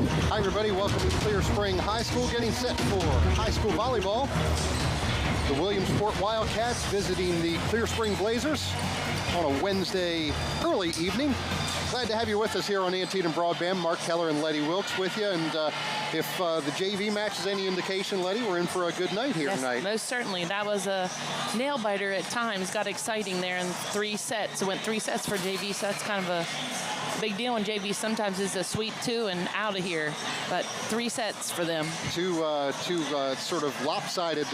Hi, everybody. Welcome to Clear Spring High School, getting set for high school volleyball. The Williamsport Wildcats visiting the Clear Spring Blazers on a Wednesday early evening. Glad to have you with us here on Antietam Broadband. Mark Keller and Letty Wilkes with you. And if the JV match is any indication, Letty, we're in for a good night here tonight. Most certainly. That was a nail-biter at times. Got exciting there in 3 sets. It went 3 sets for JV, so that's kind of a big deal in JV. Sometimes is a sweep 2 and out of here, but 3 sets for them. Two sort of lopsided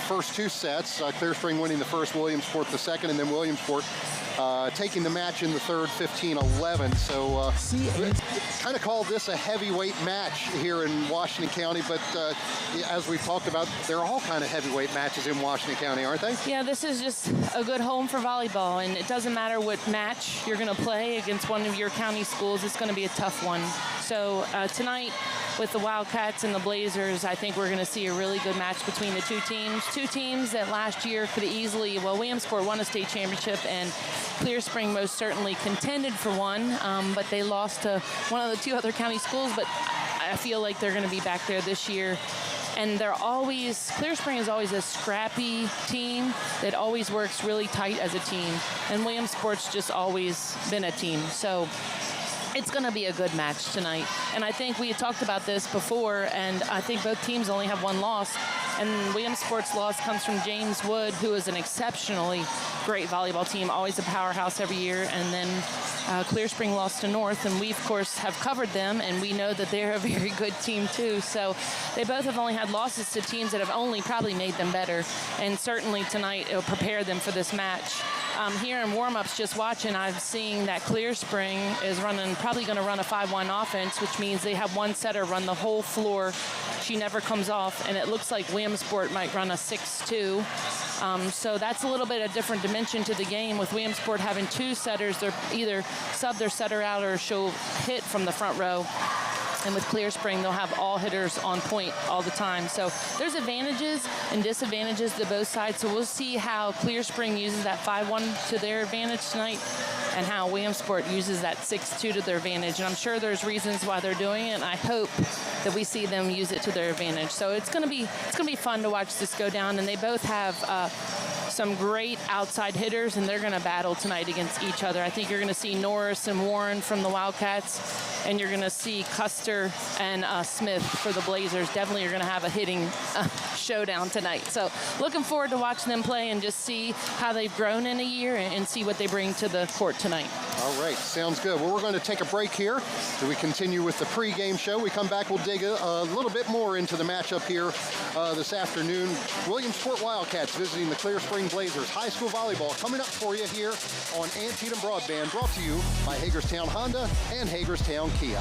first 2 sets. Clear Spring winning the first, Williamsport the second, and then Williamsport taking the match in the third, 15-11. So kind of called this a heavyweight match here in Washington County, but as we've talked about, they're all kind of heavyweight matches in Washington County, aren't they? Yeah, this is just a good home for volleyball, and it doesn't matter what match you're going to play against one of your county schools, it's going to be a tough one. So tonight, with the Wildcats and the Blazers, I think we're going to see a really good match between the two teams. Two teams that last year could easily, well, Williamsport won a state championship, and Clear Spring most certainly contended for one, but they lost to one of the 2 other county schools, but I feel like they're going to be back there this year. And Clear Spring is always a scrappy team that always works really tight as a team. And Williamsport's just always been a team. So it's going to be a good match tonight. And I think we had talked about this before, and I think both teams only have 1 loss. And Williamsport's loss comes from James Wood, who is an exceptionally great volleyball team, always a powerhouse every year. And then Clear Spring lost to North, and we, of course, have covered them, and we know that they're a very good team, too. So they both have only had losses to teams that have only probably made them better. And certainly tonight it'll prepare them for this match. Here in warm-ups, just watching, I'm seeing that Clear Spring is probably going to run a 5-1 offense, which means they have one setter run the whole floor. She never comes off, and it looks like Williamsport might run a 6-2. So that's a little bit of different dimension to the game. With Williamsport having 2 setters, they're either sub their setter out or she'll hit from the front row. And with Clear Spring, they'll have all hitters on point all the time. So there's advantages and disadvantages to both sides. So we'll see how Clear Spring uses that 5-1 to their advantage tonight, and how Williamsport uses that 6-2 to their advantage. And I'm sure there's reasons why they're doing it, and I hope that we see them use it to their advantage. So it's going to be fun to watch this go down. And they both have some great outside hitters, and they're going to battle tonight against each other. I think you're going to see Norris and Warren from the Wildcats, and you're going to see Custer and Smith for the Blazers. Definitely you're going to have a hitting showdown tonight. So looking forward to watching them play and just see how they've grown in a year and see what they bring to the court tonight. All right, sounds good. Well, we're going to take a break here. So we continue with the pregame show. We come back, we'll dig a little bit more into the matchup here this afternoon. Williamsport Wildcats visiting the Clear Spring Blazers. High school volleyball coming up for you here on Antietam Broadband, brought to you by Hagerstown Honda and Hagerstown Kia.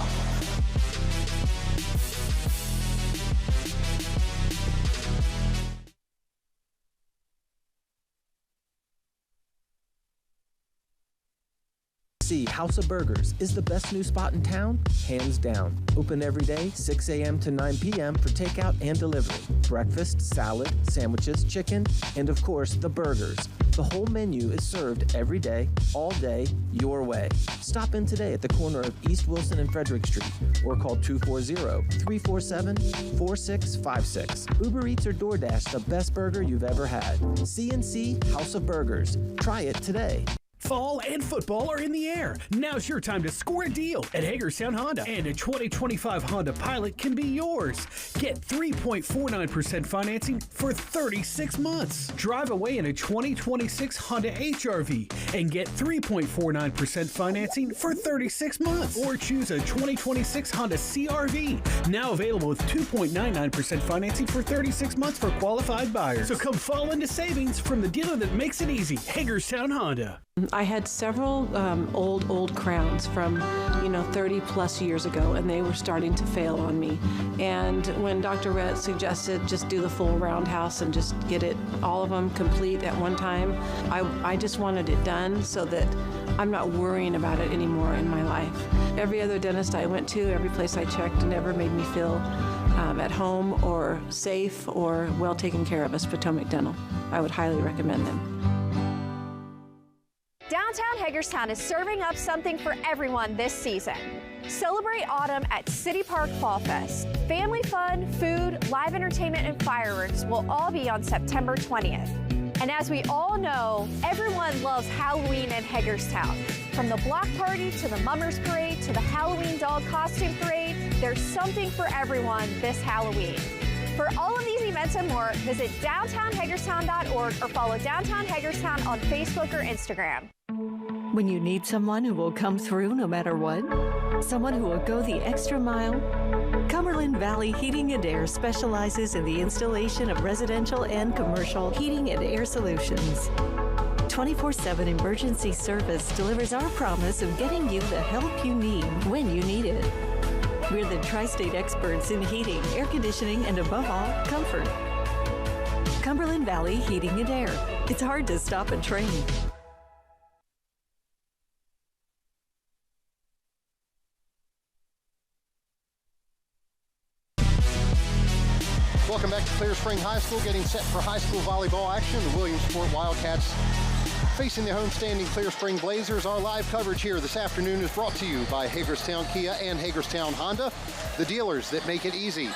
House of Burgers is the best new spot in town, hands down. Open every day, 6 a.m. to 9 p.m. for takeout and delivery. Breakfast, salad, sandwiches, chicken, and of course, the burgers. The whole menu is served every day, all day, your way. Stop in today at the corner of East Wilson and Frederick Street, or call 240-347-4656. Uber Eats or DoorDash, the best burger you've ever had. C&C House of Burgers. Try it today. Fall and football are in the air. Now's your time to score a deal at Hagerstown Honda, and a 2025 Honda Pilot can be yours. Get 3.49% financing for 36 months. Drive away in a 2026 Honda HR-V and get 3.49% financing for 36 months. Or choose a 2026 Honda CR-V, now available with 2.99% financing for 36 months for qualified buyers. So come fall into savings from the dealer that makes it easy, Hagerstown Honda. I had several old crowns from 30 plus years ago, and they were starting to fail on me. And when Dr. Rhett suggested just do the full roundhouse and just get all of them complete at one time, I just wanted it done so that I'm not worrying about it anymore in my life. Every other dentist I went to, every place I checked, never made me feel at home or safe or well taken care of as Potomac Dental. I would highly recommend them. Downtown Hagerstown is serving up something for everyone this season. Celebrate autumn at City Park Fall Fest. Family fun, food, live entertainment, and fireworks will all be on September 20th. And as we all know, everyone loves Halloween in Hagerstown. From the block party to the Mummers Parade to the Halloween doll costume parade, there's something for everyone this Halloween. For all of these events and more, visit downtownhagerstown.org or follow Downtown Hagerstown on Facebook or Instagram. When you need someone who will come through no matter what, someone who will go the extra mile, Cumberland Valley Heating and Air specializes in the installation of residential and commercial heating and air solutions. 24/7 emergency service delivers our promise of getting you the help you need when you need it. We're the tri-state experts in heating, air conditioning, and above all, comfort. Cumberland Valley Heating and Air. It's hard to stop a train. Welcome back to Clear Spring High School, getting set for high school volleyball action. The Williamsport Wildcats facing the homestanding Clear Spring Blazers. Our live coverage here this afternoon is brought to you by Hagerstown Kia and Hagerstown Honda, the dealers that make it easy.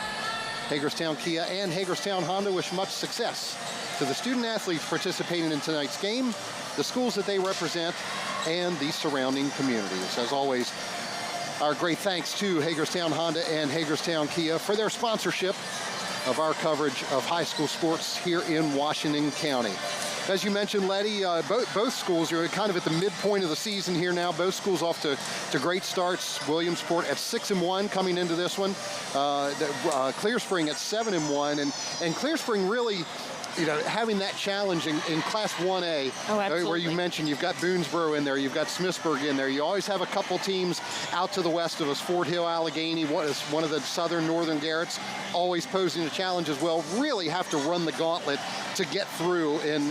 Hagerstown Kia and Hagerstown Honda wish much success to the student athletes participating in tonight's game, the schools that they represent, and the surrounding communities. As always, our great thanks to Hagerstown Honda and Hagerstown Kia for their sponsorship of our coverage of high school sports here in Washington County. As you mentioned, Letty, both schools are kind of at the midpoint of the season here now. Both schools off to great starts. Williamsport at 6-1 coming into this one. Clear Spring at 7-1, and Clear Spring really, having that challenge in Class 1A, where you mentioned you've got Boonesboro in there, you've got Smithsburg in there. You always have a couple teams out to the west of us, Fort Hill, Allegheny, one of the southern northern Garretts, always posing a challenge as well. Really have to run the gauntlet to get through in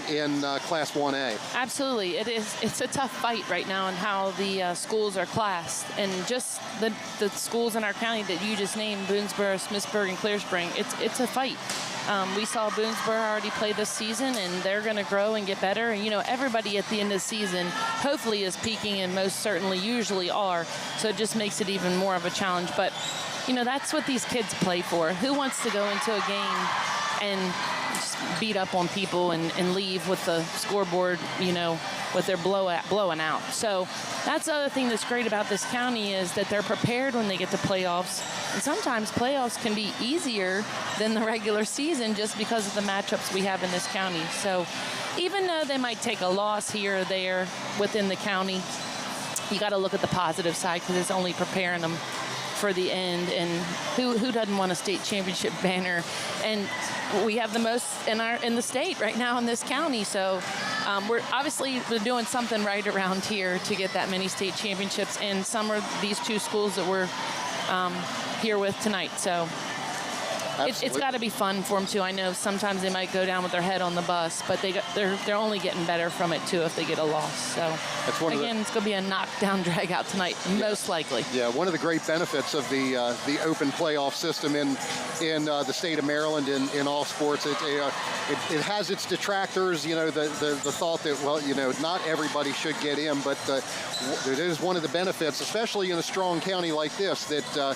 Class 1A. Absolutely. It's a tough fight right now in how the schools are classed. And just the schools in our county that you just named, Boonesboro, Smithsburg, and Clear Spring, it's a fight. We saw Boonesboro already play this season, and they're going to grow and get better. And, everybody at the end of the season hopefully is peaking, and most certainly usually are. So it just makes it even more of a challenge. But, that's what these kids play for. Who wants to go into a game and just beat up on people and leave with the scoreboard, with their blowing out? So that's the other thing that's great about this county is that they're prepared when they get to playoffs. And sometimes playoffs can be easier than the regular season just because of the matchups we have in this county. So even though they might take a loss here or there within the county, you got to look at the positive side because it's only preparing them for the end. And who doesn't want a state championship banner? And we have the most in the state right now in this county. So we're doing something right around here to get that many state championships. And some are these two schools that we're here with tonight. So it's got to be fun for them too. I know sometimes they might go down with their head on the bus, but they're only getting better from it too if they get a loss. So it's going to be a knockdown drag out tonight, most likely. Yeah, one of the great benefits of the open playoff system in the state of Maryland in all sports, it has its detractors. The thought that not everybody should get in, but it is one of the benefits, especially in a strong county like this, that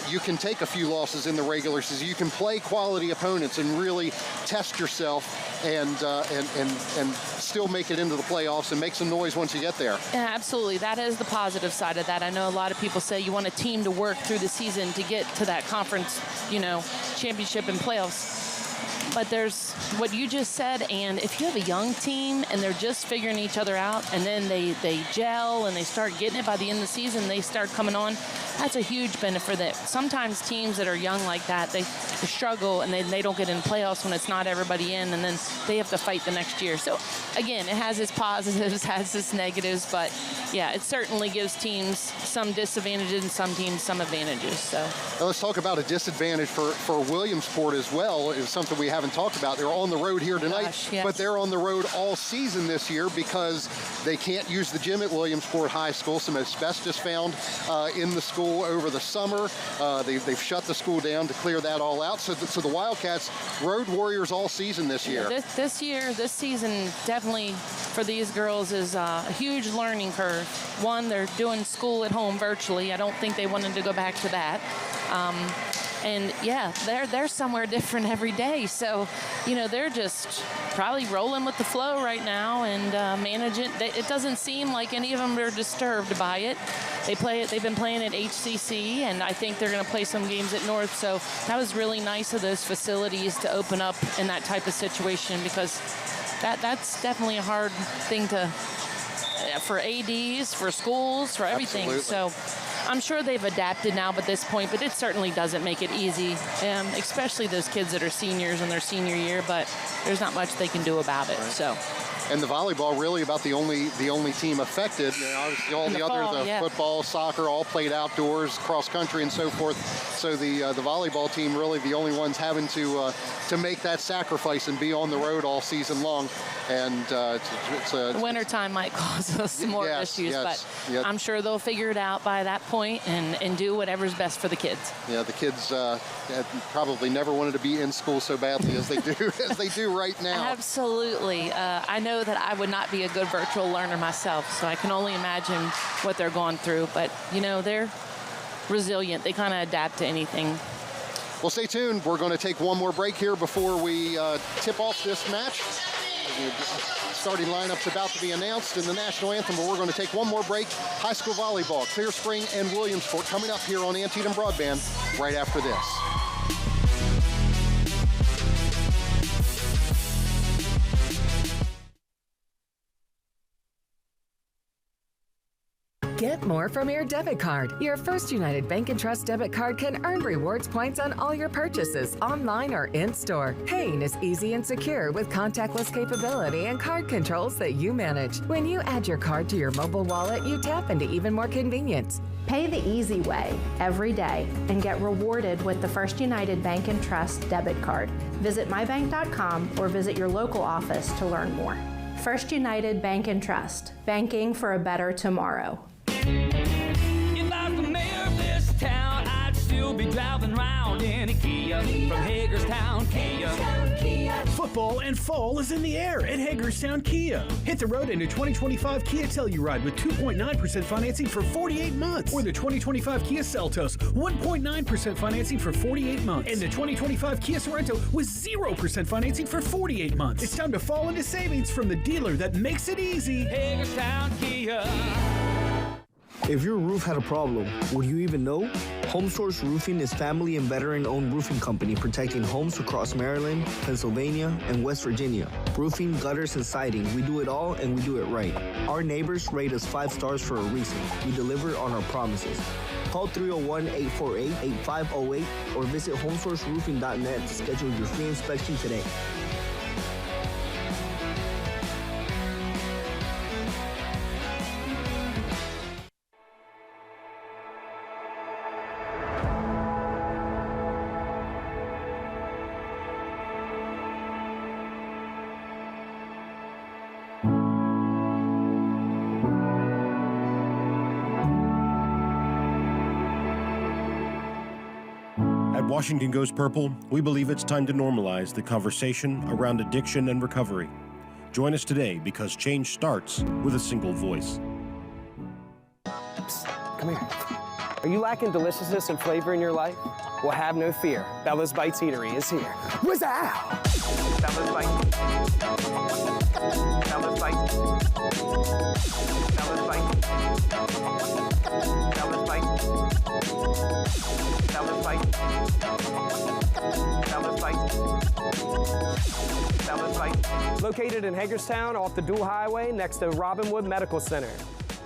you can take a few losses in the regular season. You can play quality opponents and really test yourself and still make it into the playoffs and make some noise once you get there. Yeah, absolutely. That is the positive side of that. I know a lot of people say you want a team to work through the season to get to that conference, championship and playoffs. But there's what you just said, and if you have a young team and they're just figuring each other out and then they gel and they start getting it by the end of the season, they start coming on, that's a huge benefit for them. Sometimes teams that are young like that, they struggle and they don't get in playoffs when it's not everybody in, and then they have to fight the next year. So, again, it has its positives, has its negatives, but, yeah, it certainly gives teams some disadvantages and some teams some advantages. So now let's talk about a disadvantage for Williamsport as well. Is something we haven't talked about. They're on the road here tonight, yes. but they're on the road all season this year because they can't use the gym at Williamsport High School. Some asbestos found in the school over the summer. They've shut the school down to clear that all out. So the Wildcats, road warriors all season this year. This season, definitely for these girls is a huge learning curve. One, they're doing school at home virtually. I don't think they wanted to go back to that. And yeah, they're somewhere different every day. So, they're just probably rolling with the flow right now and manage it. It doesn't seem like any of them are disturbed by it. They've been playing at HCC, and I think they're going to play some games at North. So that was really nice of those facilities to open up in that type of situation, because that's definitely a hard thing for ADs, for schools, for everything. Absolutely. So I'm sure they've adapted now at this point, but it certainly doesn't make it easy, especially those kids that are seniors in their senior year, but there's not much they can do about it. Right. So. And the volleyball really about the only team affected. Obviously all the others, football, soccer, all played outdoors, cross country, and so forth. So the volleyball team really the only ones having to make that sacrifice and be on the road all season long. And the wintertime might cause us some more issues, but I'm sure they'll figure it out by that point and do whatever's best for the kids. Yeah, the kids probably never wanted to be in school so badly as they do right now. Absolutely. I know that I would not be a good virtual learner myself, so I can only imagine what they're going through. But, they're resilient. They kind of adapt to anything. Well, stay tuned. We're going to take one more break here before we tip off this match. Starting lineup's about to be announced in the national anthem, but we're going to take one more break. High school volleyball, Clear Spring and Williamsport coming up here on Antietam Broadband right after this. Get more from your debit card. Your First United Bank & Trust debit card can earn rewards points on all your purchases, online or in-store. Paying is easy and secure with contactless capability and card controls that you manage. When you add your card to your mobile wallet, you tap into even more convenience. Pay the easy way every day and get rewarded with the First United Bank & Trust debit card. Visit mybank.com or visit your local office to learn more. First United Bank & Trust, banking for a better tomorrow. If I was the mayor of this town, I'd still be driving around in a Kia from Hagerstown, Kia. Football and fall is in the air at Hagerstown Kia. Hit the road in a 2025 Kia Telluride with 2.9% financing for 48 months. Or the 2025 Kia Seltos, 1.9% financing for 48 months. And the 2025 Kia Sorento with 0% financing for 48 months. It's time to fall into savings from the dealer that makes it easy. Hagerstown, Kia. If your roof had a problem, would you even know? HomeSource Roofing is family and veteran-owned roofing company protecting homes across Maryland, Pennsylvania, and West Virginia. Roofing, gutters, and siding, we do it all and we do it right. Our neighbors rate us 5 stars for a reason. We deliver on our promises. Call 301-848-8508 or visit homesourceroofing.net to schedule your free inspection today. At Washington Goes Purple, we believe it's time to normalize the conversation around addiction and recovery. Join us today because change starts with a single voice. Psst, come here. Are you lacking deliciousness and flavor in your life? Well, have no fear. Bella's Bites Eatery is here. What's that? Bella's Bites. Bella's Bites. Bella's Bites. Bella's Bites. Bella's Bites. Bella's Bites. Bella's Bites. Located in Hagerstown off the Dual Highway next to Robinwood Medical Center.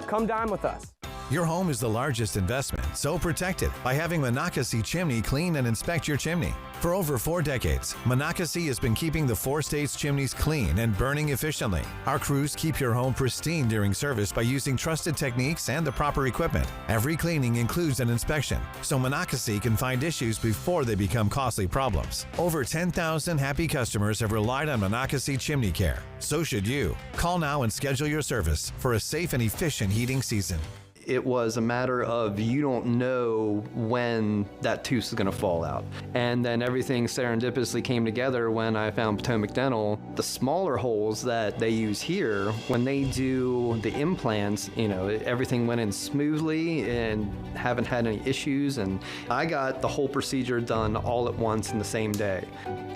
Come dine with us. Your home is the largest investment, so protect it by having Monocacy Chimney clean and inspect your chimney. For over 4 decades, Monocacy has been keeping the 4 states' chimneys clean and burning efficiently. Our crews keep your home pristine during service by using trusted techniques and the proper equipment. Every cleaning includes an inspection, so Monocacy can find issues before they become costly problems. Over 10,000 happy customers have relied on Monocacy Chimney Care. So should you. Call now and schedule your service for a safe and efficient heating season. It was a matter of you don't know when that tooth is going to fall out. And then everything serendipitously came together when I found Potomac Dental. The smaller holes that they use here, when they do the implants, everything went in smoothly and haven't had any issues. And I got the whole procedure done all at once in the same day.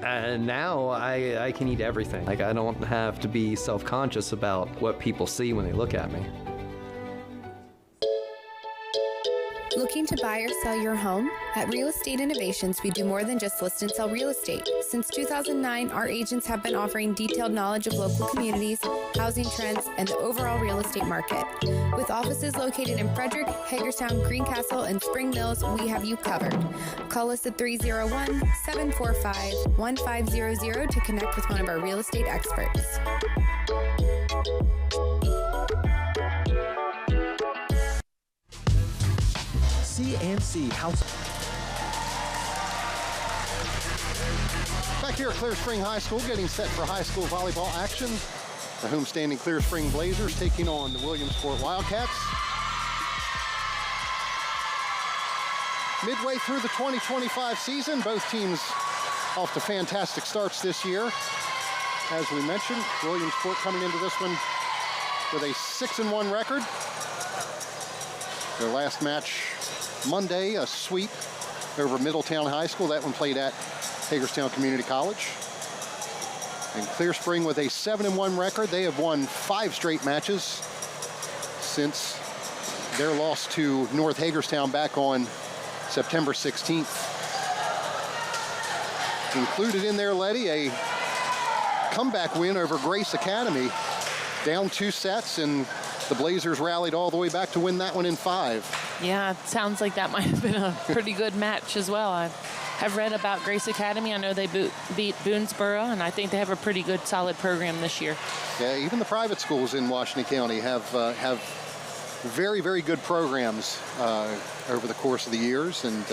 And now I can eat everything. I don't have to be self-conscious about what people see when they look at me. Looking to buy or sell your home? At Real Estate Innovations, we do more than just list and sell real estate. Since 2009, our agents have been offering detailed knowledge of local communities, housing trends, and the overall real estate market. With offices located in Frederick, Hagerstown, Greencastle, and Spring Mills, we have you covered. Call us at 301-745-1500 to connect with one of our real estate experts. C&C House. Back here at Clear Spring High School, getting set for high school volleyball action. The homestanding Clear Spring Blazers taking on the Williamsport Wildcats. Midway through the 2025 season, both teams off to fantastic starts this year. As we mentioned, Williamsport coming into this one with a 6-1 record. Their last match Monday, a sweep over Middletown High School. That one played at Hagerstown Community College. And Clear Spring with a 7-1 record. They have won 5 straight matches since their loss to North Hagerstown back on September 16th. Included in there, Letty, a comeback win over Grace Academy. Down 2 sets, and the Blazers rallied all the way back to win that one in 5. Yeah, it sounds like that might have been a pretty good match as well. I have read about Grace Academy. I know they beat Boonesboro, and I think they have a pretty good, solid program this year. Yeah, even the private schools in Washington County have very, very good programs over the course of the years, and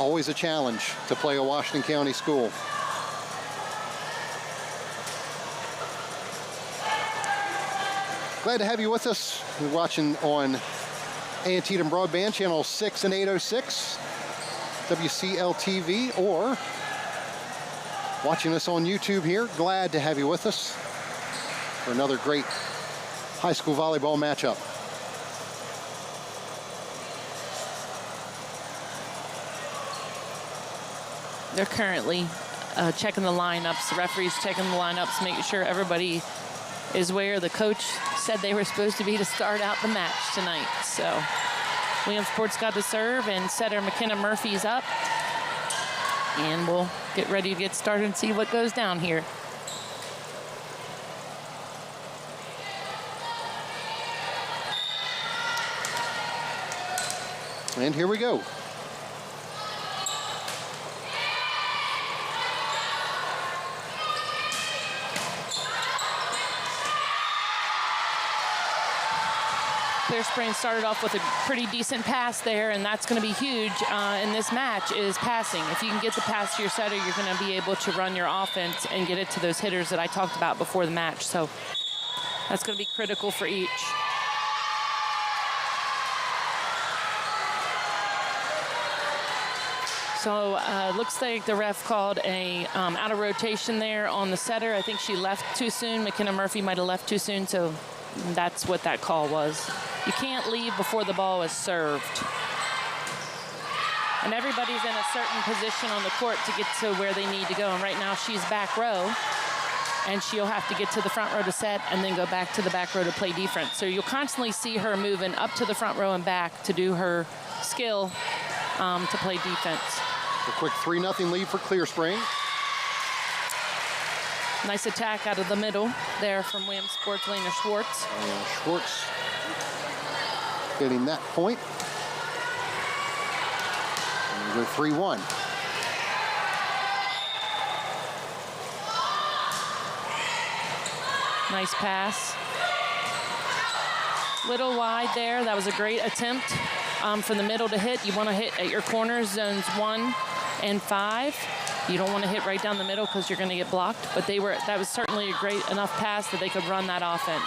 always a challenge to play a Washington County school. Glad to have you with us. You're watching on Antietam Broadband, channel 6 and 806, WCL-TV, or watching us on YouTube here. Glad to have you with us for another great high school volleyball matchup. They're currently checking the lineups. The referee's checking the lineups, making sure everybody is where the coach said they were supposed to be to start out the match tonight. So Williamsport's got to serve, and setter McKenna Murphy's up. And we'll get ready to get started and see what goes down here. And here we go. Clear Spring started off with a pretty decent pass there, and that's going to be huge in this match, is passing. If you can get the pass to your setter, you're going to be able to run your offense and get it to those hitters that I talked about before the match. So that's going to be critical for each. So looks like the ref called a out of rotation there on the setter. I think she left too soon. McKenna Murphy might have left too soon, so that's what that call was. You can't leave before the ball is served. And everybody's in a certain position on the court to get to where they need to go. And right now she's back row, and she'll have to get to the front row to set and then go back to the back row to play defense. So you'll constantly see her moving up to the front row and back to do her skill to play defense. A quick 3-0 lead for Clear Spring. Nice attack out of the middle there from Williamsport's Lena Schwartz. Schwartz getting that point. And we go 3-1. Nice pass. Little wide there. That was a great attempt from the middle to hit. You want to hit at your corners, zones 1 and 5. You don't want to hit right down the middle because you're going to get blocked. But that was certainly a great enough pass that they could run that offense.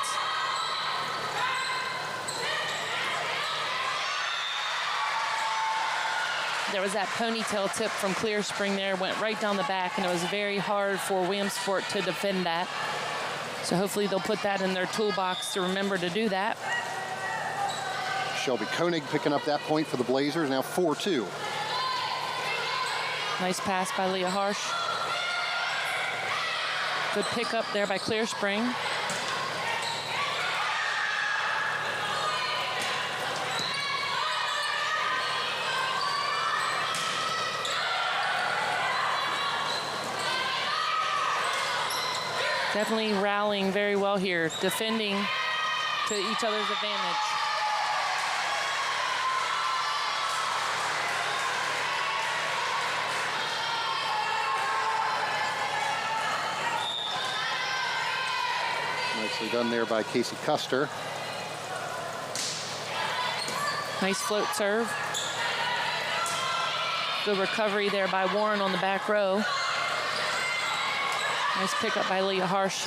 There was that ponytail tip from Clear Spring there, went right down the back, and it was very hard for Williamsport to defend that. So hopefully they'll put that in their toolbox to remember to do that. Shelby Koenig picking up that point for the Blazers, now 4-2. Nice pass by Leah Harsh. Good pickup there by Clear Spring. Definitely rallying very well here, defending to each other's advantage. Nicely done there by Casey Custer. Nice float serve. Good recovery there by Warren on the back row. Nice pickup by Leah Harsh.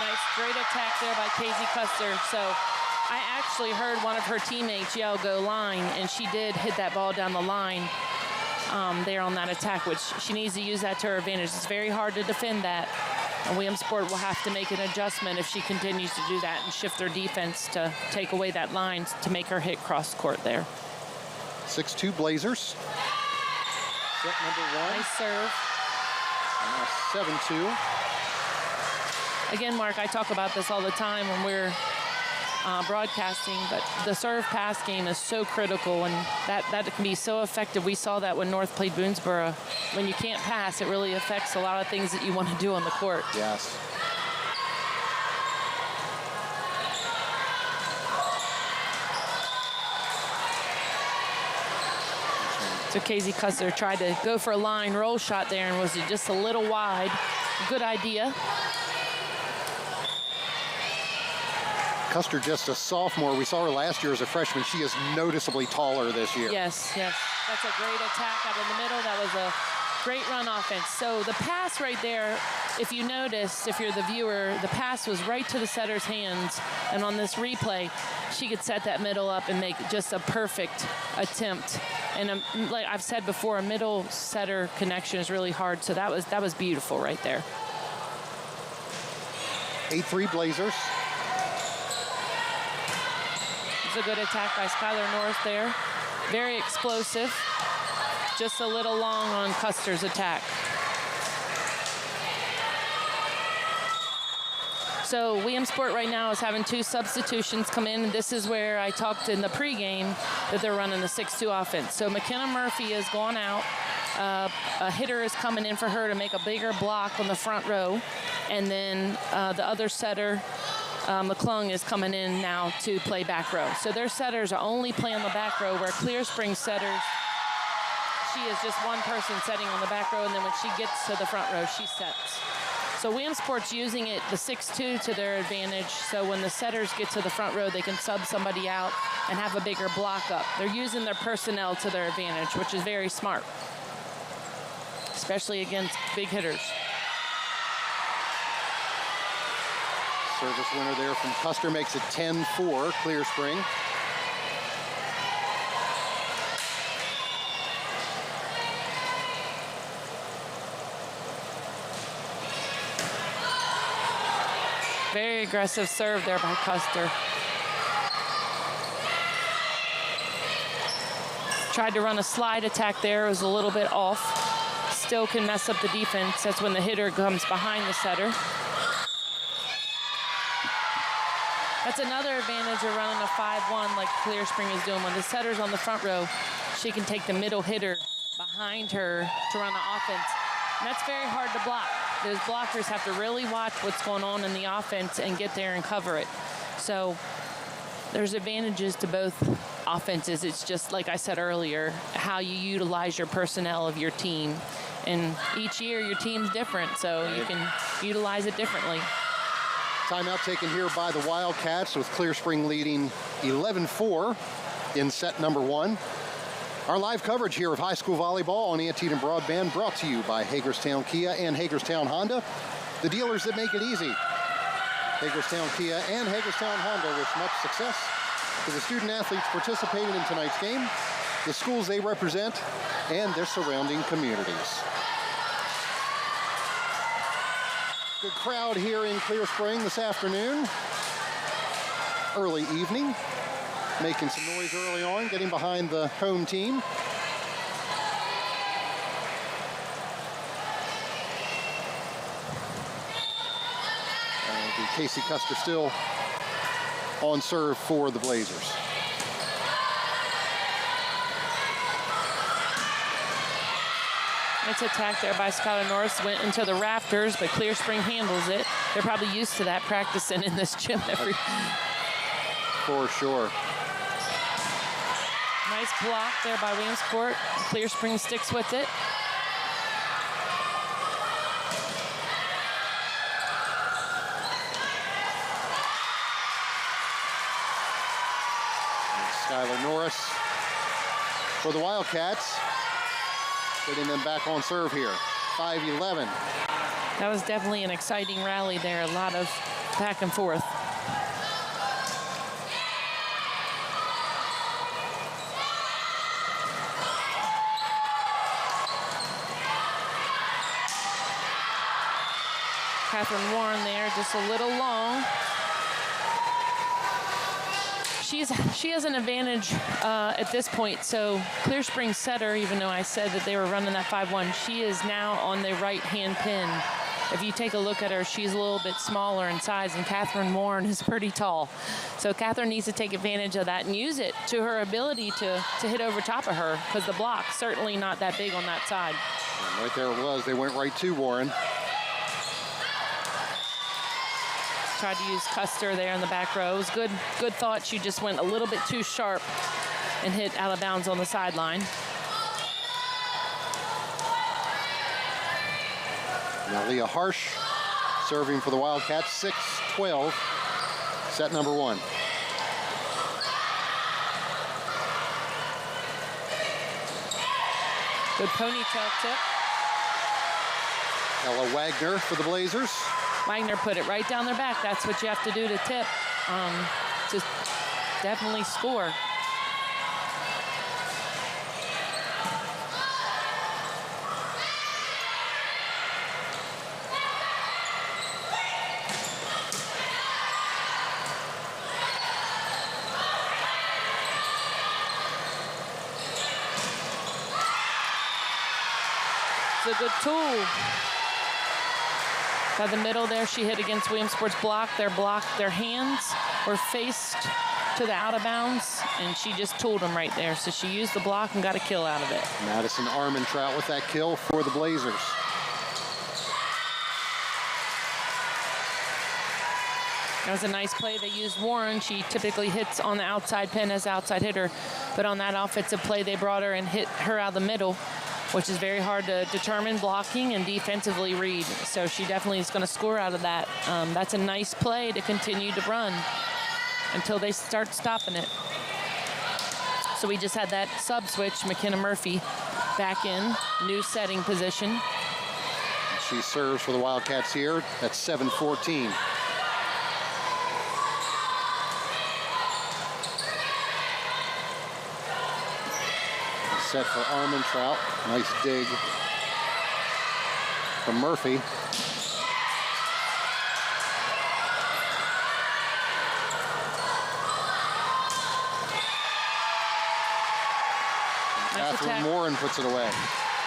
Nice, great attack there by Casey Custer. So I actually heard one of her teammates yell, "Go line," and she did hit that ball down the line there on that attack, which she needs to use that to her advantage. It's very hard to defend that. And Williamsport will have to make an adjustment if she continues to do that and shift their defense to take away that line to make her hit cross court there. 6-2 Blazers. Set number 1. Nice serve. And now 7-2. Again, Mark, I talk about this all the time when we're broadcasting, but the serve pass game is so critical, and that can be so effective. We saw that when North played Boonesboro. When you can't pass, it really affects a lot of things that you want to do on the court. Yes. So Casey Custer tried to go for a line roll shot there and was just a little wide. Good idea. Custer just a sophomore. We saw her last year as a freshman. She is noticeably taller this year. Yes, yes. That's a great attack out in the middle. That was a great run offense. So the pass right there, if you notice, if you're the viewer, the pass was right to the setter's hands. And on this replay, she could set that middle up and make just a perfect attempt. And like I've said before, a middle setter connection is really hard. So that was beautiful right there. 8-3 Blazers. It's a good attack by Skylar North there. Very explosive. Just a little long on Custer's attack. So Williamsport right now is having 2 substitutions come in. This is where I talked in the pregame that they're running the 6-2 offense. So McKenna Murphy has gone out. A hitter is coming in for her to make a bigger block on the front row. And then the other setter, McClung, is coming in now to play back row. So their setters are only playing on the back row, where Clear Spring setters, she is just one person setting on the back row, and then when she gets to the front row, she sets. So Williamsport's using it, the 6-2, to their advantage. So when the setters get to the front row, they can sub somebody out and have a bigger block up. They're using their personnel to their advantage, which is very smart, especially against big hitters. Service winner there from Custer makes it 10-4, Clear Spring. Very aggressive serve there by Custer. Tried to run a slide attack there. It was a little bit off. Still can mess up the defense. That's when the hitter comes behind the setter. That's another advantage of running a 5-1 like Clear Spring is doing. When the setter's on the front row, she can take the middle hitter behind her to run the offense. And that's very hard to block. those blockers have to really watch what's going on in the offense and get there and cover it. So there's advantages to both offenses. It's just, like I said earlier, how you utilize your personnel of your team. And each year your team's different, so you can utilize it differently. Timeout taken here by the Wildcats, with Clear Spring leading 11-4 in set number 1. Our live coverage here of high school volleyball on Antietam Broadband, brought to you by Hagerstown Kia and Hagerstown Honda, the dealers that make it easy. Hagerstown Kia and Hagerstown Honda wish much success to the student athletes participating in tonight's game, the schools they represent, and their surrounding communities. Good crowd here in Clear Spring this afternoon. Early evening, making some noise early on, getting behind the home team. Casey Custer still on serve for the Blazers. Nice attack there by Skylar Norris. Went into the rafters, but Clear Spring handles it. They're probably used to that, practicing in this gym every... For sure. Nice block there by Williamsport. Clear Spring sticks with it. Skylar Norris for the Wildcats, getting them back on serve here. 5-11. That was definitely an exciting rally there. A lot of back and forth. Catherine Warren there, just a little long. She has an advantage at this point. So Clear Spring setter, even though I said that they were running that 5-1, she is now on the right-hand pin. If you take a look at her, she's a little bit smaller in size, and Catherine Warren is pretty tall. So Catherine needs to take advantage of that and use it to her ability to hit over top of her, because the block's certainly not that big on that side. And right there it was. They went right to Warren. Tried to use Custer there in the back row. It was good thought. She just went a little bit too sharp and hit out of bounds on the sideline. Now Leah Harsh serving for the Wildcats, 6-12, set number 1. Good ponytail tip. Ella Wagner for the Blazers. Wagner put it right down their back. That's what you have to do to tip. To definitely score. It's a good tool. By the middle there, she hit against Williamsport's block. Their hands were faced to the out of bounds, and she just tooled them right there. So she used the block and got a kill out of it. Madison Armentrout with that kill for the Blazers. That was a nice play. They used Warren. She typically hits on the outside pin as outside hitter, but on that offensive play, they brought her and hit her out the middle, which is very hard to determine blocking and defensively read. So she definitely is going to score out of that. That's a nice play to continue to run until they start stopping it. So we just had that sub switch. McKenna Murphy back in, new setting position. She serves for the Wildcats here. That's 7-14. Set for Armentrout. Nice dig from Murphy. Catherine Warren puts it away.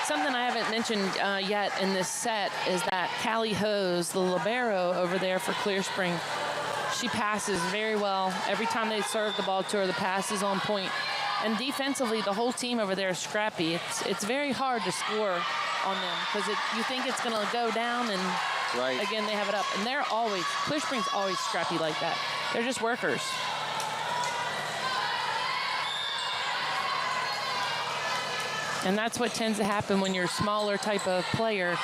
Something I haven't mentioned yet in this set is that Callie Hose, the libero over there for Clear Spring, she passes very well. Every time they serve the ball to her, the pass is on point. And defensively, the whole team over there is scrappy. It's very hard to score on them because you think it's going to go down, and again, they have it up. And they're always, Clear Spring's always scrappy like that. They're just workers. And that's what tends to happen when you're a smaller type of player.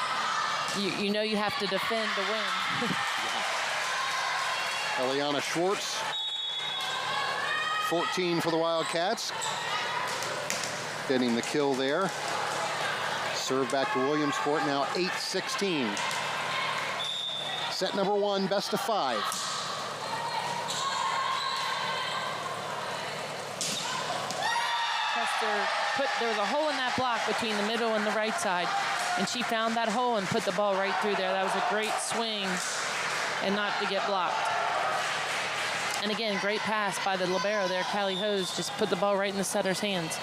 You know you have to defend to win. Eliana Schwartz, 14 for the Wildcats. Getting the kill there. Serve back to Williamsport, now 8-16. Set number 1, best of 5. There was a hole in that block between the middle and the right side, and she found that hole and put the ball right through there. That was a great swing and not to get blocked. And again, great pass by the libero there. Callie Hose just put the ball right in the setter's hands.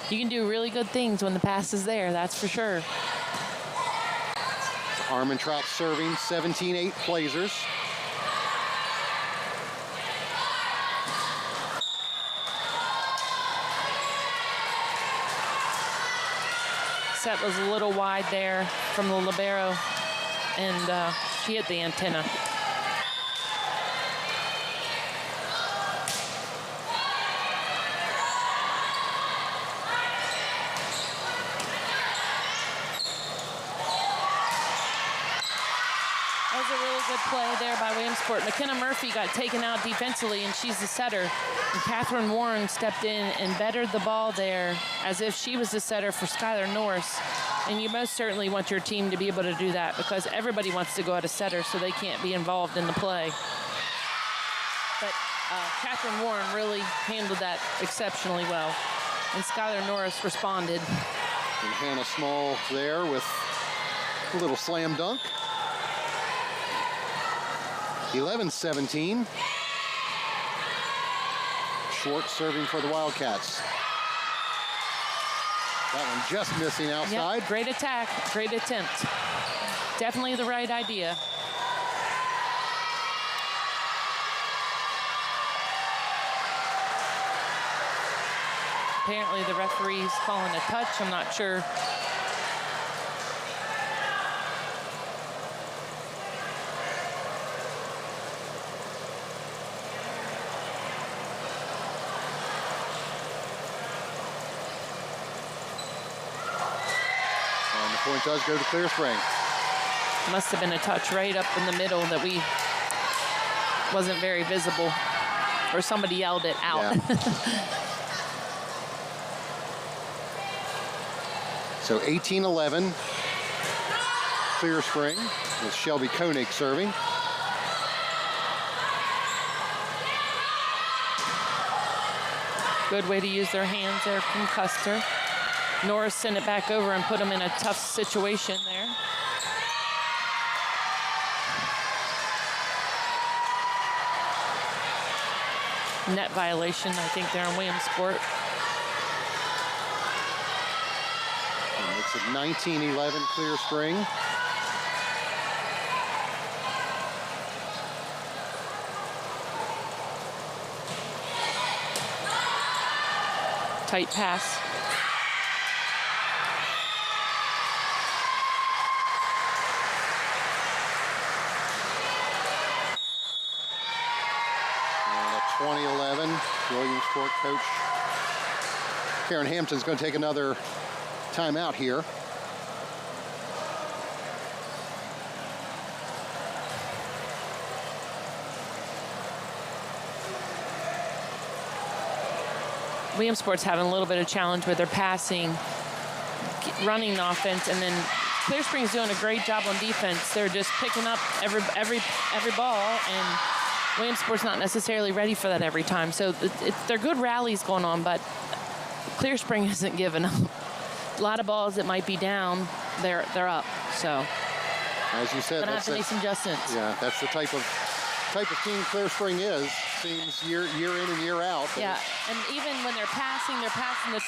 You can do really good things when the pass is there, that's for sure. Armentrout serving, 17-8 Blazers. Set was a little wide there from the libero, and she hit the antenna. That was a really good play there by Williamsport. McKenna Murphy got taken out defensively, and she's the setter. And Catherine Warren stepped in and bettered the ball there as if she was the setter for Skylar Norris. And you most certainly want your team to be able to do that because everybody wants to go at a setter so they can't be involved in the play. But Catherine Warren really handled that exceptionally well. And Skylar Norris responded. And Hannah Small there with a little slam dunk. 11-17. Schwartz serving for the Wildcats. That one just missing outside. Yep, great attack, great attempt. Definitely the right idea. Apparently the referee's calling a touch, I'm not sure. Point does go to Clear Spring. Must have been a touch right up in the middle that wasn't very visible, or somebody yelled it out. Yeah. So 18-11, Clear Spring with Shelby Koenig serving. Good way to use their hands there from Custer. Norris sent it back over and put them in a tough situation there. Net violation, I think, there on Williamsport. And it's at 19-11 Clear Spring. Tight pass. And at 20-11, Williamsport coach Karen Hampton's going to take another timeout here. Williamsport's having a little bit of challenge with their passing, running the offense, and then Clear Spring's doing a great job on defense. They're just picking up every ball, and Williamsport's not necessarily ready for that every time. So they're good rallies going on, but Clear Spring isn't giving up. A lot of balls that might be down, they're up. So as you said, gonna have to make some adjustments. Yeah, that's the type of team Clear Spring is. Seems year in and year out. Yeah, and even when they're passing the target,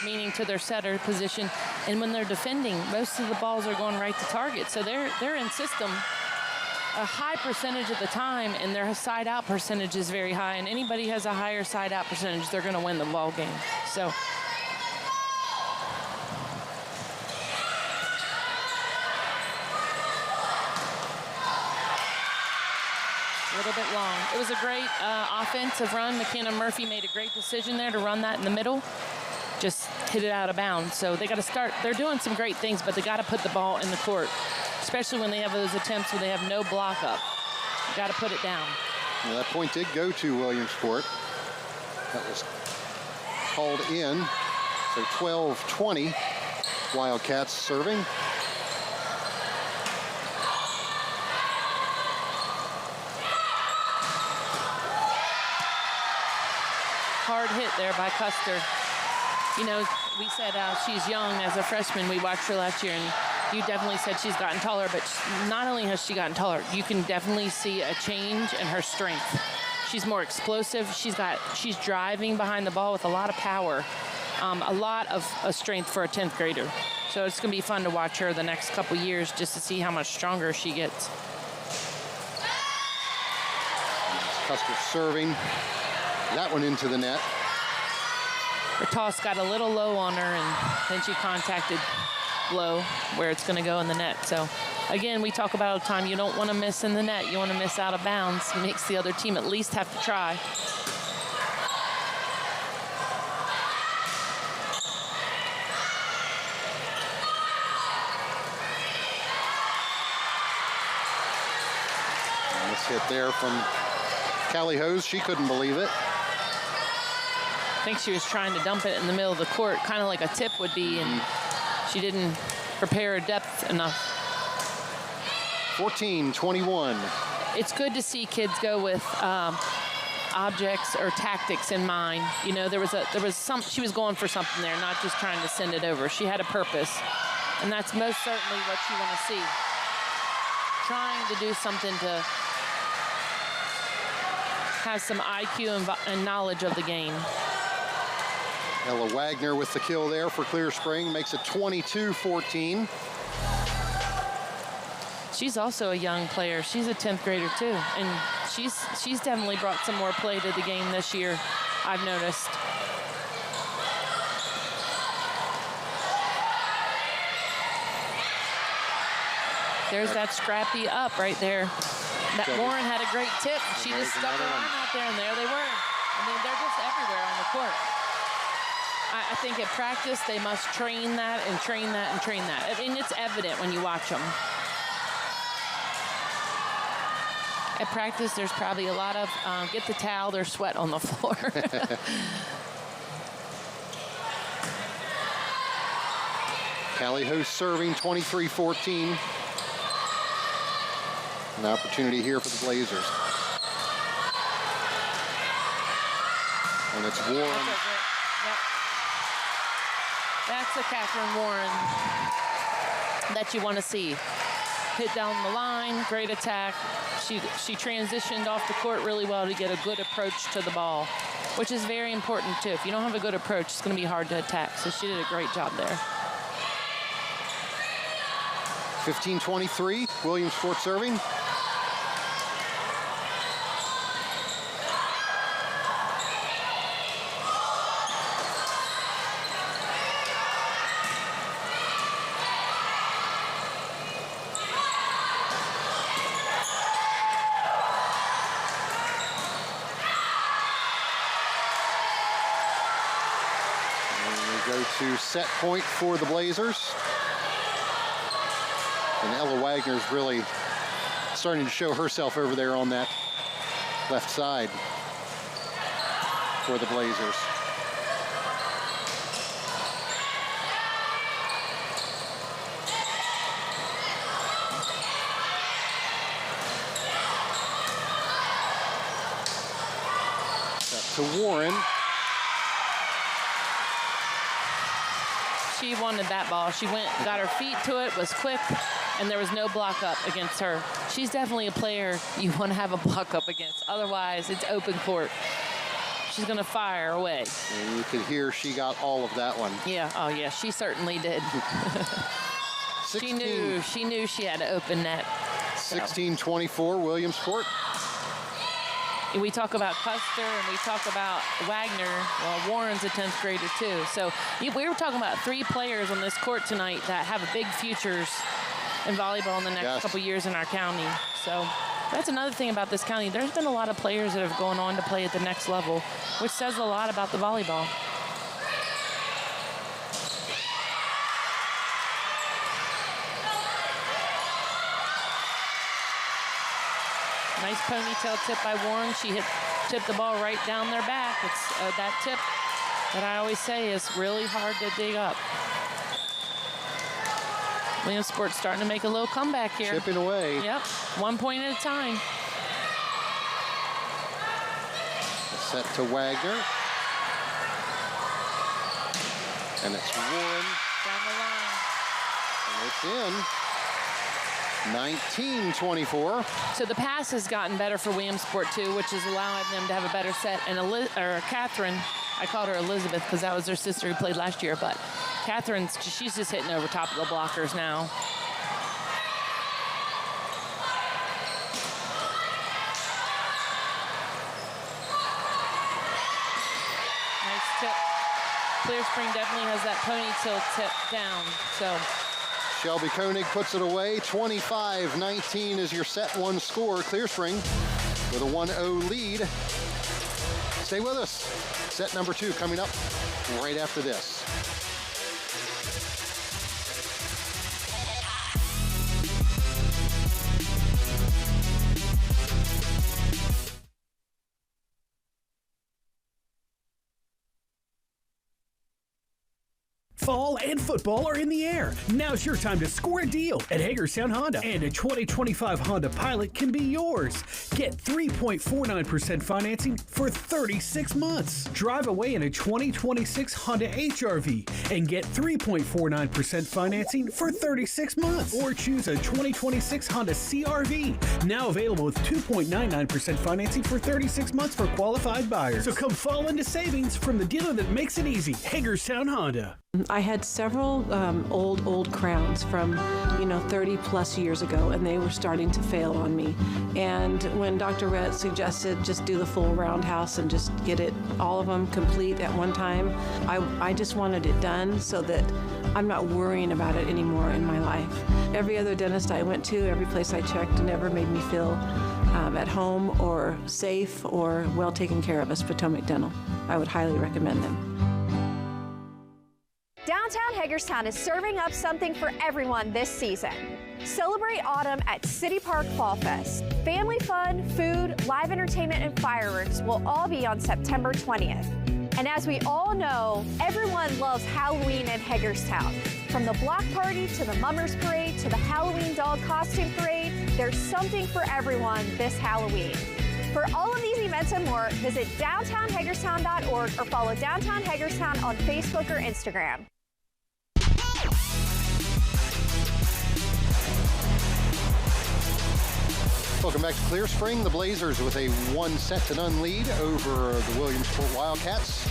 meaning to their setter position. And when they're defending, most of the balls are going right to target. So they're in system. a high percentage of the time, and their side out percentage is very high. And anybody has a higher side out percentage, they're going to win the ball game. So. A little bit long. It was a great offensive run. McKenna Murphy made a great decision there to run that in the middle. Just hit it out of bounds. So they got to start. They're doing some great things, but they got to put the ball in the court, especially when they have those attempts where they have no block up. You got to put it down. Well, that point did go to Williamsport. That was called in. So 12-20. Wildcats serving. Hard hit there by Custer. You know, we said she's young as a freshman. We watched her last year, and you definitely said she's gotten taller, but not only has she gotten taller, you can definitely see a change in her strength. She's more explosive. She's driving behind the ball with a lot of power, a lot of strength for a 10th grader. So it's going to be fun to watch her the next couple years just to see how much stronger she gets. Custer serving. That one into the net. Her toss got a little low on her, and then she contacted low where it's going to go in the net. So, again, we talk about all the time, you don't want to miss in the net. You want to miss out of bounds. It makes the other team at least have to try. And this hit there from Callie Hose. She couldn't believe it. I think she was trying to dump it in the middle of the court, kind of like a tip would be, and she didn't prepare her depth enough. 14-21. It's good to see kids go with objects or tactics in mind. You know, there was some, she was going for something there, not just trying to send it over. She had a purpose, and that's most certainly what you want to see. Trying to do something to have some IQ and knowledge of the game. Ella Wagner with the kill there for Clear Spring, makes it 22-14. She's also a young player. She's a 10th grader too, and she's definitely brought some more play to the game this year, I've noticed. There's that scrappy up right there. That Warren had a great tip. She just stuck her arm out there, and there they were. I mean, they're just everywhere on the court. I think at practice, they must train that and train that and train that. I mean, it's evident when you watch them. At practice, there's probably a lot of get the towel, there's sweat on the floor. Callie Hose serving 23-14. An opportunity here for the Blazers. And it's Warren. That's a Catherine Warren that you want to see. Hit down the line, great attack. She transitioned off the court really well to get a good approach to the ball, which is very important too. If you don't have a good approach, it's going to be hard to attack. So she did a great job there. 15-23, Williamsport serving. To set point for the Blazers. And Ella Wagner's really starting to show herself over there on that left side for the Blazers. Set to Warren. She wanted that ball. She went, got her feet to it, was quick, and there was no block up against her. She's definitely a player you want to have a block up against. Otherwise, it's open court. She's going to fire away. And you could hear she got all of that one. Yeah, oh yeah, she certainly did. She knew she had an open net. 16-24, Williamsport. We talk about Custer and we talk about Wagner. Well, Warren's a 10th grader too. So we were talking about 3 players on this court tonight that have big futures in volleyball in the next couple years in our county. So that's another thing about this county. There's been a lot of players that have gone on to play at the next level, which says a lot about the volleyball. Nice ponytail tip by Warren. She tipped the ball right down their back. It's that tip that I always say is really hard to dig up. Williamsport's starting to make a little comeback here. Chipping away. Yep, 1 point at a time. Set to Wagner. And it's Warren. Down the line. And it's in. 19-24. So the pass has gotten better for Williamsport too, which is allowing them to have a better set. And Catherine, I called her Elizabeth because that was her sister who played last year, but she's just hitting over top of the blockers now. Nice tip. Clear Spring definitely has that ponytail tip down, so. Shelby Koenig puts it away. 25-19 is your set 1 score. Clear Spring with a 1-0 lead. Stay with us. Set number 2 coming up right after this. Fall and football are in the air. Now's your time to score a deal at Hagerstown Honda, and a 2025 Honda Pilot can be yours. Get 3.49% financing for 36 months. Drive away in a 2026 Honda HR-V and get 3.49% financing for 36 months. Or choose a 2026 Honda CR-V, now available with 2.99% financing for 36 months for qualified buyers. So come fall into savings from the dealer that makes it easy, Hagerstown Honda. I had several old crowns from 30 plus years ago, and they were starting to fail on me. And when Dr. Rett suggested just do the full roundhouse and just get all of them complete at one time, I just wanted it done so that I'm not worrying about it anymore in my life. Every other dentist I went to, every place I checked, never made me feel at home or safe or well taken care of as Potomac Dental. I would highly recommend them. Downtown Hagerstown is serving up something for everyone this season. Celebrate autumn at City Park Fall Fest. Family fun, food, live entertainment, and fireworks will all be on September 20th. And as we all know, everyone loves Halloween in Hagerstown. From the block party to the Mummers Parade to the Halloween dog costume parade, there's something for everyone this Halloween. For all of these events and more, visit downtownhagerstown.org or follow Downtown Hagerstown on Facebook or Instagram. Welcome back to Clear Spring. The Blazers with a 1-0 lead over the Williamsport Wildcats.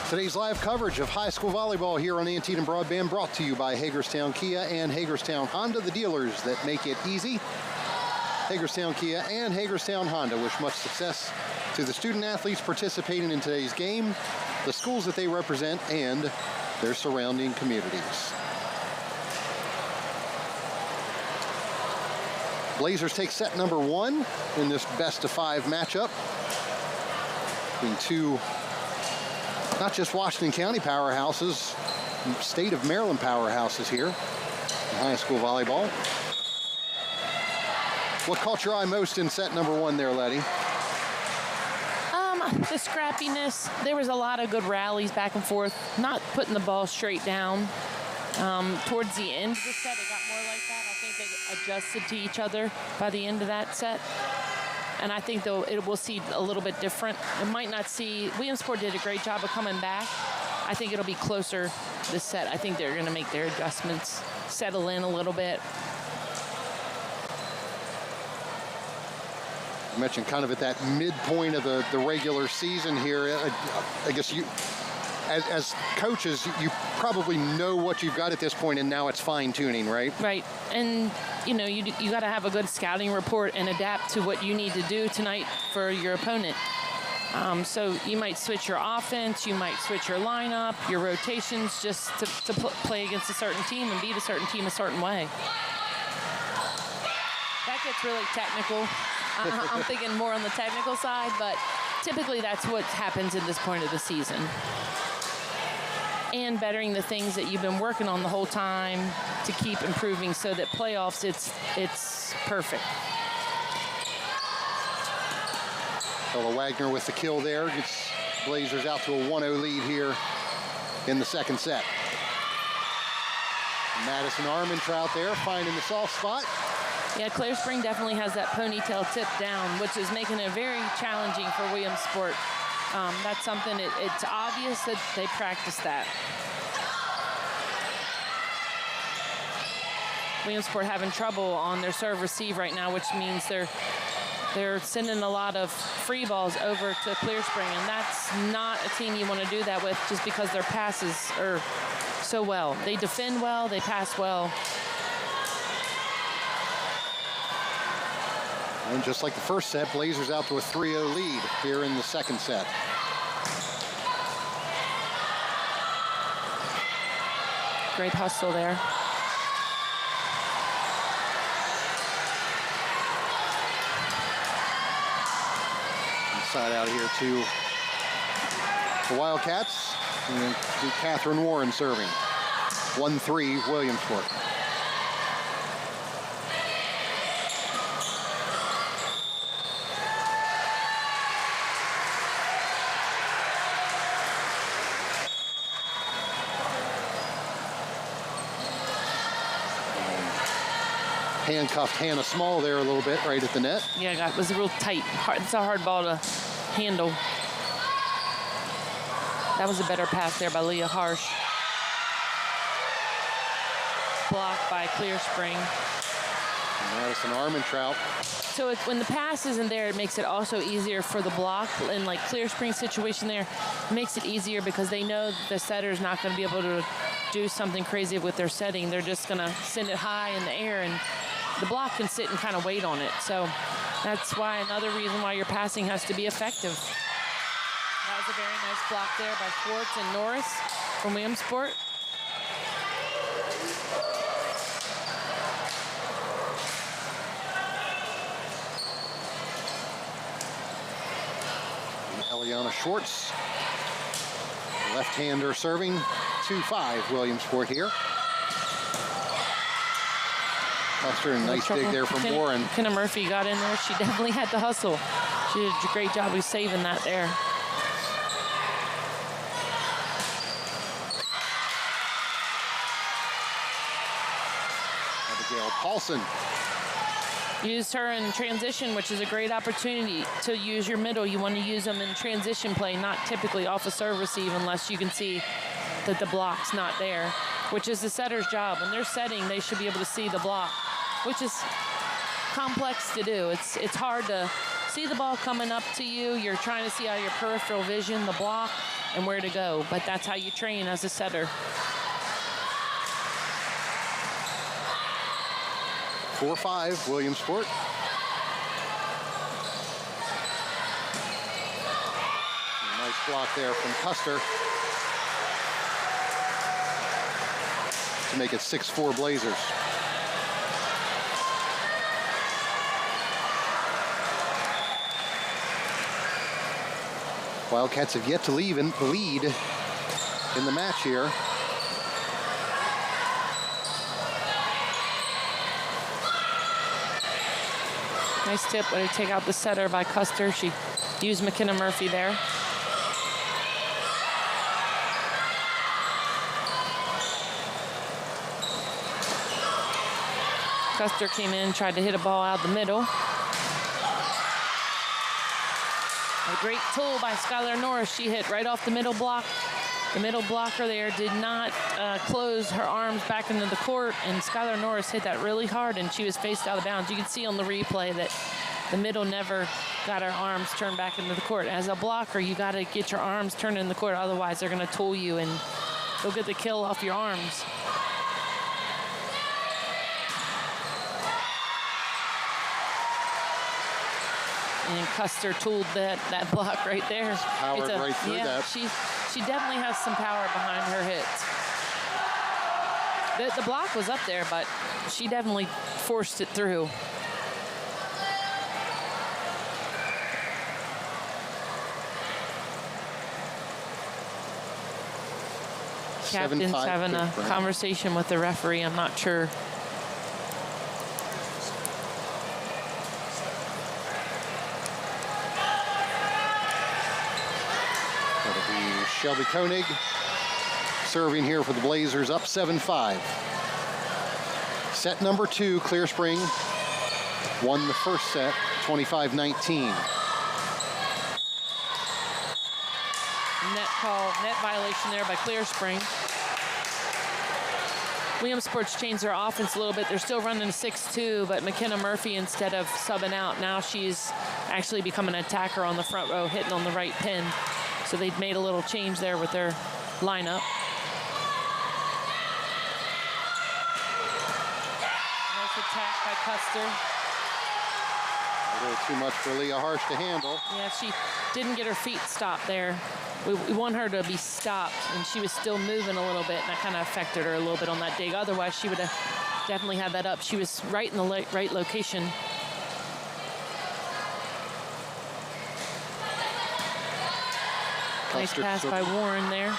Today's live coverage of high school volleyball here on Antietam Broadband, brought to you by Hagerstown Kia and Hagerstown Honda, the dealers that make it easy. Hagerstown Kia and Hagerstown Honda wish much success to the student athletes participating in today's game, the schools that they represent, and their surrounding communities. Blazers take set number 1 in this best-of-5 matchup between two, not just Washington County powerhouses, state of Maryland powerhouses here in high school volleyball. What caught your eye most in set number 1 there, Letty? The scrappiness. There was a lot of good rallies back and forth, not putting the ball straight down. Towards the end of the set, it got more like that. I think they adjusted to each other by the end of that set. And I think, though, it will see a little bit different. It might not see... Williamsport did a great job of coming back. I think it'll be closer this set. I think they're going to make their adjustments, settle in a little bit. You mentioned kind of at that midpoint of the regular season here. I guess as coaches, you probably know what you've got at this point, and now it's fine-tuning, right? Right. And, you know, you got to have a good scouting report and adapt to what you need to do tonight for your opponent. So you might switch your offense, you might switch your lineup, your rotations, just to play against a certain team and beat a certain team a certain way. That gets really technical. I'm thinking more on the technical side, but typically that's what happens at this point of the season. And bettering the things that you've been working on the whole time to keep improving so that playoffs, it's perfect. Ella Wagner with the kill there. Gets Blazers out to a 1-0 lead here in the second set. Madison Armentrout there finding the soft spot. Yeah, Clear Spring definitely has that ponytail tip down, which is making it very challenging for Williamsport. That's something, it's obvious that they practice that. Williamsport having trouble on their serve receive right now, which means they're sending a lot of free balls over to Clear Spring, and that's not a team you want to do that with just because their passes are so well. They defend well, they pass well. And just like the first set, Blazers out to a 3-0 lead here in the second set. Great hustle there. Side out here to the Wildcats. And Catherine Warren serving. 1-3 Williamsport. Handcuffed Hannah Small there a little bit right at the net. Yeah, it was real tight. It's a hard ball to handle. That was a better pass there by Leah Harsh. Blocked by Clear Spring. Madison Armentrout. So when the pass isn't there, it makes it also easier for the block. In like Clear Spring situation there, it makes it easier because they know the setter's not going to be able to do something crazy with their setting. They're just going to send it high in the air, and the block can sit and kind of wait on it. So that's why another reason why your passing has to be effective. That was a very nice block there by Schwartz and Norris from Williamsport. Eliana Schwartz, left-hander serving, 2-5 Williamsport here. Custer, a nice dig there from Warren. Kenna Murphy got in there. She definitely had to hustle. She did a great job of saving that there. Abigail Paulson. Used her in transition, which is a great opportunity to use your middle. You want to use them in transition play, not typically off a serve receive unless you can see that the block's not there, which is the setter's job. When they're setting, they should be able to see the block, which is complex to do. It's hard to see the ball coming up to you. You're trying to see out of your peripheral vision the block and where to go, but that's how you train as a setter. 4-5 Williamsport. Nice block there from Custer to make it 6-4 Blazers. Wildcats have yet to lead in the match here. Nice tip when they take out the setter by Custer. She used McKenna Murphy there. Custer came in, tried to hit a ball out the middle. A great tool by Skylar Norris. She hit right off the middle block. The middle blocker there did not close her arms back into the court, and Skylar Norris hit that really hard, and she was faced out of bounds. You can see on the replay that the middle never got her arms turned back into the court. As a blocker, you got to get your arms turned in the court. Otherwise, they're going to tool you and they'll get the kill off your arms. And Custer tooled that block right there. Powered right through that. She definitely has some power behind her hits. The block was up there, but she definitely forced it through. Captain's having a conversation with the referee. I'm not sure. That'll be Shelby Koenig serving here for the Blazers, up 7-5. Set number 2, Clear Spring won the first set, 25-19. Net violation there by Clear Spring. Williamsport's changed their offense a little bit. They're still running 6-2, but McKenna Murphy, instead of subbing out, now she's actually become an attacker on the front row, hitting on the right pin. So they've made a little change there with their lineup. Nice attack by Custer. A little too much for Leah Harsh to handle. Yeah, she didn't get her feet stopped there. We want her to be stopped, and she was still moving a little bit, and that kind of affected her a little bit on that dig. Otherwise, she would have definitely had that up. She was right in the right location. Nice pass by Warren there.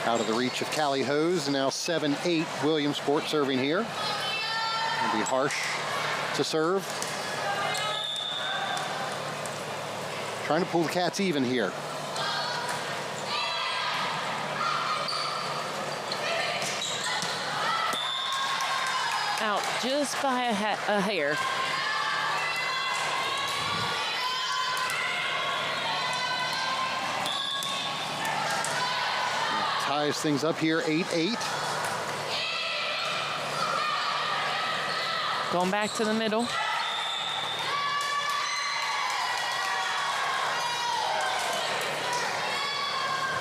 Out of the reach of Callie Hose, now 7-8 Williamsport serving here. It'll be Harsh to serve. Trying to pull the Cats even here. Out just by a hair. Ties things up here, 8-8. Going back to the middle.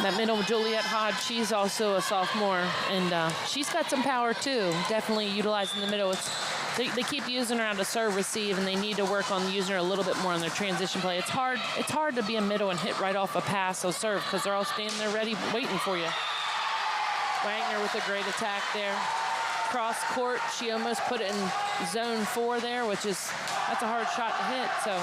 That middle, Juliet Hodge, she's also a sophomore, and she's got some power too. Definitely utilizing the middle. They keep using her on the serve receive, and they need to work on using her a little bit more on their transition play. It's hard to be a middle and hit right off a pass or serve because they're all standing there ready, waiting for you. Wagner with a great attack there. Cross court, she almost put it in zone 4 there, that's a hard shot to hit, so.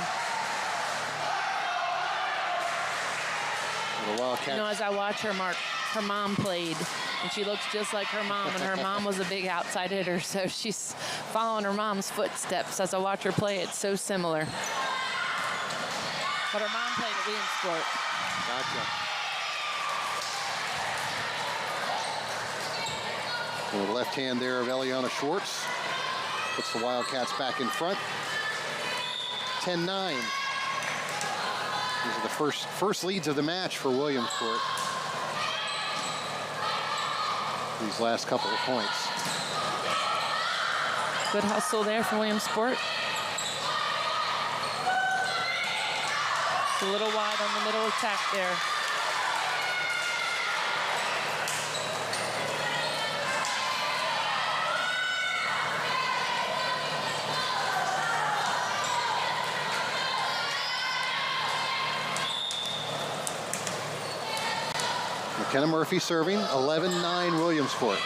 As I watch her, Mark, her mom played, and she looks just like her mom, and her mom was a big outside hitter, so she's following her mom's footsteps. As I watch her play, it's so similar. But her mom played at Williamsport. Gotcha. And the left hand there of Eliana Schwartz puts the Wildcats back in front. 10-9. These are the first leads of the match for Williamsport. These last couple of points. Good hustle there for Williamsport. It's a little wide on the middle attack there. McKenna Murphy serving, 11-9 Williamsport.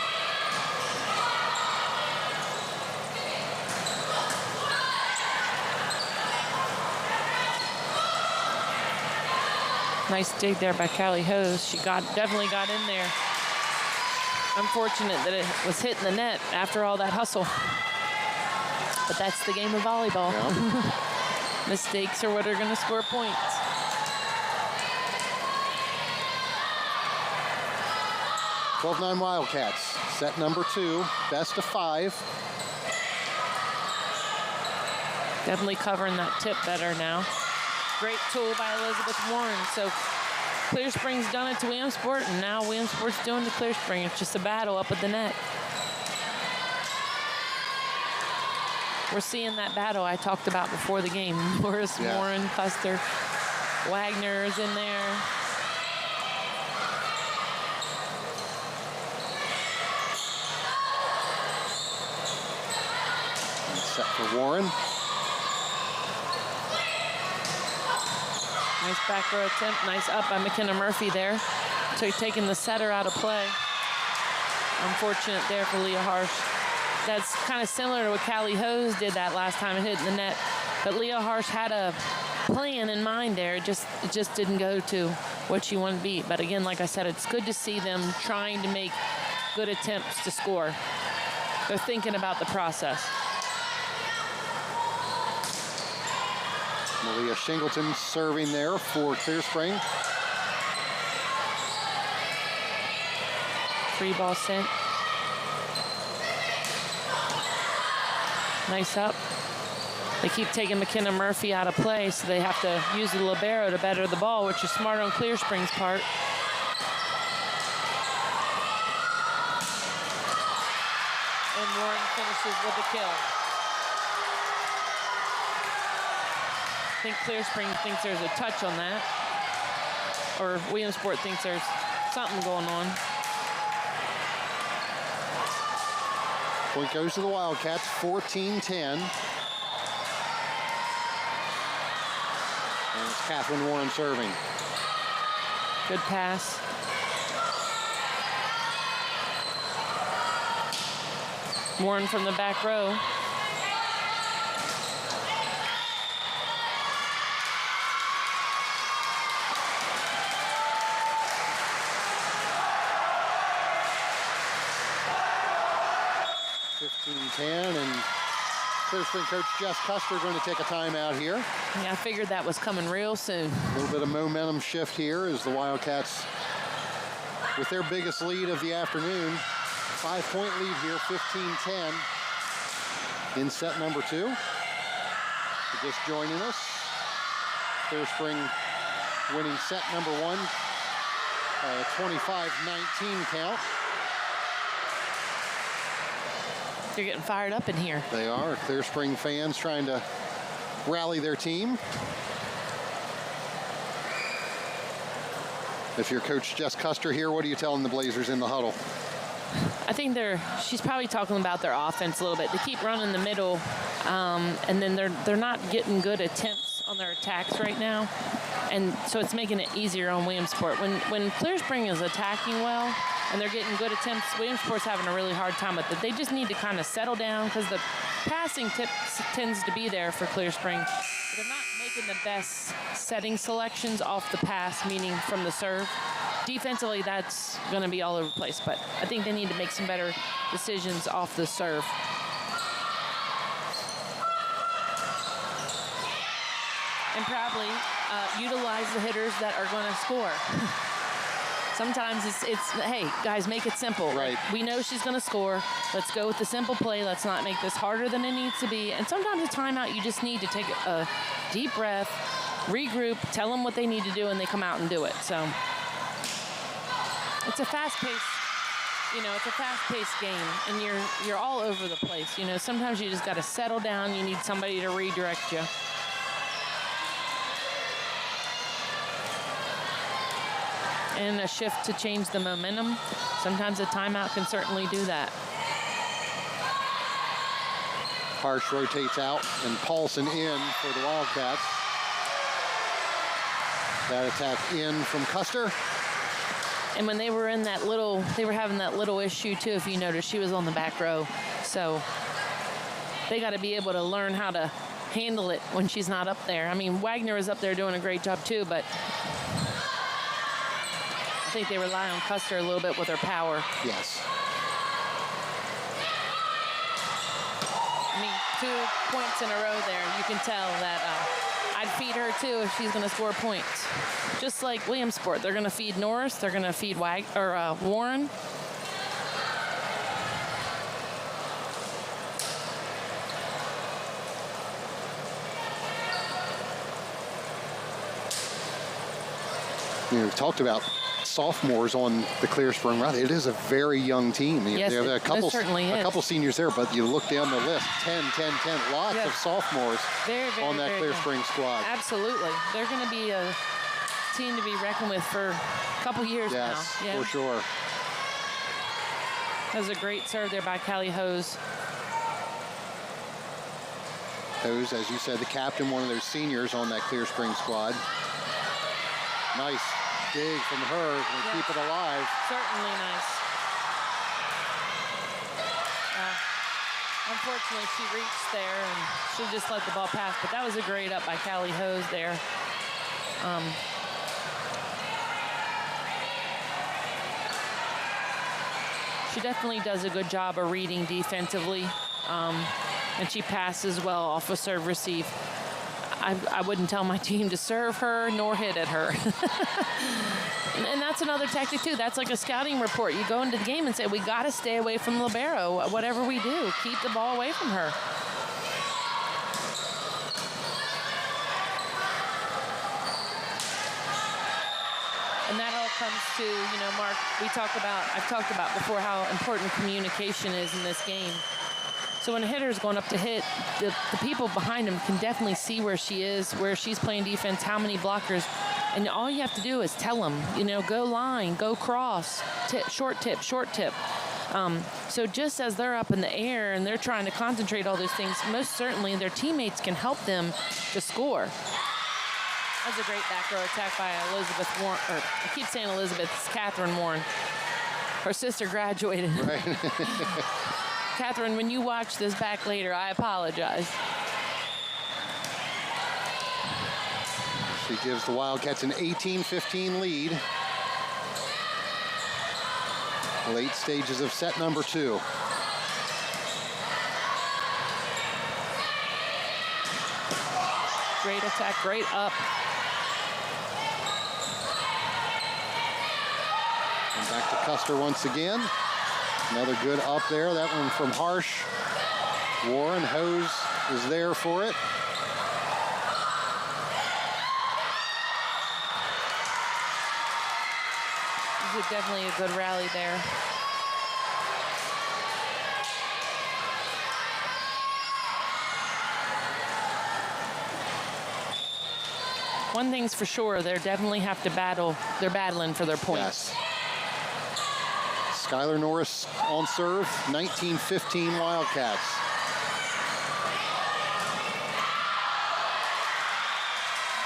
Nice dig there by Callie Hose. She definitely got in there. Unfortunate that it was hitting the net after all that hustle. But that's the game of volleyball. Yeah. Mistakes are what are going to score points. 12-9 Wildcats. Set number 2, best of 5. Definitely covering that tip better now. Great tool by Elizabeth Warren. So Clear Spring's done it to Williamsport, and now Williamsport's doing it to Clear Spring. It's just a battle up at the net. We're seeing that battle I talked about before the game. Norris, Warren, Custer, Wagner is in there. Set for Warren. Nice back row attempt. Nice up by McKenna Murphy there. So taking the setter out of play. Unfortunate there for Leah Harsh. That's kind of similar to what Callie Hose did that last time it hit in the net. But Leah Harsh had a plan in mind there. It just didn't go to what she wanted to be. But again, like I said, it's good to see them trying to make good attempts to score. They're thinking about the process. Malia Shingleton serving there for Clear Spring. Free ball sent. Nice up. They keep taking McKenna Murphy out of play, so they have to use the libero to better the ball, which is smart on Clear Spring's part. And Warren finishes with a kill. I think Clear Spring thinks there's a touch on that. Or Williamsport thinks there's something going on. Point goes to the Wildcats, 14-10. And it's Catherine Warren serving. Good pass. Warren from the back row. And Clear Spring coach Jess Custer going to take a timeout here. Yeah, I figured that was coming real soon. A little bit of momentum shift here as the Wildcats, with their biggest lead of the afternoon, 5-point lead here, 15-10 in set number 2. For just joining us, Clear Spring winning set number 1 by a 25-19 count. They're getting fired up in here. They are. Clear Spring fans trying to rally their team. If you're Coach Jess Custer here, what are you telling the Blazers in the huddle? I think she's probably talking about their offense a little bit. They keep running the middle, and then they're not getting good attempts on their attacks right now. And so it's making it easier on Williamsport. When Clear Spring is attacking well, and they're getting good attempts, Williamsport's having a really hard time with it. They just need to kind of settle down because the passing tends to be there for Clear Spring. But they're not making the best setting selections off the pass, meaning from the serve. Defensively, that's going to be all over the place, but I think they need to make some better decisions off the serve. And probably utilize the hitters that are going to score. Sometimes it's hey, guys, make it simple. Right. We know she's going to score. Let's go with the simple play. Let's not make this harder than it needs to be. And sometimes a timeout, you just need to take a deep breath, regroup, tell them what they need to do, and they come out and do it. So it's a fast-paced, it's a fast-paced game, and you're all over the place. Sometimes you just got to settle down. You need somebody to redirect you. And a shift to change the momentum. Sometimes a timeout can certainly do that. Harsh rotates out and Paulson in for the Wildcats. That attack in from Custer. And when they were in that they were having that little issue too, if you notice, she was on the back row. So they got to be able to learn how to handle it when she's not up there. I mean, Wagner is up there doing a great job too, but I think they rely on Custer a little bit with her power. Yes. I mean, 2 points in a row there. You can tell that I'd feed her too if she's going to score points. Just like Williamsport, they're going to feed Norris, they're going to feed Warren. You know, we talked about sophomores on the Clear Spring route. It is a very young team. Yes, there are it certainly is. A couple seniors there, but you look down the list, 10, lots of sophomores on that Clear Spring squad. Absolutely. They're going to be a team to be reckoned with for a couple years now. Yes, for sure. That was a great serve there by Callie Hose. Hose, as you said, the captain, one of those seniors on that Clear Spring squad. Nice dig from her to keep it alive. Certainly nice. Unfortunately, she reached there and should have just let the ball pass, but that was a great up by Callie Hose there. She definitely does a good job of reading defensively, and she passes well off a serve receive. I wouldn't tell my team to serve her nor hit at her. And that's another tactic too. That's like a scouting report. You go into the game and say, we got to stay away from libero. Whatever we do, keep the ball away from her. And that all comes to, you know, Mark, I've talked about before how important communication is in this game. So when a hitter is going up to hit, the people behind him can definitely see where she is, where she's playing defense, how many blockers. And all you have to do is tell them, you know, go line, go cross, short tip. So just as they're up in the air and they're trying to concentrate all those things, most certainly their teammates can help them to score. That was a great back row attack by Elizabeth Warren. Or I keep saying Elizabeth, it's Catherine Warren. Her sister graduated. Right. Catherine, when you watch this back later, I apologize. She gives the Wildcats an 18-15 lead. Late stages of set number 2. Great attack, great up. And back to Custer once again. Another good up there. That one from Harsh. Warren Hose is there for it. This is definitely a good rally there. One thing's for sure, they definitely have to battle. They're battling for their points. Yes. Skylar Norris on serve, 19-15 Wildcats.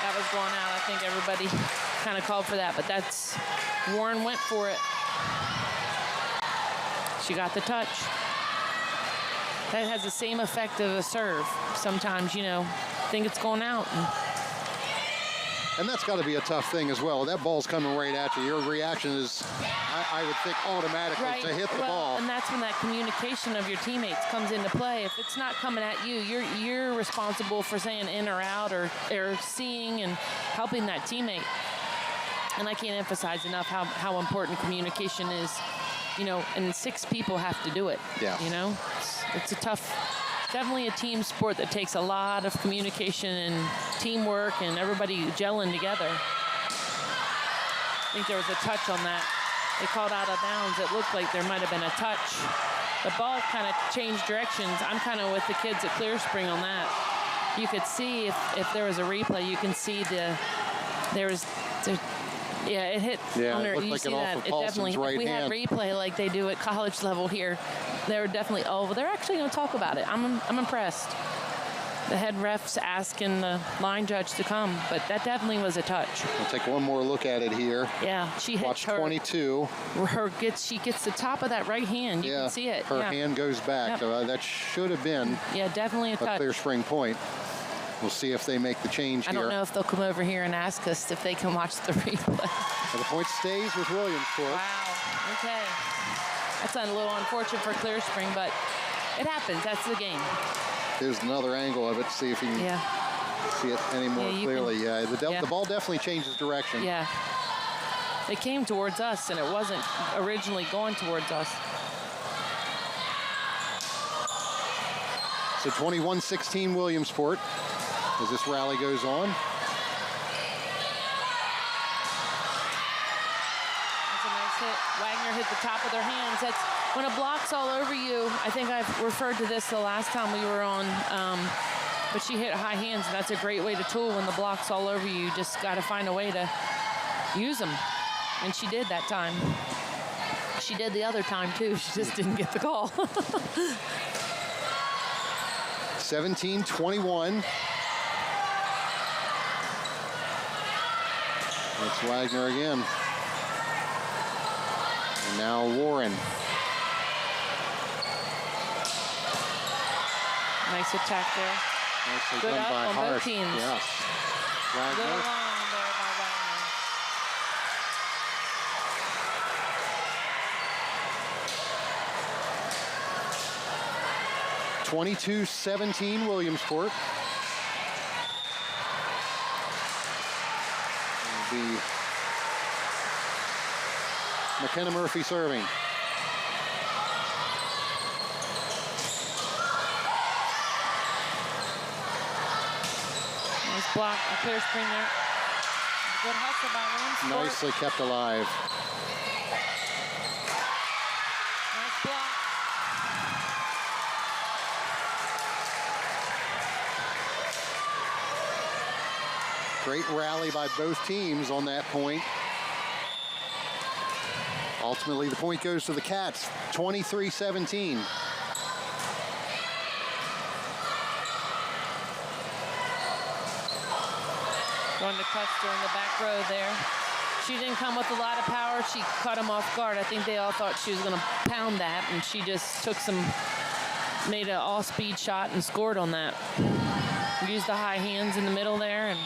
That was going out. I think everybody kind of called for that, but that's, Warren went for it. She got the touch. That has the same effect of a serve. Sometimes, you know, think it's going out. And that's got to be a tough thing as well. That ball's coming right at you. Your reaction is, I would think, automatically to hit the ball. And that's when that communication of your teammates comes into play. If it's not coming at you, you're responsible for saying in or out or seeing and helping that teammate. And I can't emphasize enough how important communication is. You know, and 6 people have to do it. Yeah. You know, it's a tough. Definitely a team sport that takes a lot of communication and teamwork and everybody gelling together. I think there was a touch on that. They called out of bounds. It looked like there might have been a touch. The ball kind of changed directions. I'm kind of with the kids at Clear Spring on that. You could see if there was a replay, you can see it hit. Yeah, under, it looked you like see it off that. of It Paulson's definitely, right if we hand. had replay like they do at college level here, they were definitely, they're actually going to talk about it. I'm impressed. The head ref's asking the line judge to come, but that definitely was a touch. We'll take one more look at it here. Yeah, she hit Watch her. 22. She gets the top of that right hand. You can see it. Her hand goes back. Yep. That should have been definitely a touch. Clear Spring point. We'll see if they make the change I here. don't know if they'll come over here and ask us if they can watch the replay. The point stays with Williamsport. Wow. Okay. That's a little unfortunate for Clear Spring, but it happens. That's the game. Here's another angle of it. See if you can see it any more clearly. The ball definitely changes direction. Yeah. It came towards us, and it wasn't originally going towards us. So 21-16 Williamsport as this rally goes on. hit the top of their hands. That's when a block's all over you. I think I've referred to this the last time we were on, but she hit high hands, and that's a great way to tool when the block's all over you. You just got to find a way to use them, and she did that time. She did the other time, too. She just didn't get the call. 17-21. It's Wagner again. And now Warren. Nice attack there. Nicely Good done up by on Hart. both teams. Yes. Wagner. Little long there by Wagner. 22-17 Williamsport. It'll be McKenna Murphy serving. Nice block, a clear screen there. Good hustle by Williamsport. Nicely kept alive. Nice block. Great rally by both teams on that point. Ultimately, the point goes to the Cats, 23-17. Going to Custer in the back row there. She didn't come with a lot of power. She caught him off guard. I think they all thought she was going to pound that, and she just took made an all-speed shot and scored on that. Used the high hands in the middle there, and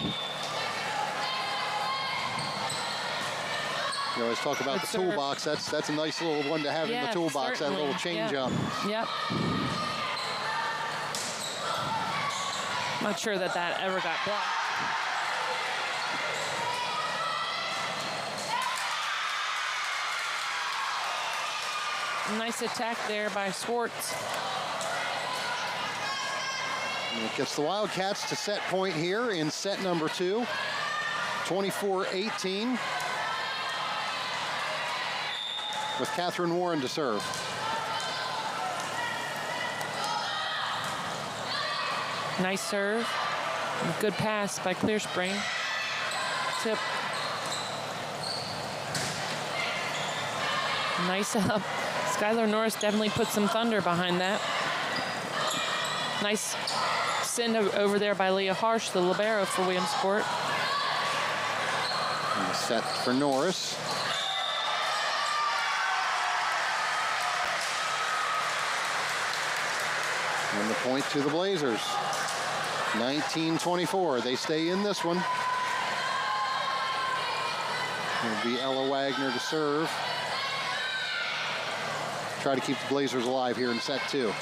you always talk about the toolbox. That's a nice little one to have in the toolbox. Certainly. That little change up. Yep. Not sure that ever got blocked. Nice attack there by Schwartz. And it gets the Wildcats to set point here in set number 2, 24-18. With Catherine Warren to serve. Nice serve. Good pass by Clear Spring. Tip. Nice up. Skylar Norris definitely put some thunder behind that. Nice send over there by Leah Harsh, the libero for Williamsport. And the set for Norris. And the point to the Blazers. 19-24. They stay in this one. It'll be Ella Wagner to serve. Try to keep the Blazers alive here in set 2.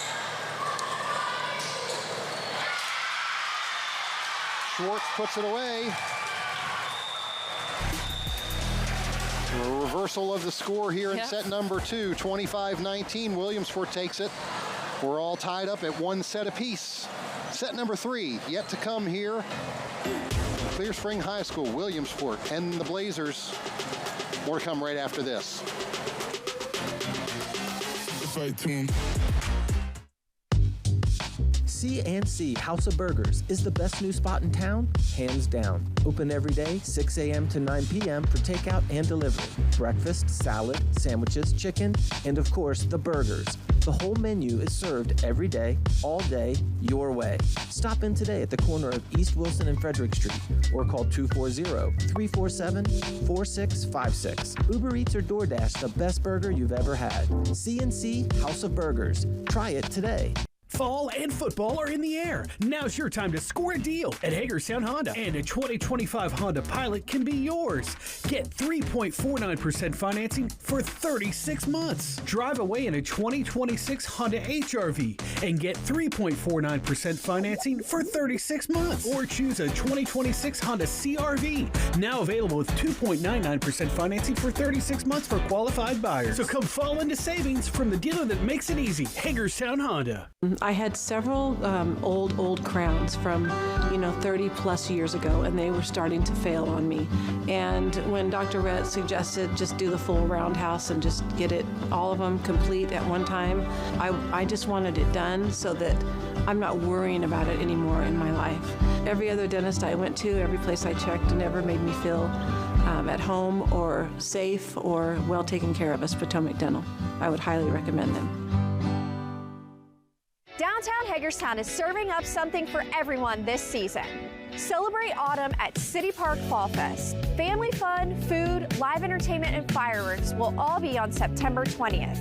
Schwartz puts it away. So a reversal of the score here in set number 2, 25-19. Williamsport takes it. We're all tied up at 1 set apiece. Set number 3, yet to come here. Clear Spring High School, Williamsport, and the Blazers. More to come right after this. C&C House of Burgers is the best new spot in town, hands down. Open every day, 6 a.m. to 9 p.m. for takeout and delivery. Breakfast, salad, sandwiches, chicken, and of course, the burgers. The whole menu is served every day, all day, your way. Stop in today at the corner of East Wilson and Frederick Street, or call 240-347-4656. Uber Eats or DoorDash, the best burger you've ever had. C&C House of Burgers. Try it today. Fall and football are in the air. Now's your time to score a deal at Hagerstown Honda, and a 2025 Honda Pilot can be yours. Get 3.49% financing for 36 months. Drive away in a 2026 Honda HR-V and get 3.49% financing for 36 months. Or choose a 2026 Honda CR-V, now available with 2.99% financing for 36 months for qualified buyers. So come fall into savings from the dealer that makes it easy, Hagerstown Honda. I had several old crowns from, 30 plus years ago, and they were starting to fail on me. And when Dr. Rhett suggested just do the full roundhouse and just get all of them complete at one time, I just wanted it done so that I'm not worrying about it anymore in my life. Every other dentist I went to, every place I checked, never made me feel at home or safe or well taken care of as Potomac Dental. I would highly recommend them. Downtown Hagerstown is serving up something for everyone this season. Celebrate autumn at City Park Fall Fest. Family fun, food, live entertainment, and fireworks will all be on September 20th.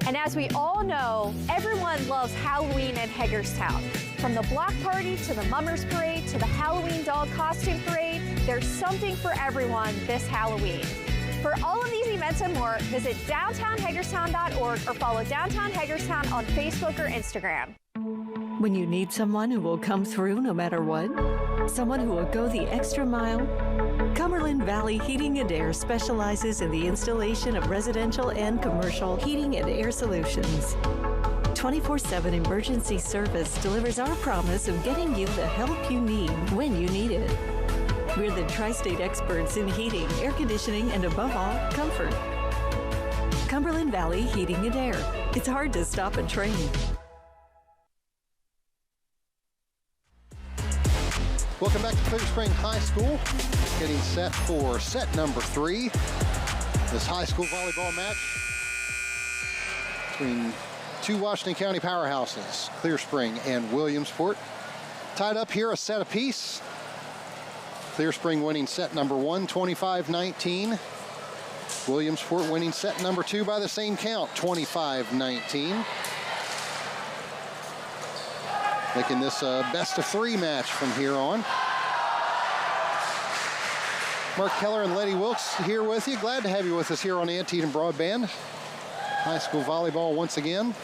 And as we all know, everyone loves Halloween in Hagerstown. From the block party to the Mummers Parade to the Halloween dog costume parade, there's something for everyone this Halloween. For all of these events and more, visit downtownhagerstown.org or follow Downtown Hagerstown on Facebook or Instagram. When you need someone who will come through no matter what, someone who will go the extra mile, Cumberland Valley Heating and Air specializes in the installation of residential and commercial heating and air solutions. 24/7 emergency service delivers our promise of getting you the help you need when you need it. We're the tri-state experts in heating, air conditioning, and above all, comfort. Cumberland Valley Heating and Air. It's hard to stop a train. Welcome back to Clear Spring High School. Getting set for set number 3. This high school volleyball match between two Washington County powerhouses, Clear Spring and Williamsport. Tied up here a set apiece. Clear Spring winning set number 1, 25-19. Williamsport winning set number 2 by the same count, 25-19. Making this a best of 3 match from here on. Mark Keller and Letty Wilkes here with you. Glad to have you with us here on Antietam Broadband. High school volleyball once again.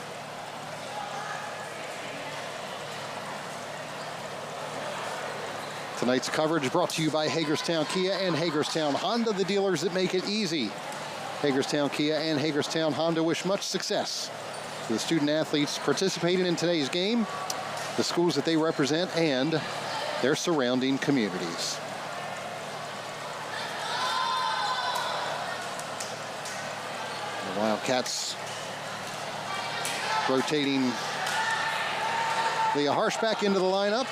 Tonight's coverage brought to you by Hagerstown Kia and Hagerstown Honda, the dealers that make it easy. Hagerstown Kia and Hagerstown Honda wish much success to the student athletes participating in today's game, the schools that they represent, and their surrounding communities. The Wildcats rotating Leah Harshback into the lineup.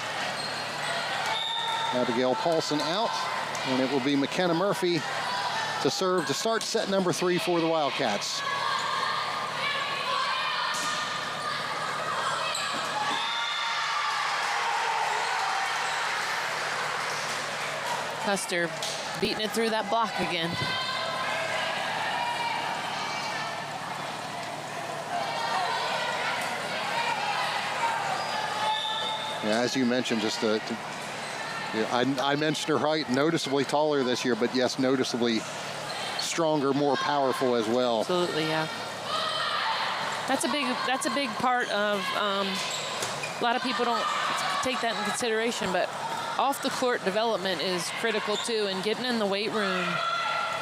Abigail Paulson out, and it will be McKenna Murphy to serve to start set number 3 for the Wildcats. Custer beating it through that block again. Yeah, as you mentioned, just I mentioned her height, noticeably taller this year, but yes, noticeably stronger, more powerful as well. Absolutely, yeah. That's a big part of, a lot of people don't take that in consideration, but off the court development is critical too, and getting in the weight room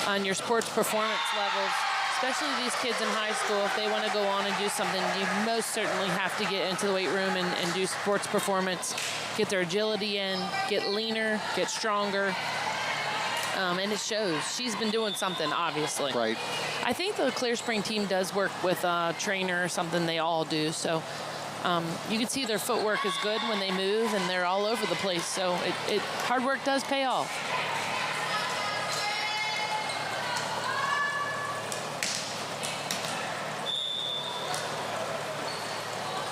on your sports performance levels, especially these kids in high school, if they want to go on and do something, you most certainly have to get into the weight room and do sports performance, get their agility in, get leaner, get stronger, and it shows. She's been doing something, obviously. Right. I think the Clear Spring team does work with a trainer or something. They all do, so you can see their footwork is good when they move, and they're all over the place, so hard work does pay off.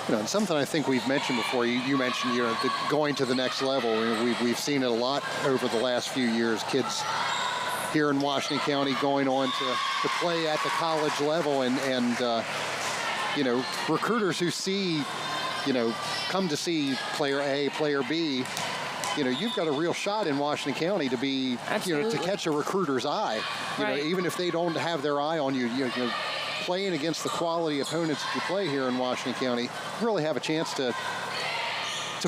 And something I think we've mentioned before, you mentioned, going to the next level. We've seen it a lot over the last few years. Kids here in Washington County going on to play at the college level, and recruiters who see, come to see player A, player B, you've got a real shot in Washington County to be, to catch a recruiter's eye. Right. Even if they don't have their eye on you, playing against the quality opponents that you play here in Washington County, really have a chance to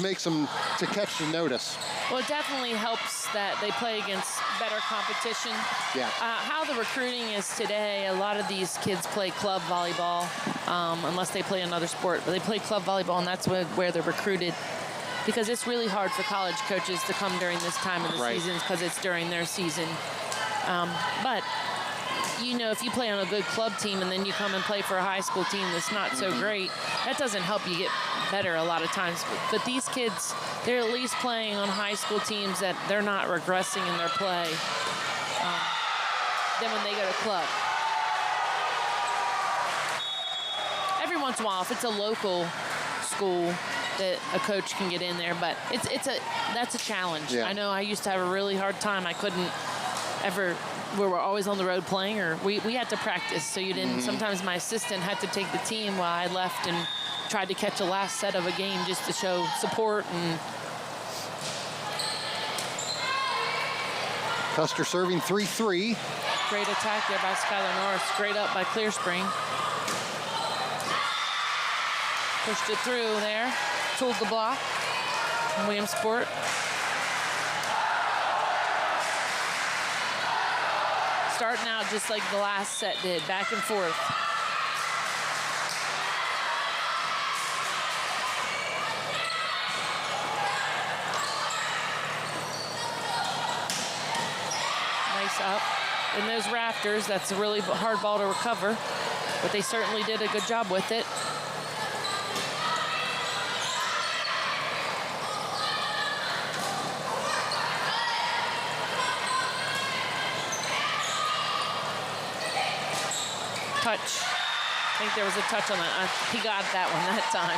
to catch the notice. Well, it definitely helps that they play against better competition. Yeah. How the recruiting is today, a lot of these kids play club volleyball, unless they play another sport. But they play club volleyball, and that's where they're recruited. Because it's really hard for college coaches to come during this time of the season because it's during their season. But, if you play on a good club team and then you come and play for a high school team that's not so great, that doesn't help you get better a lot of times. But these kids, they're at least playing on high school teams that they're not regressing in their play than when they go to club. Every once in a while, if it's a local school, that a coach can get in there, but that's a challenge. Yeah. I know I used to have a really hard time. I couldn't ever, we were always on the road playing, or we had to practice, so you didn't, sometimes my assistant had to take the team while I left and tried to catch a last set of a game just to show support. And Custer serving 3-3. great attack there by Skylar Norris. Great up by Clear Spring. Pushed it through there. Tooled the block. Williamsport. Starting out just like the last set did, back and forth. Nice up in those rafters. That's a really hard ball to recover, but they certainly did a good job with it. Touch. I think there was a touch on that. He got that one that time.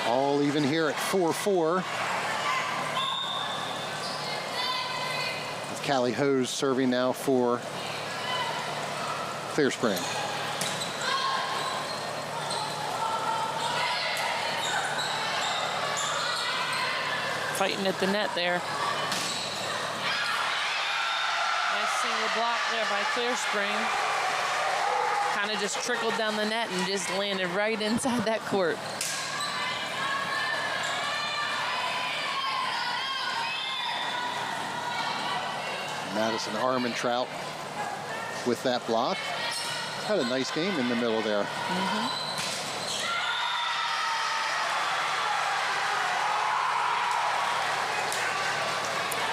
All even here at 4-4. With Callie Hose serving now for Clear Spring. Fighting at the net there. Nice single block there by Clear Spring. Kind of just trickled down the net and just landed right inside that court. Madison Armentrout with that block. Had a nice game in the middle there.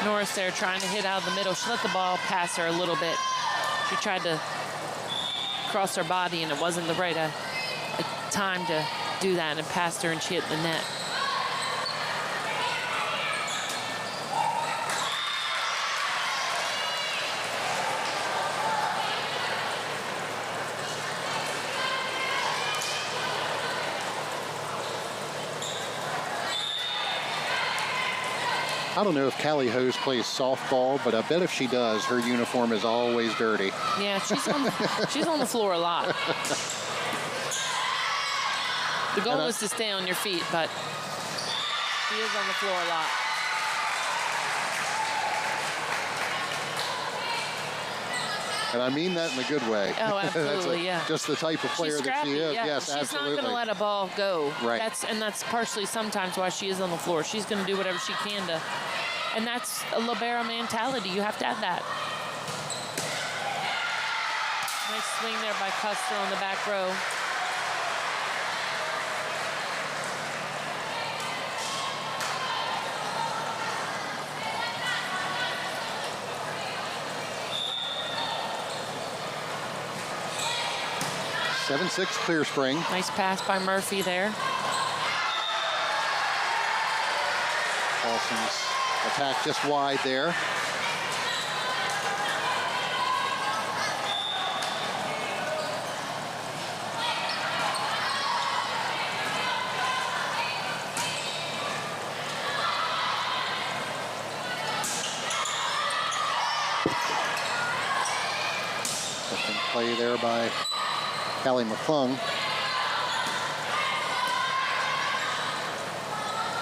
Norris there trying to hit out of the middle. She let the ball pass her a little bit. She tried to cross her body, and it wasn't the right time to do that, and it passed her, and she hit the net. I don't know if Callie Hose plays softball, but I bet if she does, her uniform is always dirty. Yeah, she's on the floor a lot. The goal is to stay on your feet, but she is on the floor a lot. And I mean that in a good way. Oh, absolutely, yeah. Just the type of player that she is. Yeah. Yes, she's absolutely. Not going to let a ball go. Right. That's partially sometimes why she is on the floor. She's going to do whatever she can to, and that's a libero mentality. You have to have that. Nice swing there by Custer on the back row. (7-6) Clear Spring. Nice pass by Murphy there. Paulson's attack just wide there. Second play there by Callie McClung.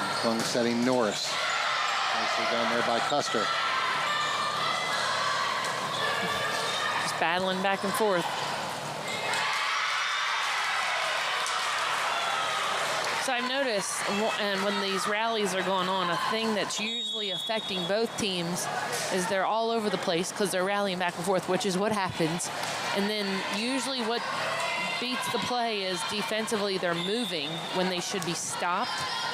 McClung setting Norris. Nicely done there by Custer. battling back and forth. So I've noticed, and when these rallies are going on, a thing that's usually affecting both teams is they're all over the place because they're rallying back and forth, which is what happens. And then usually what beats the play is defensively they're moving when they should be stopped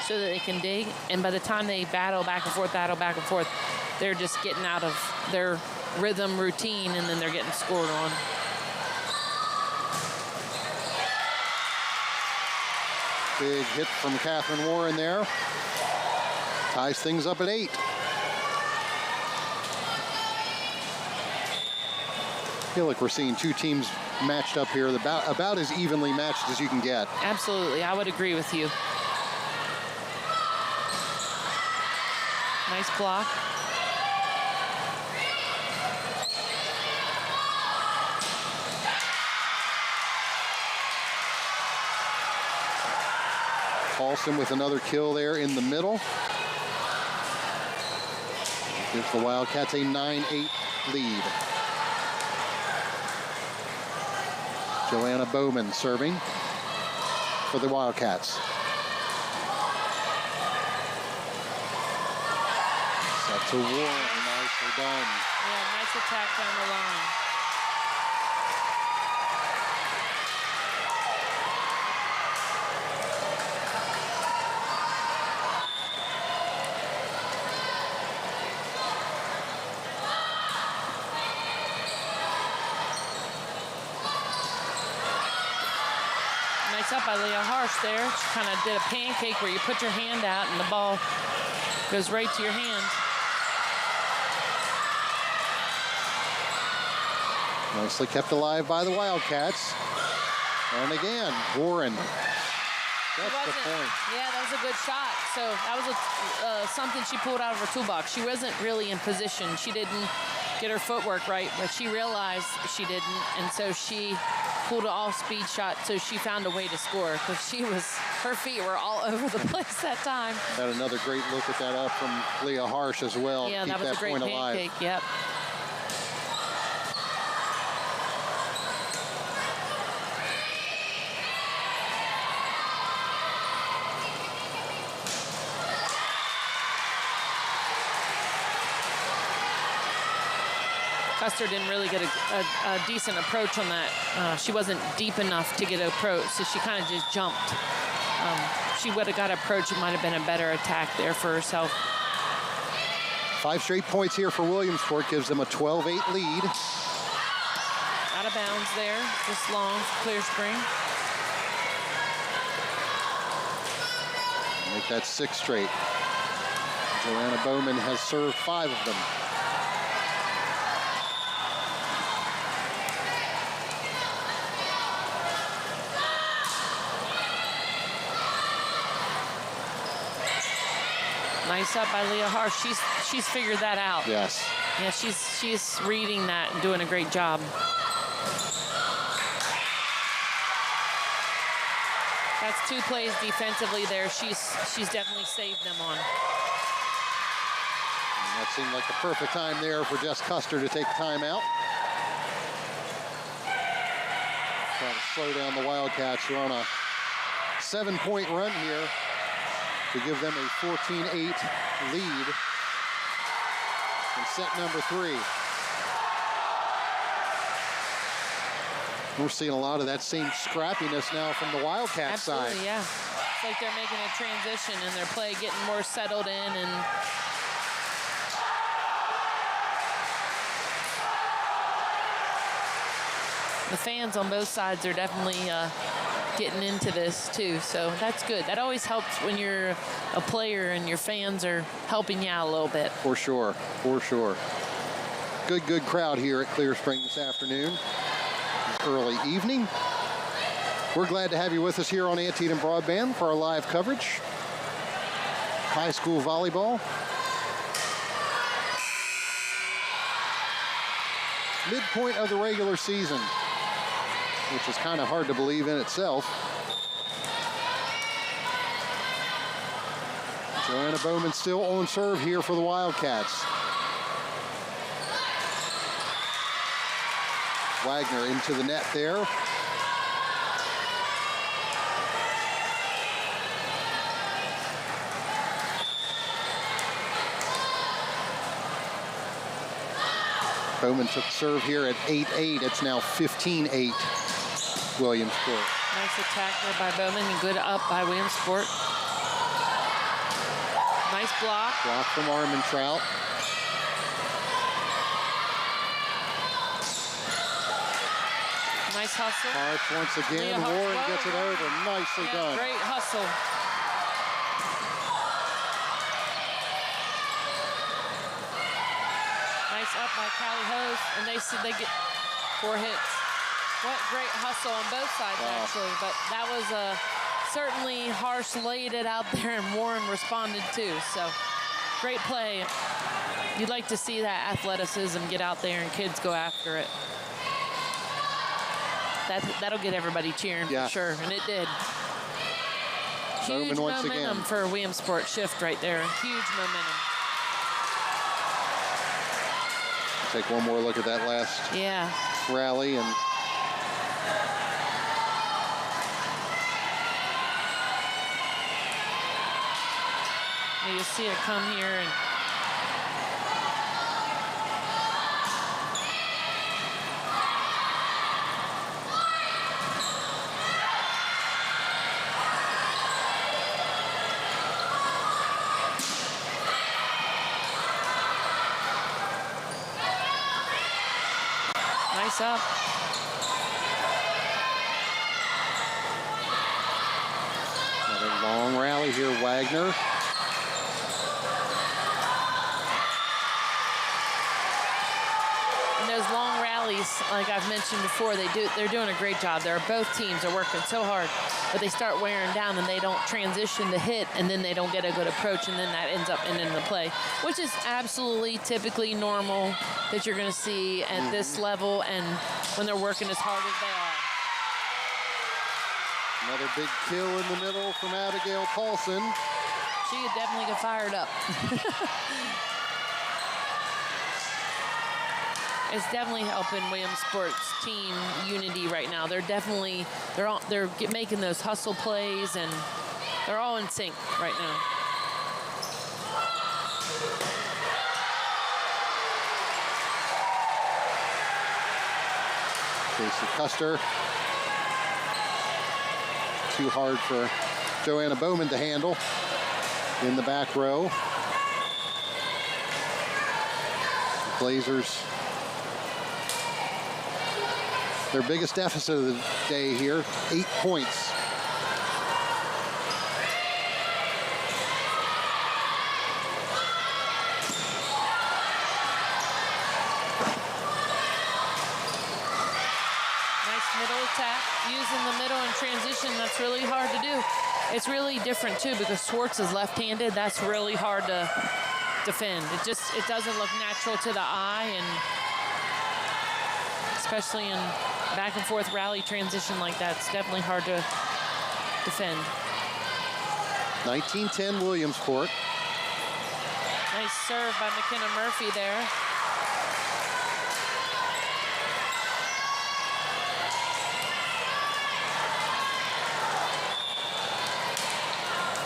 so that they can dig. And by the time they battle back and forth, they're just getting out of their rhythm routine, and then they're getting scored on. Big hit from Catherine Warren there. Ties things up at 8. I feel like we're seeing two teams matched up here, about as evenly matched as you can get. Absolutely, I would agree with you. Nice block. Paulson with another kill there in the middle. Gives the Wildcats a 9-8 lead. Joanna Bowman serving for the Wildcats. Set to Warren, nicely done. Yeah, nice attack down the line. Up by Leah Harsh there. She kind of did a pancake where you put your hand out and the ball goes right to your hand. Nicely kept alive by the Wildcats. And again, Warren. That's the point. Yeah, that was a good shot. So that was something she pulled out of her toolbox. She wasn't really in position. She didn't get her footwork right, but she realized she didn't, and so she pulled an all-speed shot, so she found a way to score because her feet were all over the place that time. Had another great look at that up from Leah Harsh as well. Yeah, that was a great pancake, yep. Custer didn't really get a decent approach on that. She wasn't deep enough to get an approach, so she kind of just jumped. She would have got an approach. It might have been a better attack there for herself. 5 straight points here for Williamsport gives them a 12-8 lead. Out of bounds there, just long, Clear Spring. Make that 6 straight. Joanna Bowman has served 5 of them. Nice up by Leah Harsh. She's figured that out. Yes. Yeah, she's reading that and doing a great job. That's 2 plays defensively there. She's definitely saved them on. And that seemed like the perfect time there for Jess Custer to take the timeout. Try to slow down the Wildcats, who are on a 7-point run here, to give them a 14-8 lead in set number 3. We're seeing a lot of that same scrappiness now from the Wildcat side. Absolutely, yeah. It's like they're making a transition and their play getting more settled in, and the fans on both sides are definitely getting into this too, so that's good. That always helps when you're a player and your fans are helping you out a little bit. For sure, for sure. Good crowd here at Clear Spring this afternoon. Early evening. We're glad to have you with us here on Antietam Broadband for our live coverage. High school volleyball. Midpoint of the regular season, which is kind of hard to believe in itself. Joanna Bowman still on serve here for the Wildcats. Wagner into the net there. Bowman took serve here at 8-8. It's now 15-8 Williamsport. Nice attack there by Bowman and good up by Williamsport. Nice block. Block from Armentrout. Nice hustle. Harsh once again. Warren gets it over. Nicely done. Great hustle. Nice up by Callie Hose, and they get 4 hits. What great hustle on both sides, actually. But that was certainly Harsh laid it out there, and Warren responded too. So great play. You'd like to see that athleticism get out there and kids go after it. That'll get everybody cheering for sure, and it did. Huge momentum for Williamsport shift right there. Huge momentum. Take one more look at that last rally. And you see it come here and nice up. Another long rally here, Wagner. And those long rallies, like I've mentioned before, they're doing a great job. Both teams are working so hard, but they start wearing down and they don't transition to hit, and then they don't get a good approach, and then that ends up ending the play, which is absolutely typically normal that you're going to see at this level and when they're working as hard as they are. Another big kill in the middle from Abigail Paulson. She could definitely get fired up. It's definitely helping Williamsport's team unity right now. They're making those hustle plays, and they're all in sync right now. Casey Custer. Too hard for Joanna Bowman to handle in the back row. The Blazers, their biggest deficit of the day here, 8 points. Using the middle in transition, that's really hard to do. It's really different too because Swartz is left-handed. That's really hard to defend. It doesn't look natural to the eye, and especially in back and forth rally transition like that, it's definitely hard to defend. 19-10 Williamsport. Nice serve by McKenna Murphy there.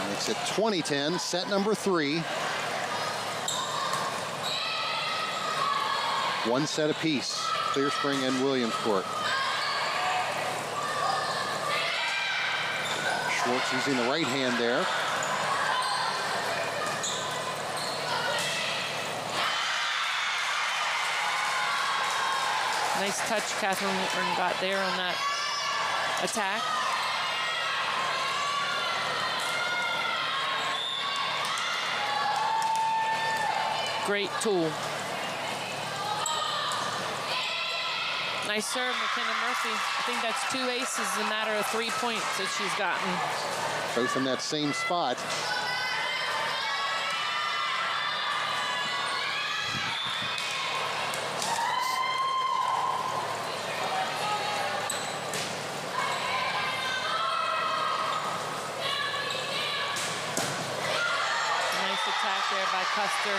Makes it 20-10, set number 3. One set apiece, Clear Spring and Williamsport. Schwartz using the right hand there. Nice touch Catherine Whitburn got there on that attack. Great tool. Nice serve, McKenna Murphy. I think that's 2 aces in a matter of 3 points that she's gotten. Both in that same spot. Nice attack there by Custer.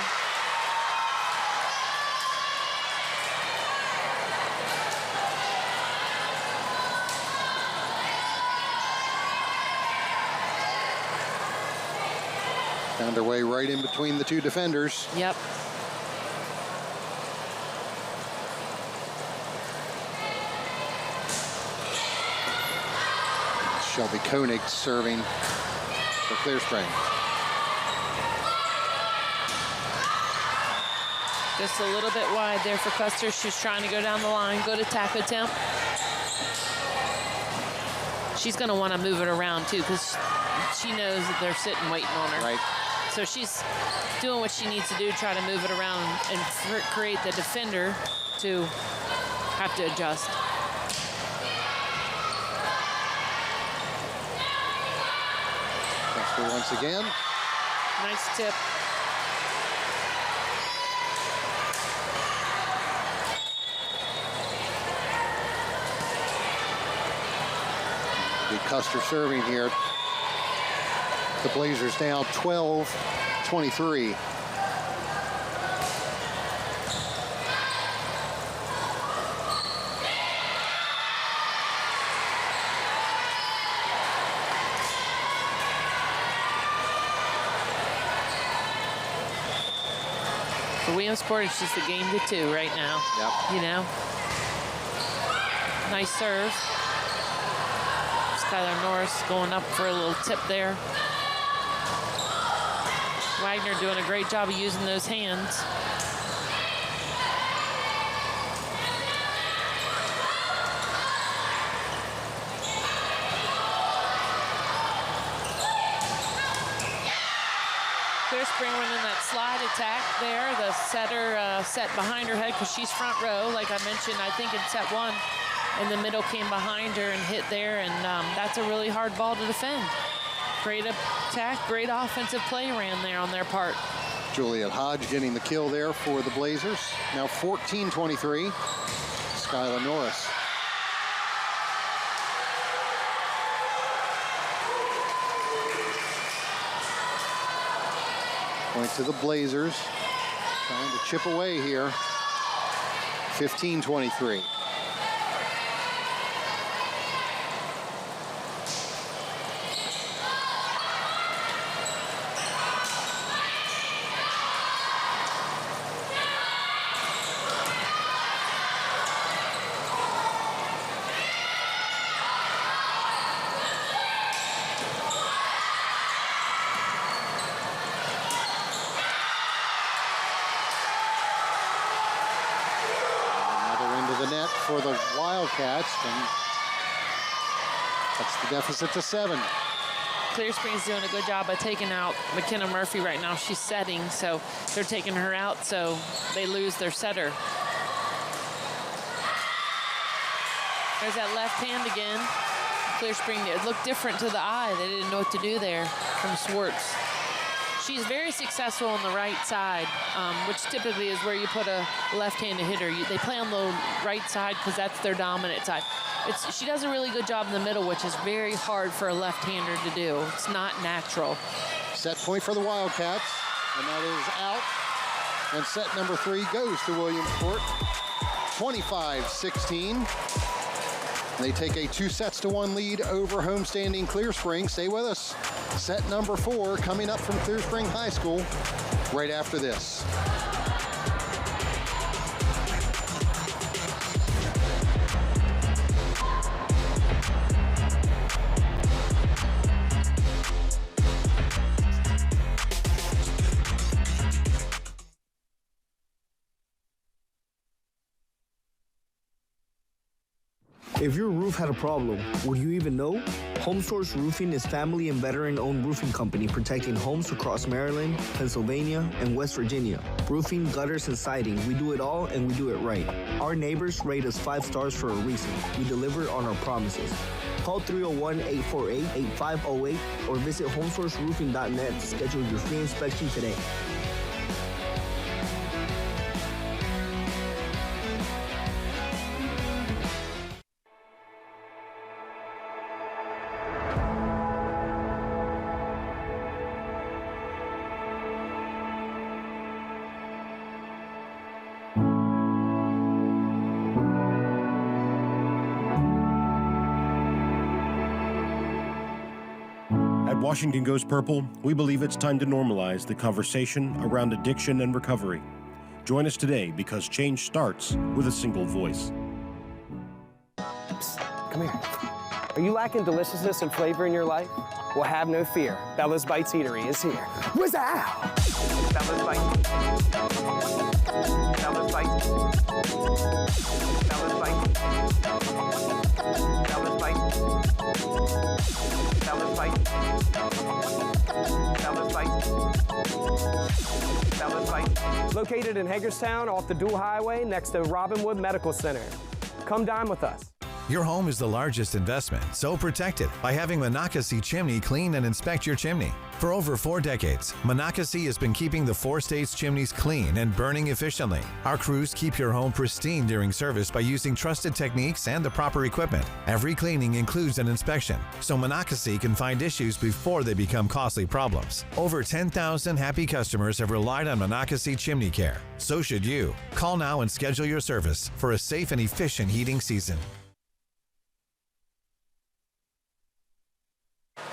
Found her way right in between the two defenders. Yep. Shelby Koenig serving for Clear Spring. Just a little bit wide there for Custer. She's trying to go down the line, go to tack attempt. She's going to want to move it around too, because she knows that they're sitting waiting on her. Right. So she's doing what she needs to do, try to move it around and create the defender to have to adjust. Custer once again. Nice tip. Custer serving here. The Blazers down 12-23. For Williamsport, it's just a game to 2 right now. Yep. You know? Nice serve. Skylar Norris going up for a little tip there. Wagner doing a great job of using those hands. Clear Spring running that slide attack there. The setter set behind her head because she's front row. Like I mentioned, I think in set 1. In the middle came behind her and hit there, and that's a really hard ball to defend. Great attack, great offensive play ran there on their part. Juliet Hodge getting the kill there for the Blazers. Now 14-23. Skylar Norris. Point to the Blazers. Trying to chip away here. 15-23. For the Wildcats, and that's the deficit to 7. Clear Spring's doing a good job of taking out McKenna Murphy right now. She's setting, so they're taking her out, so they lose their setter. There's that left hand again. Clear Spring, it looked different to the eye. They didn't know what to do there from Swartz. She's very successful on the right side, which typically is where you put a left-handed hitter. They play on the right side because that's their dominant side. She does a really good job in the middle, which is very hard for a left-hander to do. It's not natural. Set point for the Wildcats, and that is out. And set number 3 goes to Williamsport, 25-16. They take a 2-1 lead over homestanding Clear Spring. Stay with us. Set number 4 coming up from Clear Spring High School right after this. If your roof had a problem, would you even know? HomeSource Roofing is family and veteran-owned roofing company protecting homes across Maryland, Pennsylvania, and West Virginia. Roofing, gutters, and siding, we do it all and we do it right. Our neighbors rate us 5 stars for a reason. We deliver on our promises. Call 301-848-8508 or visit homesourceroofing.net to schedule your free inspection today. At Washington Goes Purple, we believe it's time to normalize the conversation around addiction and recovery. Join us today because change starts with a single voice. Come here. Are you lacking deliciousness and flavor in your life? Well, have no fear. Bella's Bites Eatery is here. What's out? Bella's Bites. Bella's Bites. Bella's Bites. Bella's Bites. Bella's Bites. Bella's Bites. Bella's Bites. Located in Hagerstown off the Dual Highway next to Robinwood Medical Center. Come dine with us. Your home is the largest investment, so protect it by having Monocacy Chimney clean and inspect your chimney. For over 4 decades, Monocacy has been keeping the 4 states' chimneys clean and burning efficiently. Our crews keep your home pristine during service by using trusted techniques and the proper equipment. Every cleaning includes an inspection, so Monocacy can find issues before they become costly problems. Over 10,000 happy customers have relied on Monocacy Chimney Care. So should you. Call now and schedule your service for a safe and efficient heating season.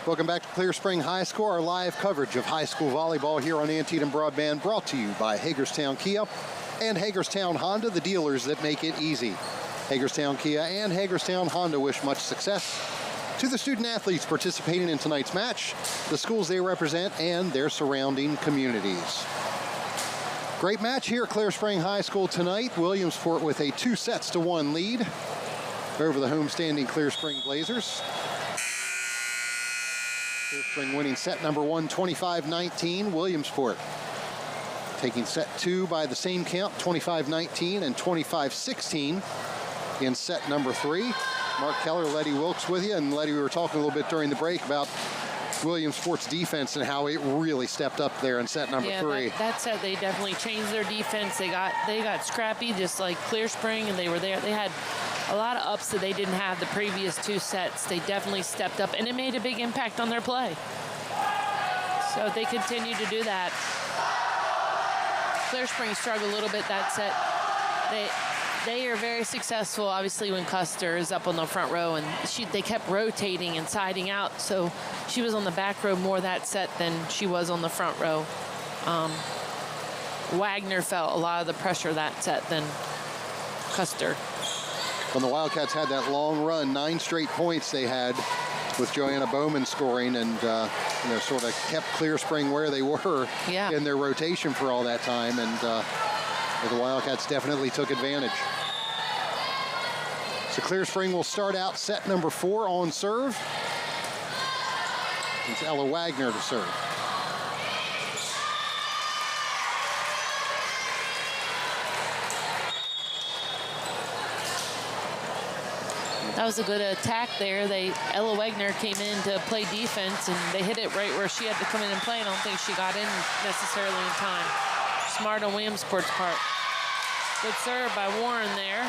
Welcome back to Clear Spring High School, our live coverage of high school volleyball here on Antietam Broadband, brought to you by Hagerstown Kia and Hagerstown Honda, the dealers that make it easy. Hagerstown Kia and Hagerstown Honda wish much success to the student athletes participating in tonight's match, the schools they represent, and their surrounding communities. Great match here at Clear Spring High School tonight. Williamsport with a 2-1 lead over the homestanding Clear Spring Blazers. Clear Spring winning set number 1, 25-19. Williamsport taking set 2 by the same count, 25-19 and 25-16 in set number 3. Mark Keller, Letty Wilkes with you. And Letty, we were talking a little bit during the break about Williamsport's defense and how it really stepped up there in set number 3. That set, they definitely changed their defense. They got scrappy, just like Clear Spring, and they were there. They had a lot of ups that they didn't have the previous 2 sets. They definitely stepped up, and it made a big impact on their play. So if they continue to do that, Clear Spring struggled a little bit that set. They are very successful, obviously, when Custer is up on the front row, and they kept rotating and siding out, so she was on the back row more that set than she was on the front row. Wagner felt a lot of the pressure that set than Custer. When the Wildcats had that long run, 9 straight points they had with Joanna Bowman scoring, and sort of kept Clear Spring where they were in their rotation for all that time, and the Wildcats definitely took advantage. So Clear Spring will start out set number 4 on serve. It's Ella Wagner to serve. That was a good attack there. Ella Wagner came in to play defense, and they hit it right where she had to come in and play. I don't think she got in necessarily in time. Smart on Williamsport's part. Good serve by Warren there.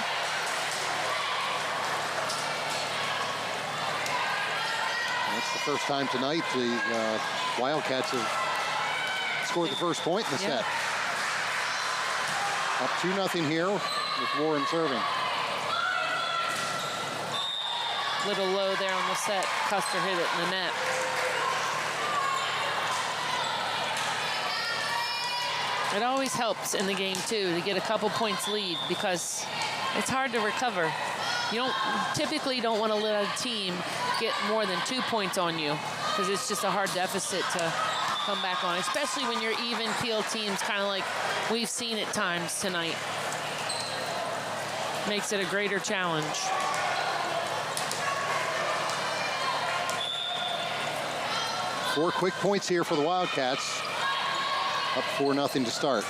That's the first time tonight the Wildcats have scored the first point in the set. Up 2-0 here with Warren serving. Little low there on the set. Custer hit it in the net. It always helps in the game, too, to get a couple points lead, because it's hard to recover. You typically don't want to let a team get more than 2 points on you, because it's just a hard deficit to come back on, especially when you're even keel teams, kind of like we've seen at times tonight. Makes it a greater challenge. Four quick points here for the Wildcats. Up 4-0 to start.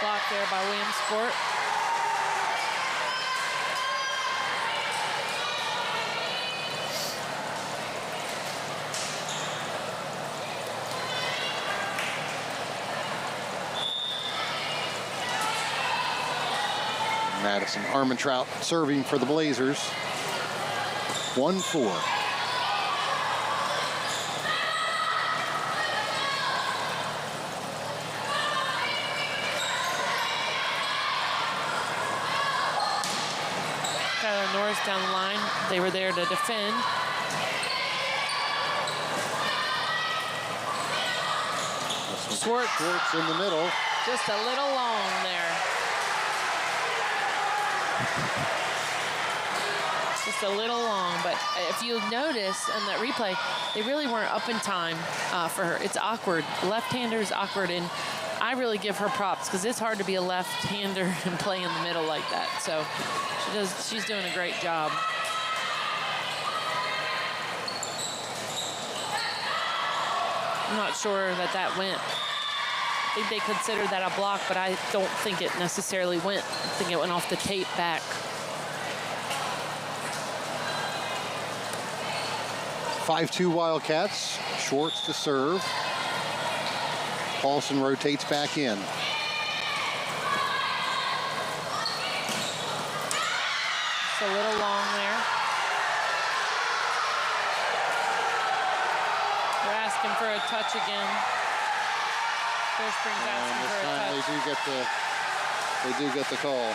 Block there by Williamsport. Madison Armentrout serving for the Blazers. 1-4. down the line. They were there to defend. Schwartz in the middle. Just a little long there. Just a little long, but if you notice in that replay, they really weren't up in time for her. It's awkward. Left-hander is awkward, and I really give her props because it's hard to be a left-hander and play in the middle like that. So she's doing a great job. I'm not sure that went. I think they considered that a block, but I don't think it necessarily went. I think it went off the tape back. (5-2) Wildcats. Schwartz to serve. Paulson rotates back in. It's a little long there. They're asking for a touch again. Clear Springs asking for a touch. They do get the call.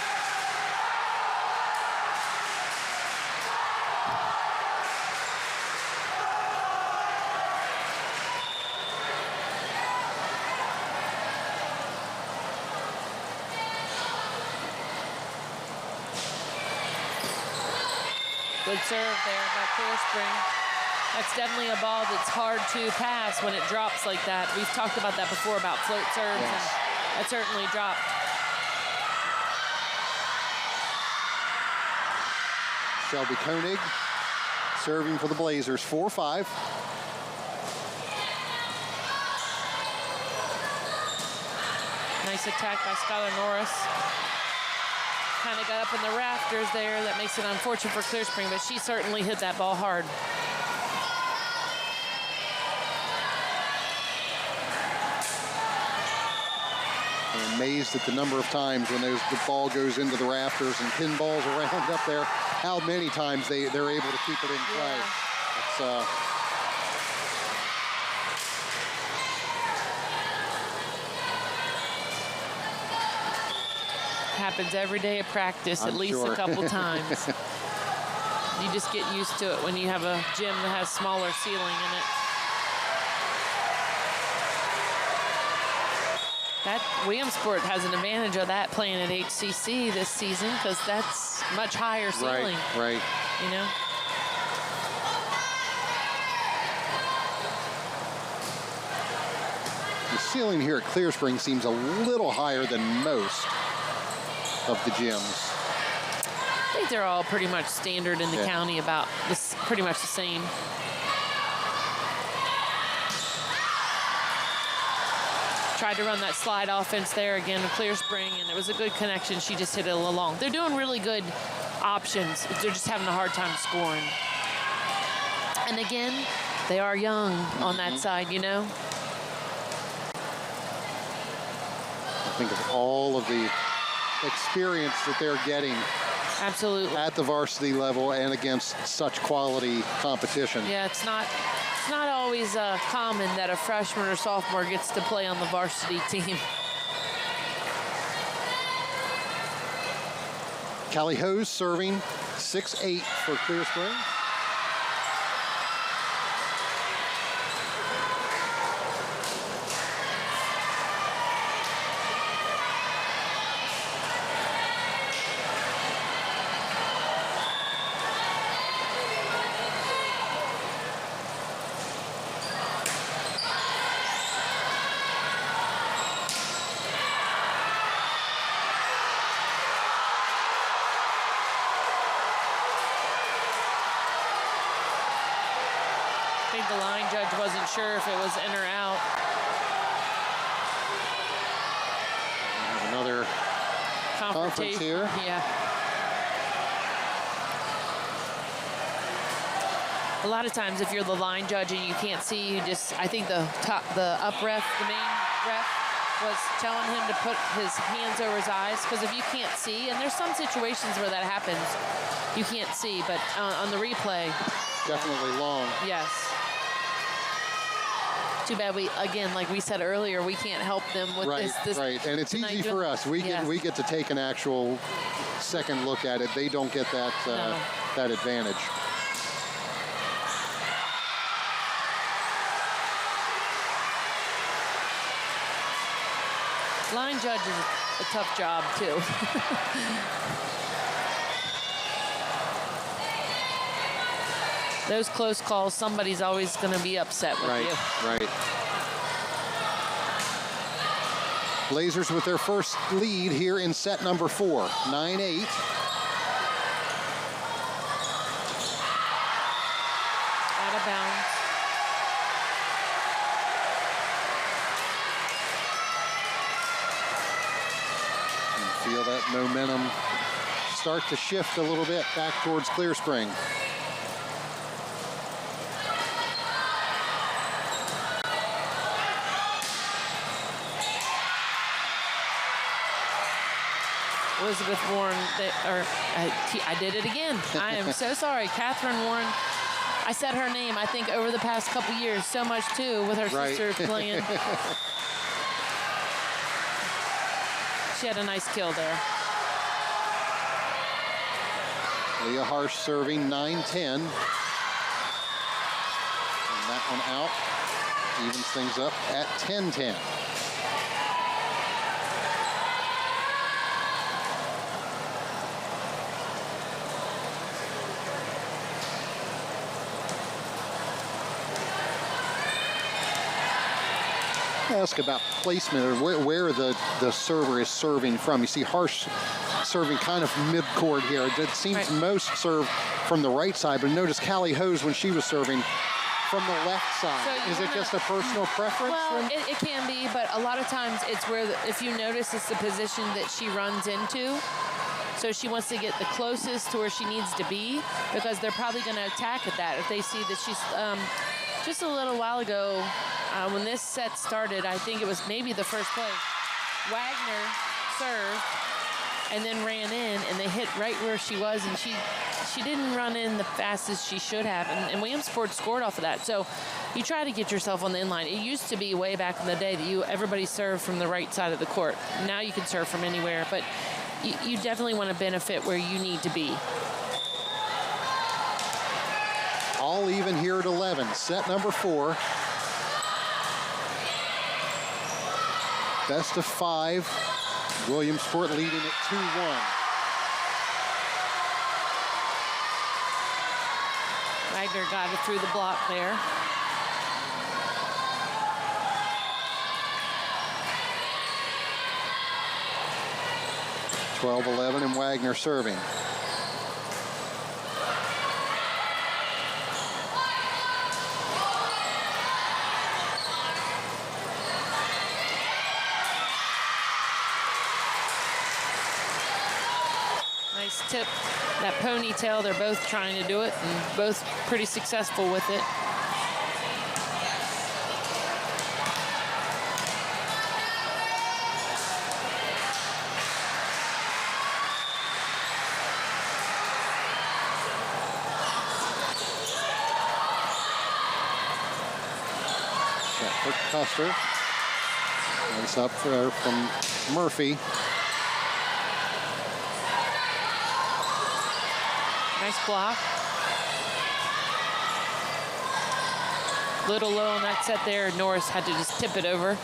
Good serve there by Clear Spring. That's definitely a ball that's hard to pass when it drops like that. We've talked about that before, about float serves, and that certainly dropped. Shelby Koenig serving for the Blazers, 4-5. Nice attack by Skylar Norris. Kind of got up in the rafters there. That makes it unfortunate for Clear Spring, but she certainly hit that ball hard. I'm amazed at the number of times when the ball goes into the rafters and pinballs around up there, how many times they're able to keep it in play. It's, happens every day at practice, at least a couple times. You just get used to it when you have a gym that has smaller ceiling in it. That Williamsport has an advantage of that playing at HCC this season because that's much higher ceiling. Right. You know? The ceiling here at Clear Spring seems a little higher than most of the gyms. I think they're all pretty much standard in the county, about this, pretty much the same. Tried to run that slide offense there again with Clear Spring, and it was a good connection. She just hit it a little long. They're doing really good options. They're just having a hard time scoring. And again, they are young on that side, you know? Think of all of the experience that they're getting. Absolutely. At the varsity level and against such quality competition. Yeah, it's not always common that a freshman or sophomore gets to play on the varsity team. Callie Hose serving 6-8 for Clear Spring. I think the line judge wasn't sure if it was in or out. Another conference here. Yeah. A lot of times if you're the line judge and you can't see, I think the up ref, the main ref, was telling him to put his hands over his eyes, because if you can't see, and there's some situations where that happens, you can't see, but on the replay. Definitely long. Yes. Too bad again, like we said earlier, we can't help them with this. Right, and it's easy for us. We get to take an actual second look at it. They don't get that that advantage. Line judge is a tough job, too. Those close calls, somebody's always going to be upset with you. Right. Blazers with their first lead here in set number 4, 9-8. Out of bounds. You feel that momentum start to shift a little bit back towards Clear Spring. Elizabeth Warren, I did it again. I am so sorry. Catherine Warren, I said her name, I think, over the past couple years so much, too, with her sister playing. She had a nice kill there. Leah Harsh serving 9-10. And that one out. Evens things up at 10-10. Ask about placement or where the server is serving from. You see Harsh serving kind of mid-court here. It seems most serve from the right side, but notice Callie Hose when she was serving from the left side. So is it just a personal preference? Well, it can be, but a lot of times it's where, if you notice, it's the position that she runs into. So she wants to get the closest to where she needs to be because they're probably going to attack at that if they see that she's just a little while ago. When this set started, I think it was maybe the first play, Wagner served and then ran in, and they hit right where she was, and she didn't run in the fastest she should have, and Williamsport scored off of that. So you try to get yourself on the inline. It used to be way back in the day that everybody served from the right side of the court. Now you can serve from anywhere, but you definitely want to benefit where you need to be. All even here at 11, set number 4. Best of 5. Williamsport leading at 2-1. Wagner got it through the block there. (12-11) and Wagner serving. Nice tip. That ponytail, they're both trying to do it and both pretty successful with it. For Custer. Nice up from Murphy. Nice block. Little low on that set there. Norris had to just tip it over.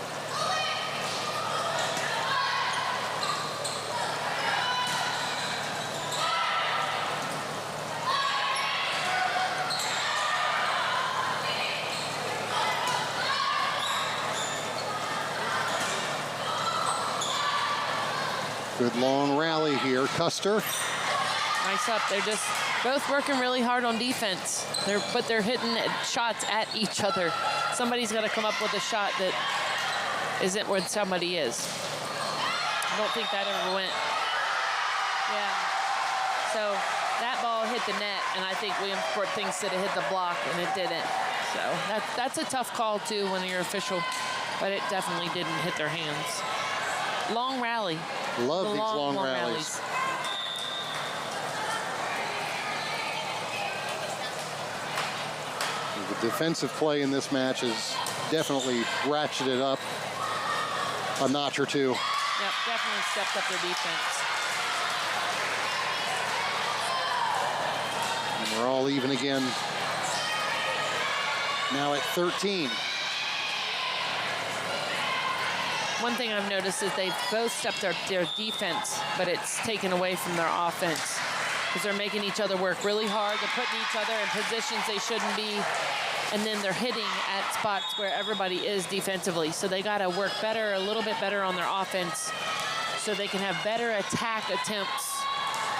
Good long rally here. Custer. Nice up. They're just both working really hard on defense. But they're hitting shots at each other. Somebody's got to come up with a shot that isn't where somebody is. I don't think that ever went. Yeah. So that ball hit the net, and I think Williamsport thinks that it hit the block, and it didn't. So that's a tough call, too, when you're official. But it definitely didn't hit their hands. Long rally. Love these long rallies. The defensive play in this match has definitely ratcheted up a notch or two. Yep, definitely stepped up their defense. And we're all even again. Now at 13. One thing I've noticed is they've both stepped their defense, but it's taken away from their offense because they're making each other work really hard. They're putting each other in positions they shouldn't be, and then they're hitting at spots where everybody is defensively. So they got to work better, a little bit better on their offense so they can have better attack attempts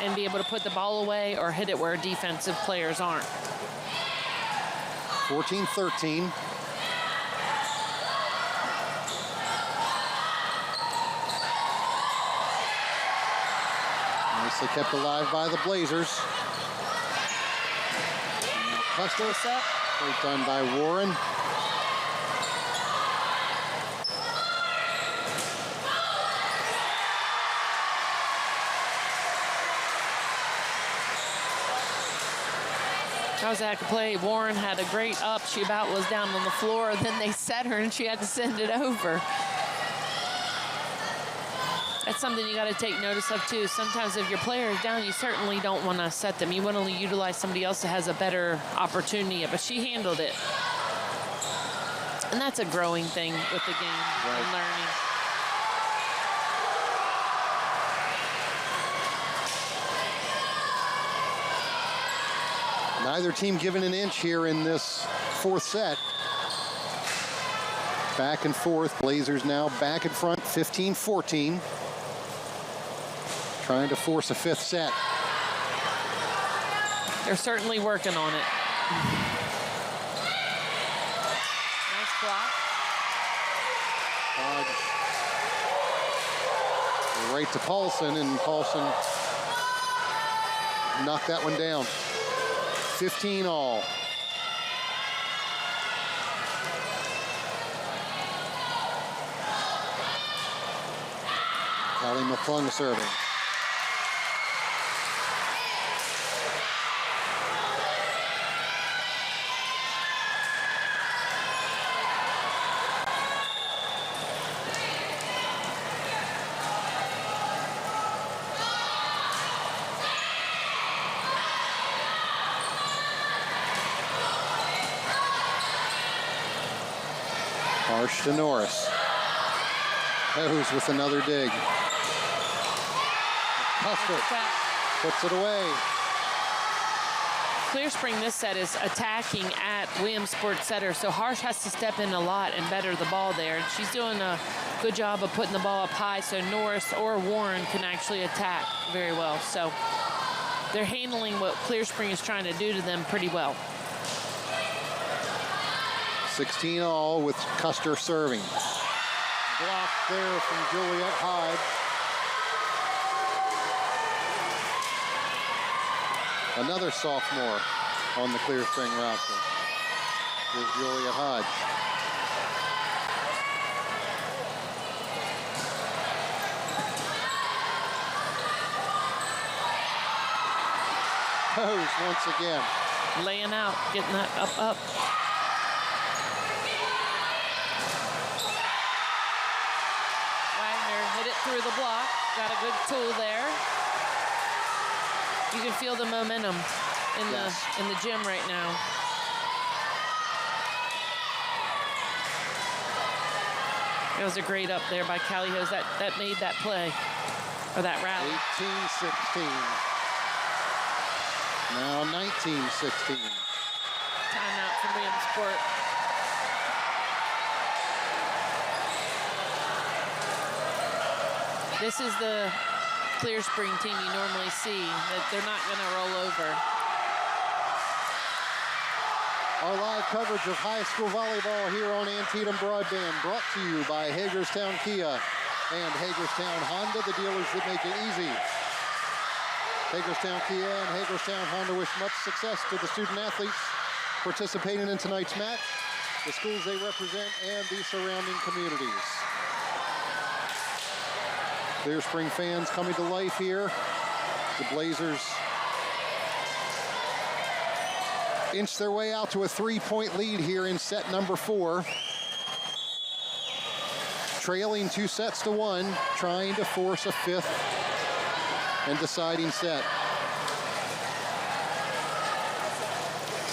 and be able to put the ball away or hit it where defensive players aren't. 14-13. Nicely kept alive by the Blazers. Custer, great done by Warren. That was a heck of a play. Warren had a great up. She about was down on the floor. Then they set her, and she had to send it over. That's something you got to take notice of, too. Sometimes if your player is down, you certainly don't want to set them. You want to utilize somebody else that has a better opportunity. But she handled it. And that's a growing thing with the game and learning. Neither team given an inch here in this fourth set. Back and forth. Blazers now back in front, 15-14. Trying to force a fifth set. They're certainly working on it. Nice block. Right to Paulson, and Paulson knocked that one down. 15 all. Callie McClung serving. Harsh to Norris. Hose with another dig. Custer puts it away. Clear Spring this set is attacking at Williamsport setter, so Harsh has to step in a lot and better the ball there. And she's doing a good job of putting the ball up high so Norris or Warren can actually attack very well. So they're handling what Clear Spring is trying to do to them pretty well. 16 all with Custer serving. Blocked there from Juliet Hyde. Another sophomore on the Clear Spring roster is Juliet Hyde. Hose once again. Laying out, getting that up. Hit it through the block. Got a good tool there. You can feel the momentum in the gym right now. It was a great up there by Callie Hose. That made that play, or that rally. 18-16. Now 19-16. Timeout from Williamsport. This is the Clear Spring team you normally see, that they're not going to roll over. Our live coverage of high school volleyball here on Antietam Broadband, brought to you by Hagerstown Kia and Hagerstown Honda, the dealers that make it easy. Hagerstown Kia and Hagerstown Honda wish much success to the student athletes participating in tonight's match, the schools they represent, and the surrounding communities. Clear Spring fans coming to life here. The Blazers inch their way out to a 3-point lead here in set number 4. Trailing 2-1, trying to force a fifth and deciding set.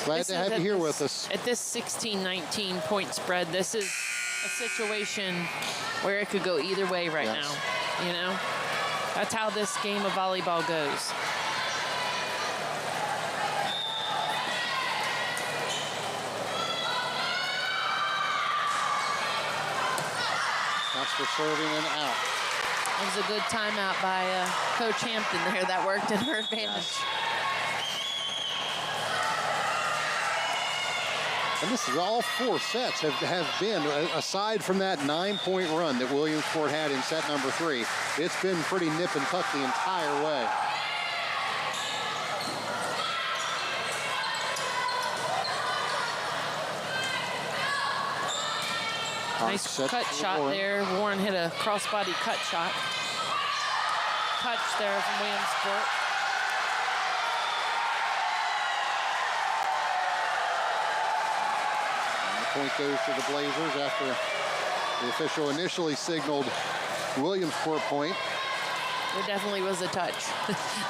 Glad to have you here with us. At this 16-19 point spread, this is a situation where it could go either way right now. You know, that's how this game of volleyball goes. That's for serving and out. That was a good timeout by Coach Hampton there. That worked in her advantage. And this is all 4 sets have been, aside from that 9-point run that Williamsport had in set number 3, it's been pretty nip and tuck the entire way. Nice cut shot there. Warren hit a crossbody cut shot. Touch there from Williamsport. Point goes to the Blazers after the official initially signaled Williamsport point. There definitely was a touch.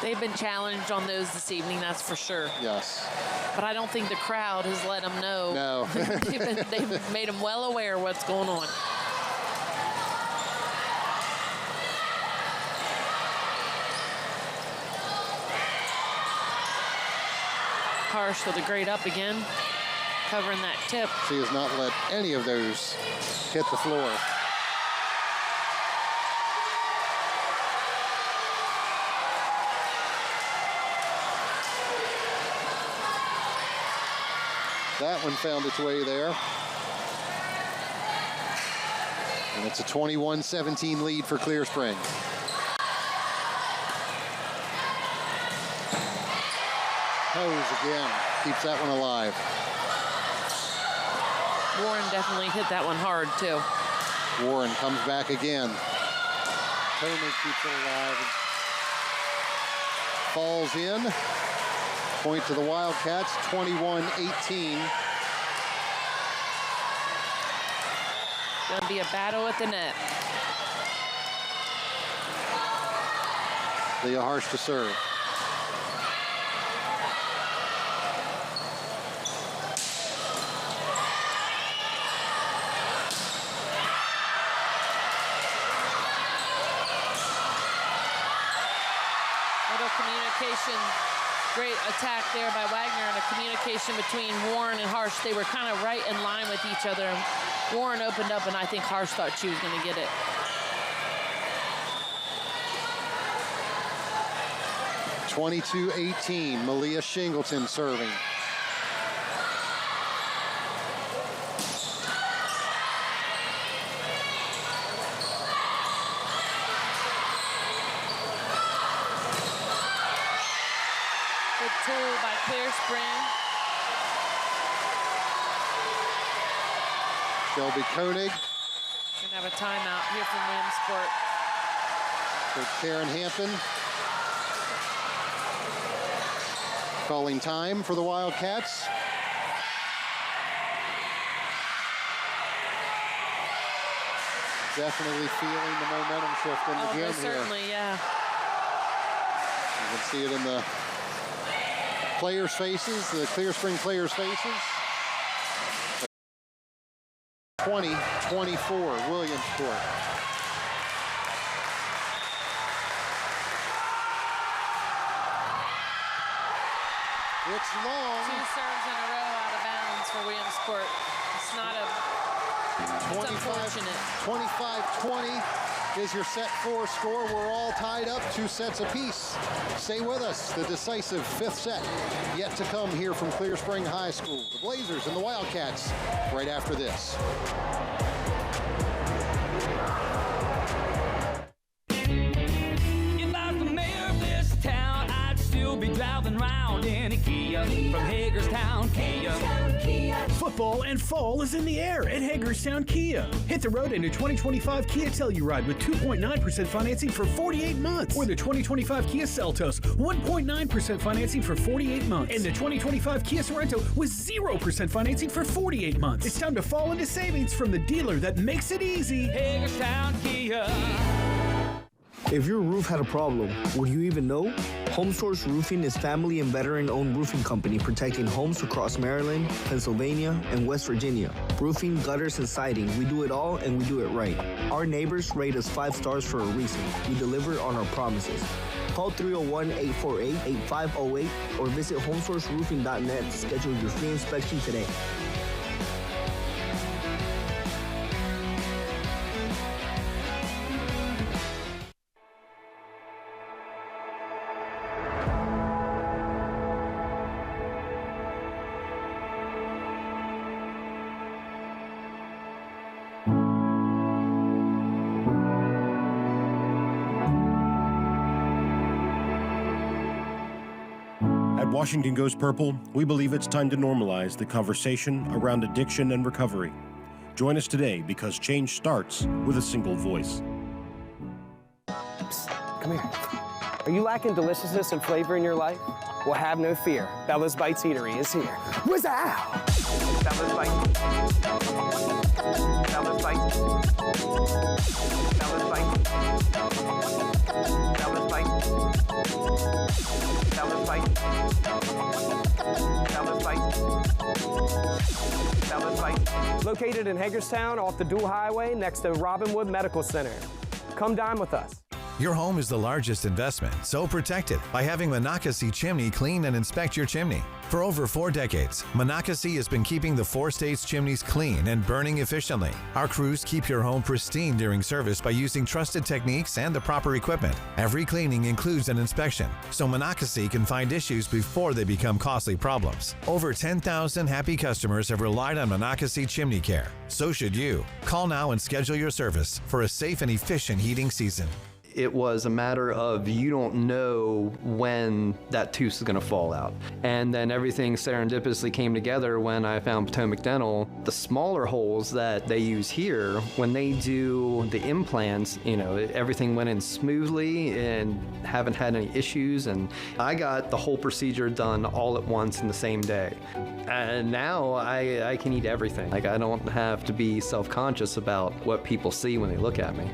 They've been challenged on those this evening, that's for sure. Yes. But I don't think the crowd has let them know. No. they've made them well aware of what's going on. Harsh with a great up again. Covering that tip. She has not let any of those hit the floor. That one found its way there. And it's a 21-17 lead for Clear Spring. Hose again, keeps that one alive. Warren definitely hit that one hard, too. Warren comes back again. Koenig keeps it alive. Falls in. Point to the Wildcats, 21-18. Gonna be a battle at the net. Leah Harsh to serve. Great attack there by Wagner and a communication between Warren and Harsh. They were kind of right in line with each other. Warren opened up, and I think Harsh thought she was going to get it. (22-18). Malia Shingleton serving. Tool by Clear Spring. Shelby Koenig. Gonna have a timeout here from Williamsport. Coach Karen Hampton calling time for the Wildcats. Definitely feeling the momentum shift in the game here. Certainly, yeah. You can see it in the players' faces, the Clear Spring players' faces. 20-24, Williamsport. It's long. 2 serves in a row out of bounds for Williamsport. It's not a... It's unfortunate. 25-20 is your set 4 score. We're all tied up, 2 sets apiece. Stay with us. The decisive 5th set yet to come here from Clear Spring High School. The Blazers and the Wildcats right after this. If I was the mayor of this town, I'd still be driving around in a Kia from Hagerstown, Kia. Football and fall is in the air at Hagerstown Kia. Hit the road in a 2025 Kia Telluride with 2.9% financing for 48 months. Or the 2025 Kia Seltos, 1.9% financing for 48 months. And the 2025 Kia Sorento with 0% financing for 48 months. It's time to fall into savings from the dealer that makes it easy. Hagerstown Kia. If your roof had a problem, would you even know? HomeSource Roofing is family and veteran-owned roofing company protecting homes across Maryland, Pennsylvania, and West Virginia. Roofing, gutters, and siding, we do it all and we do it right. Our neighbors rate us 5 stars for a reason. We deliver on our promises. Call 301-848-8508 or visit homesourceroofing.net to schedule your free inspection today. At Washington Goes Purple, we believe it's time to normalize the conversation around addiction and recovery. Join us today because change starts with a single voice. Psst, come here. Are you lacking deliciousness and flavor in your life? Well, have no fear. Bella's Bites Eatery is here. What's out? Bella's Bites. Bella's Bites. Bella's Bites. Bella's Bites. Bella's Bites. Bella's Bites. Bella's Bites. Located in Hagerstown off the Dual Highway next to Robinwood Medical Center. Come dine with us. Your home is the largest investment, so protect it by having Monocacy Chimney clean and inspect your chimney. For over 4 decades, Monocacy has been keeping the 4 states' chimneys clean and burning efficiently. Our crews keep your home pristine during service by using trusted techniques and the proper equipment. Every cleaning includes an inspection, so Monocacy can find issues before they become costly problems. Over 10,000 happy customers have relied on Monocacy Chimney Care. So should you. Call now and schedule your service for a safe and efficient heating season. It was a matter of you don't know when that tooth is going to fall out. And then everything serendipitously came together when I found Potomac Dental. The smaller holes that they use here, when they do the implants, everything went in smoothly and haven't had any issues. And I got the whole procedure done all at once in the same day. And now I can eat everything. I don't have to be self-conscious about what people see when they look at me.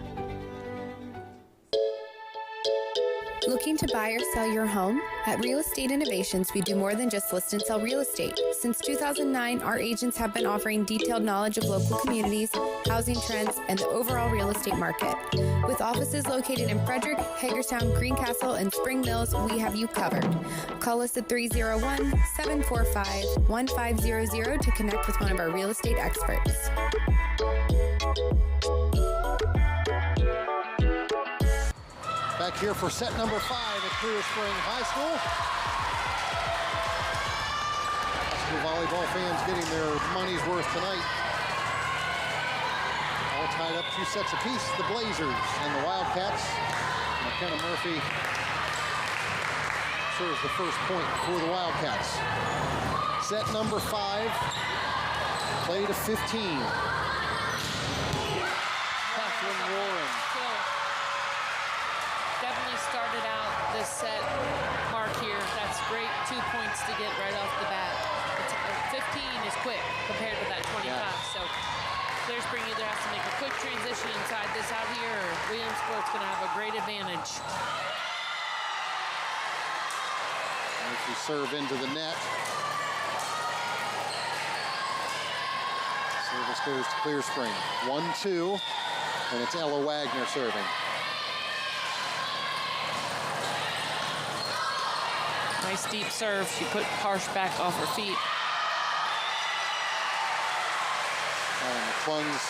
Looking to buy or sell your home? At Real Estate Innovations, we do more than just list and sell real estate. Since 2009, our agents have been offering detailed knowledge of local communities, housing trends, and the overall real estate market. With offices located in Frederick, Hagerstown, Greencastle, and Spring Mills, we have you covered. Call us at 301-745-1500 to connect with one of our real estate experts. Back here for set number 5 at Clear Spring High School. High school volleyball fans getting their money's worth tonight. All tied up 2 sets apiece. The Blazers and the Wildcats. McKenna Murphy serves the first point for the Wildcats. Set number 5, play to 15. Catherine Warren. Definitely started out this set mark here. That's great. 2 points to get right off the bat. 15 is quick compared to that 25. Yeah. So Clear Spring either has to make a quick transition inside this out here, or Williamsport's going to have a great advantage. As we serve into the net. Service goes to Clear Spring. 1-2, and it's Ella Wagner serving. Nice deep serve. She put Harsh back off her feet. And McClung's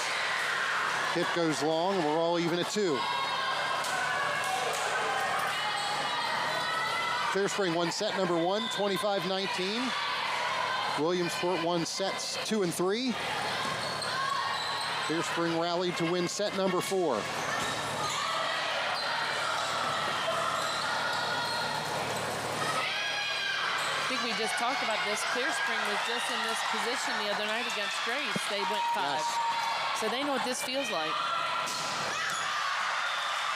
hit goes long, and we're all even at 2. Clear Spring won set number 1, 25-19. Williamsport won sets 2 and 3. Clear Spring rallied to win set number 4. We just talked about this. Clear Spring was just in this position the other night against Grace. They went 5. Yes. So they know what this feels like.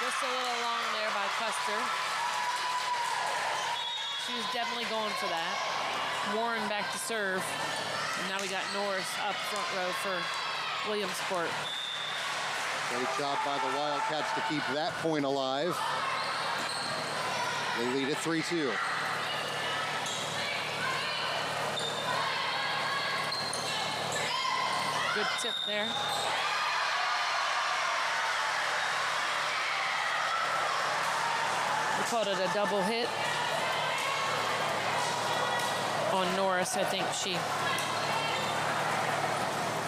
Just a little long there by Custer. She was definitely going for that. Warren back to serve. And now we got Norris up front row for Williamsport. Great job by the Wildcats to keep that point alive. They lead at 3-2. Good tip there. We called it a double hit on Norris. I think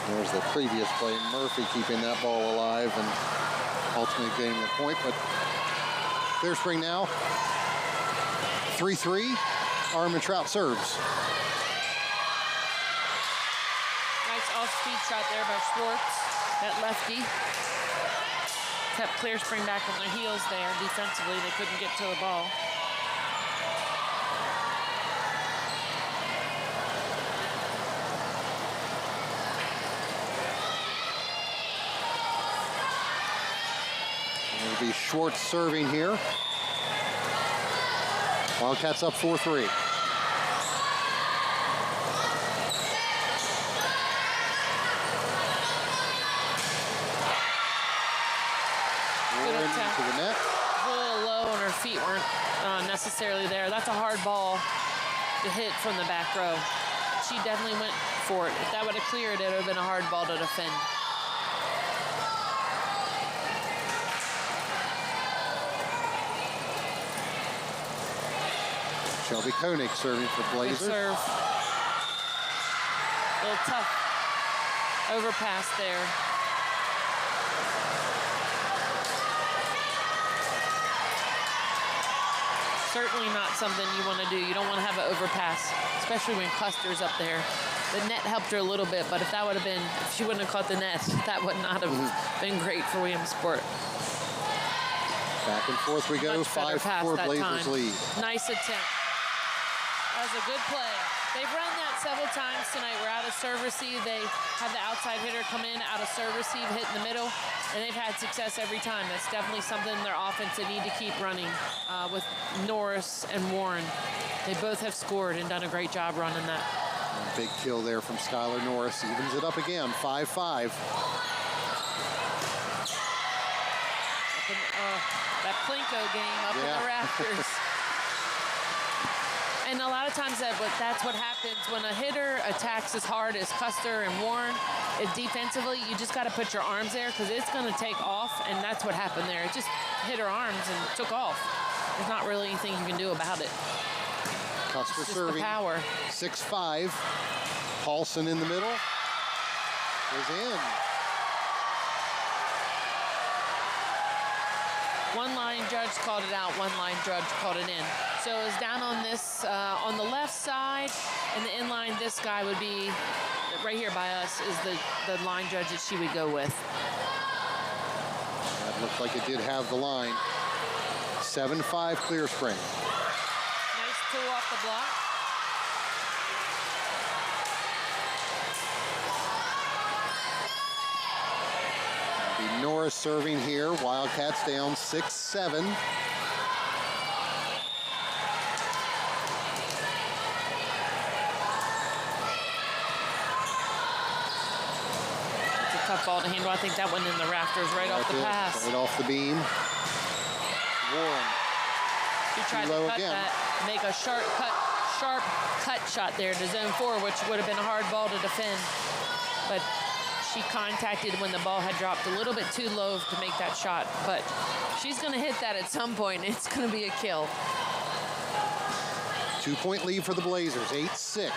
There's the previous play. Murphy keeping that ball alive and ultimately getting the point. But Clear Spring now. 3-3. Armin Trout serves. Nice off-speed shot there by Schwartz. That lefty kept Clear Spring back on their heels there. Defensively, they couldn't get to the ball. It'll be Schwartz serving here. Wildcats up 4-3. To the net. A little low and her feet weren't necessarily there. That's a hard ball to hit from the back row. She definitely went for it. If that would have cleared, it would have been a hard ball to defend. Shelby Koenig serving for Blazers. Good serve. A little tough overpass there. Certainly not something you want to do. You don't want to have an overpass, especially when Custer's up there. The net helped her a little bit, but if she wouldn't have caught the net, that would not have been great for Williamsport. Back and forth we go. 5-4 Blazers lead. Nice attempt. That was a good play. They've run that several times tonight. We're out of serve receive. They have the outside hitter come in, out of serve receive, hit in the middle, and they've had success every time. That's definitely something in their offense they need to keep running with Norris and Warren. They both have scored and done a great job running that. And big kill there from Skylar Norris. Evens it up again, 5-5. That Plinko game up in the rafters. And a lot of times that's what happens when a hitter attacks as hard as Custer and Warren. Defensively, you just got to put your arms there because it's going to take off, and that's what happened there. It just hit her arms and took off. There's not really anything you can do about it. Custer it's serving. The power. 6-5. Paulson in the middle. Goes in. One line judge called it out, one line judge called it in. So it's down on this, on the left side, and the inline, this guy would be, right here by us, is the line judge that she would go with. That looked like it did have the line. 7-5 Clear Spring. Nice tool off the block. Norris serving here. Wildcats down 6-7. It's a tough ball to handle. I think that went in the rafters right off the pass. Right off the beam. Warren. She tried to cut that, make a sharp cut shot there to zone 4, which would have been a hard ball to defend. But she contacted when the ball had dropped a little bit too low to make that shot, but she's going to hit that at some point. It's going to be a kill. 2-point lead for the Blazers, 8-6.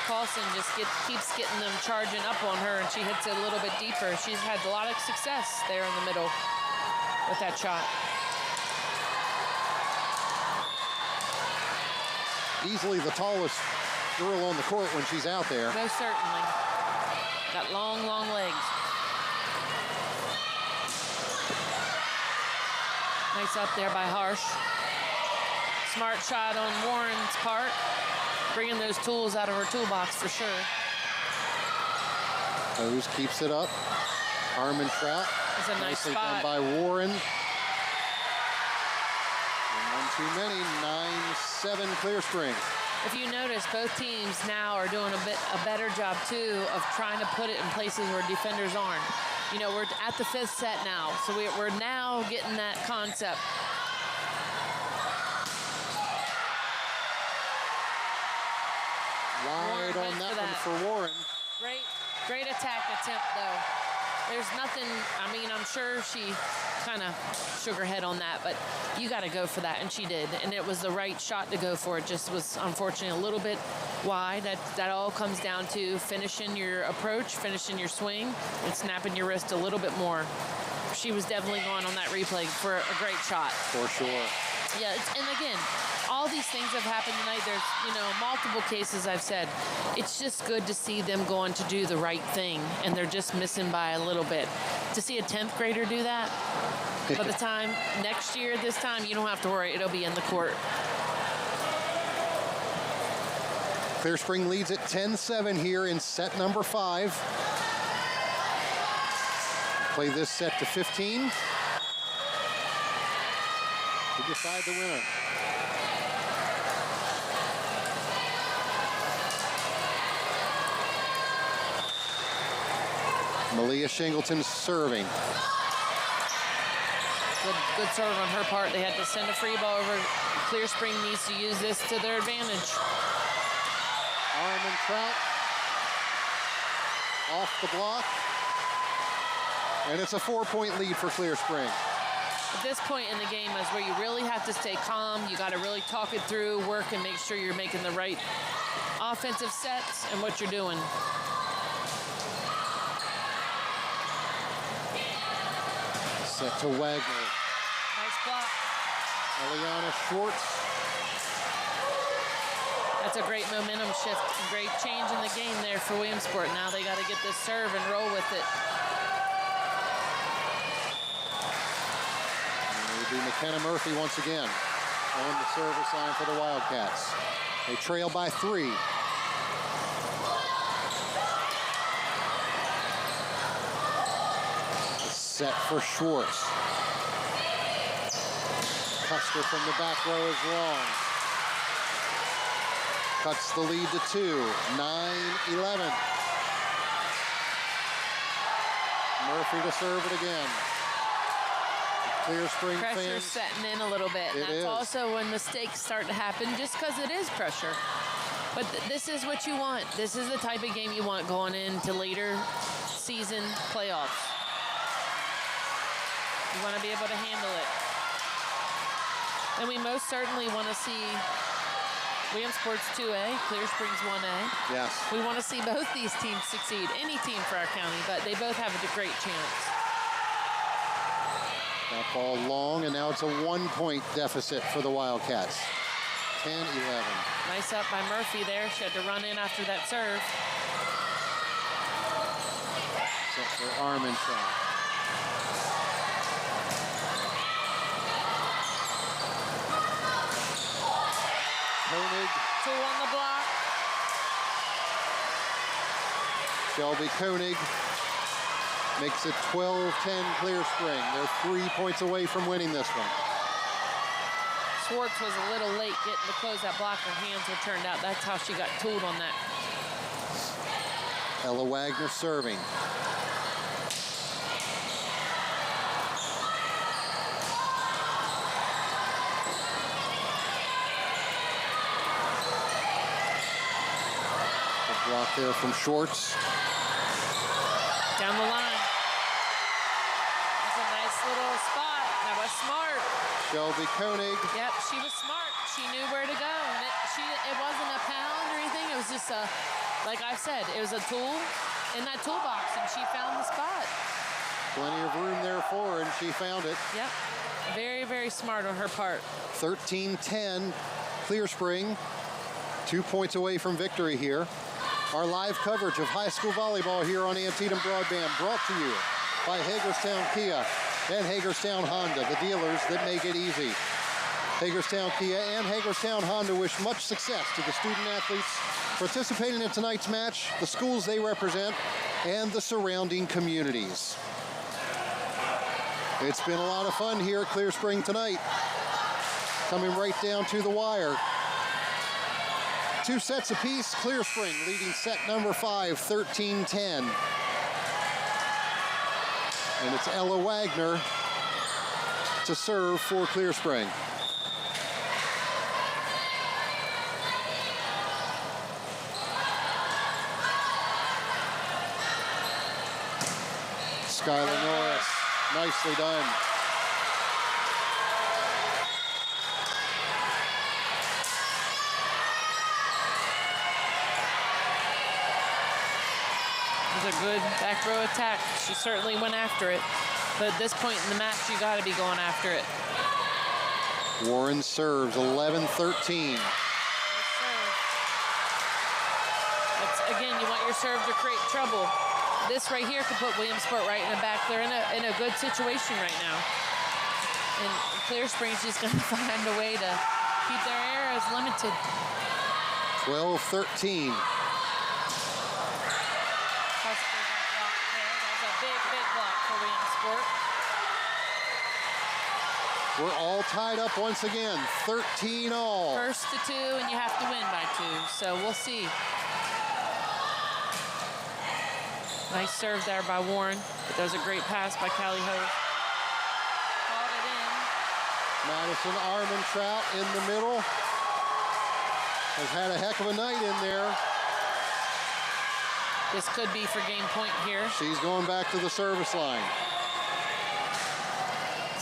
Paulson just keeps getting them charging up on her, and she hits it a little bit deeper. She's had a lot of success there in the middle with that shot. Easily the tallest girl on the court when she's out there. Most certainly. Got long, long legs. Nice up there by Harsh. Smart shot on Warren's part. Bringing those tools out of her toolbox for sure. Hose keeps it up. Armin Trout. It's a nice spot. Done by Warren. And one too many. 9-7 Clear Spring. if you notice, both teams now are doing a better job too of trying to put it in places where defenders aren't. You know, we're at the 5th set now, so we're now getting that concept. Wide on that one for Warren. Great attack attempt, though. There's nothing, I mean, I'm sure she kind of shook her head on that, but you got to go for that, and she did. And it was the right shot to go for. It just was, unfortunately, a little bit wide. That all comes down to finishing your approach, finishing your swing, and snapping your wrist a little bit more. She was definitely going on that replay for a great shot. For sure. Yeah, and again, all these things have happened tonight. There's, multiple cases I've said. It's just good to see them going to do the right thing, and they're just missing by a little bit. To see a 10th grader do that, by the time next year, this time, you don't have to worry. It'll be in the court. Clear Spring leads at 10-7 here in set number 5. Play this set to 15 to decide the winner. Malia Shingleton serving. Good serve on her part. They had to send a free ball over. Clear Spring needs to use this to their advantage. Armin Trout off the block. And it's a 4-point lead for Clear Spring. At this point in the game is where you really have to stay calm. You got to really talk it through, work, and make sure you're making the right offensive sets and what you're doing. Set to Wagner. Nice block. Eliana Schwartz. That's a great momentum shift. Great change in the game there for Williamsport. Now they got to get this serve and roll with it. It'll be McKenna Murphy once again on the service line for the Wildcats. They trail by 3. Set for Schwartz. Custer from the back row is long. Cuts the lead to 2, 9-11. Murphy to serve it again. Clear Spring Pressure's fans. setting in a little bit. And that's also when mistakes start to happen, just because it is pressure. But this is what you want. This is the type of game you want going into later season playoffs. You want to be able to handle it. And we most certainly want to see Williamsport's 2A, Clear Springs 1A. Yes. We want to see both these teams succeed, any team for our county, but they both have a great chance. That ball long, and now it's a 1-point deficit for the Wildcats. 10-11. Nice up by Murphy there. She had to run in after that serve. Set for Armentrout. Koenig. 2 on the block. Shelby Koenig makes it 12-10 Clear Spring. They're 3 points away from winning this one. Schwartz was a little late getting to close that block. Her hands were turned out. That's how she got tooled on that. Ella Wagner serving. Block there from Schwartz. Down the line. That's a nice little spot. That was smart. Shelby Koenig. Yep, she was smart. She knew where to go. And it wasn't a pound or anything. It was just a, like I said, it was a tool in that toolbox, and she found the spot. Plenty of room there for her, and she found it. Yep. Very, very smart on her part. 13-10 Clear Spring. 2 points away from victory here. Our live coverage of high school volleyball here on Antietam Broadband, brought to you by Hagerstown Kia and Hagerstown Honda, the dealers that make it easy. Hagerstown Kia and Hagerstown Honda wish much success to the student athletes participating in tonight's match, the schools they represent, and the surrounding communities. It's been a lot of fun here at Clear Spring tonight. Coming right down to the wire. 2 sets apiece. Clear Spring leading set number 5, 13-10. And it's Ella Wagner to serve for Clear Spring. Skylar Norris, nicely done. It was a good back row attack. She certainly went after it. But at this point in the match, you got to be going after it. Warren serves 11-13. Again, you want your serve to create trouble. This right here could put Williamsport right in the back. They're in a good situation right now. And Clear Spring's just going to find a way to keep their errors limited. 12-13. That's a big block for Williamsport. We're all tied up once again, 13 all. First to 2, and you have to win by 2, so we'll see. Nice serve there by Warren, but that was a great pass by Callie Hose. Called it in. Madison Armentrout in the middle. Has had a heck of a night in there. This could be for game point here. She's going back to the service line.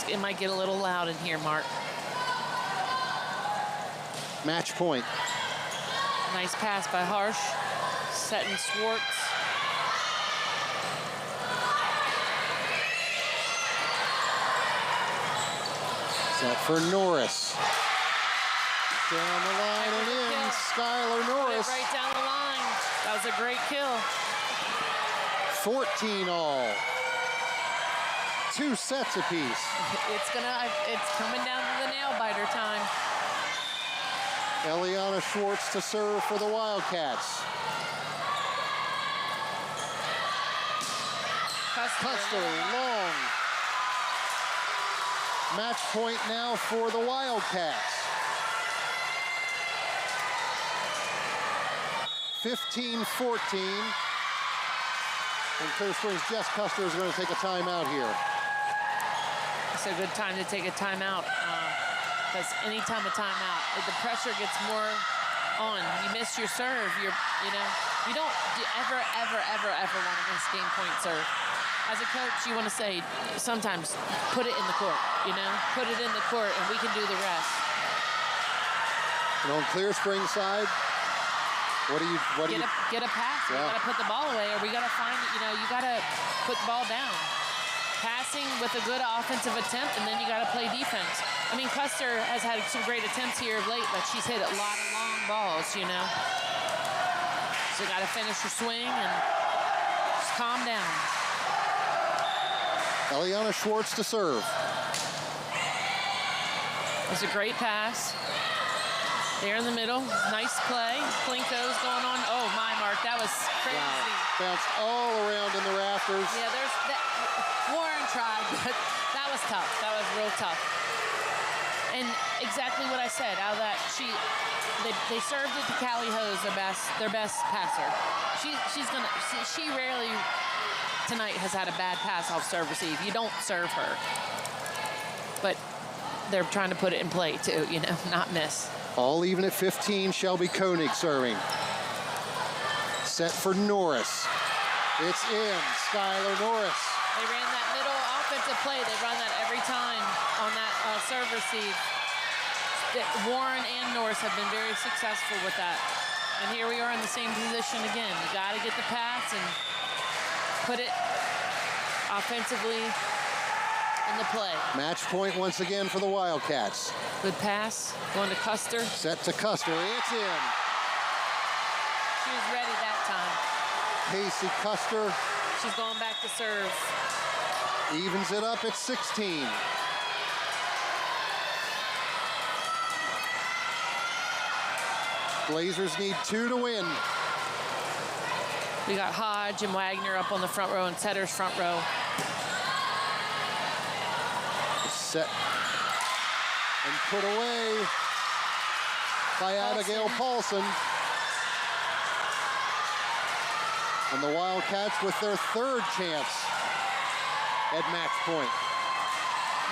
It might get a little loud in here, Mark. Match point. Nice pass by Harsh. Setting Swartz. Set for Norris. Down the line and in. Skylar Norris. Right down the line. That was a great kill. 14 all. 2 sets apiece. It's coming down to the nail biter time. Eliana Schwartz to serve for the Wildcats. Custer long. Match point now for the Wildcats. 15-14. And Clear Springs' Jess Custer is going to take a timeout here. It's a good time to take a timeout because anytime a timeout, if the pressure gets more on, you miss your serve. You don't ever want to miss game point serve. As a coach, you want to say sometimes put it in the court. Put it in the court, and we can do the rest. And on Clear Spring side, what do you get a pass? Yeah. You got to put the ball away, or we got to find it. You got to put the ball down. Passing with a good offensive attempt, and then you got to play defense. I mean, Custer has had some great attempts here of late, but she's hit a lot of long balls. So you got to finish your swing and just calm down. Eliana Schwartz to serve. That's a great pass. There in the middle, nice play. Plinko's going on. Oh my, Mark, that was crazy. Wow. Bounced all around in the rafters. Yeah, Warren tried, but that was tough. That was real tough. And exactly what I said. Out of that, they served it to Callie Hose, their best passer. She rarely tonight has had a bad pass off serve receive. You don't serve her, but they're trying to put it in play too. Not miss. All even at 15, Shelby Koenig serving. Set for Norris. It's in. Skylar Norris. They ran that middle offensive play. They run that every time on that serve receive. Warren and Norris have been very successful with that. And here we are in the same position again. You got to get the pass and put it offensively in the play. Match point once again for the Wildcats. Good pass, going to Custer. Set to Custer, it's in. She was ready that time. Casey Custer. She's going back to serve. Evens it up at 16. Blazers need 2 to win. We got Hodge and Wagner up on the front row and Setter's front row. Set and put away by Abigail Paulson. And the Wildcats with their third chance at match point.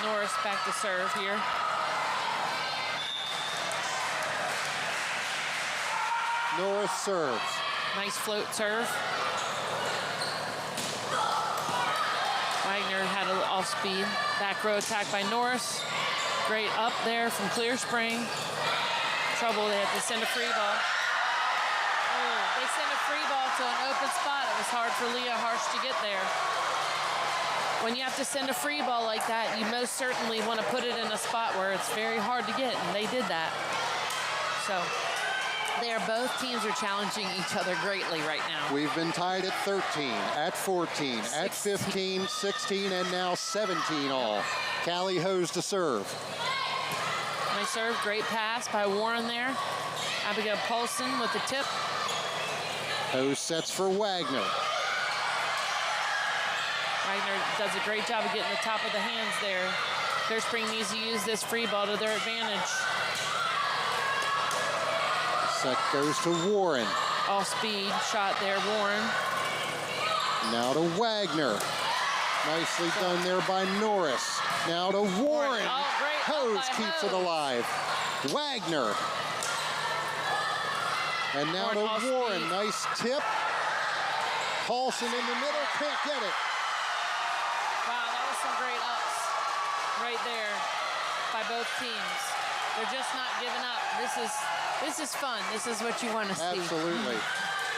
Norris back to serve here. Norris serves. Nice float serve. Wagner had an off-speed. Back row attack by Norris. Great up there from Clear Spring. Trouble, they had to send a free ball. Oh, they sent a free ball to an open spot. It was hard for Leah Harsh to get there. When you have to send a free ball like that, you most certainly want to put it in a spot where it's very hard to get, and they did that. So both teams are challenging each other greatly right now. We've been tied at 13, at 14, at 15, 16, and now 17 all. Callie Hose to serve. Nice serve, great pass by Warren there. Abigail Paulson with the tip. Hose sets for Wagner. Wagner does a great job of getting the top of the hands there. Clear Spring needs to use this free ball to their advantage. Set goes to Warren. All speed shot there, Warren. Now to Wagner. Nicely done there by Norris. Now to Warren. Oh, great. Hose keeps it alive. Wagner. And now to Warren. Nice tip. Paulson in the middle, can't get it. Wow, that was some great ups right there by both teams. They're just not giving up. This is fun. This is what you want to see. Absolutely.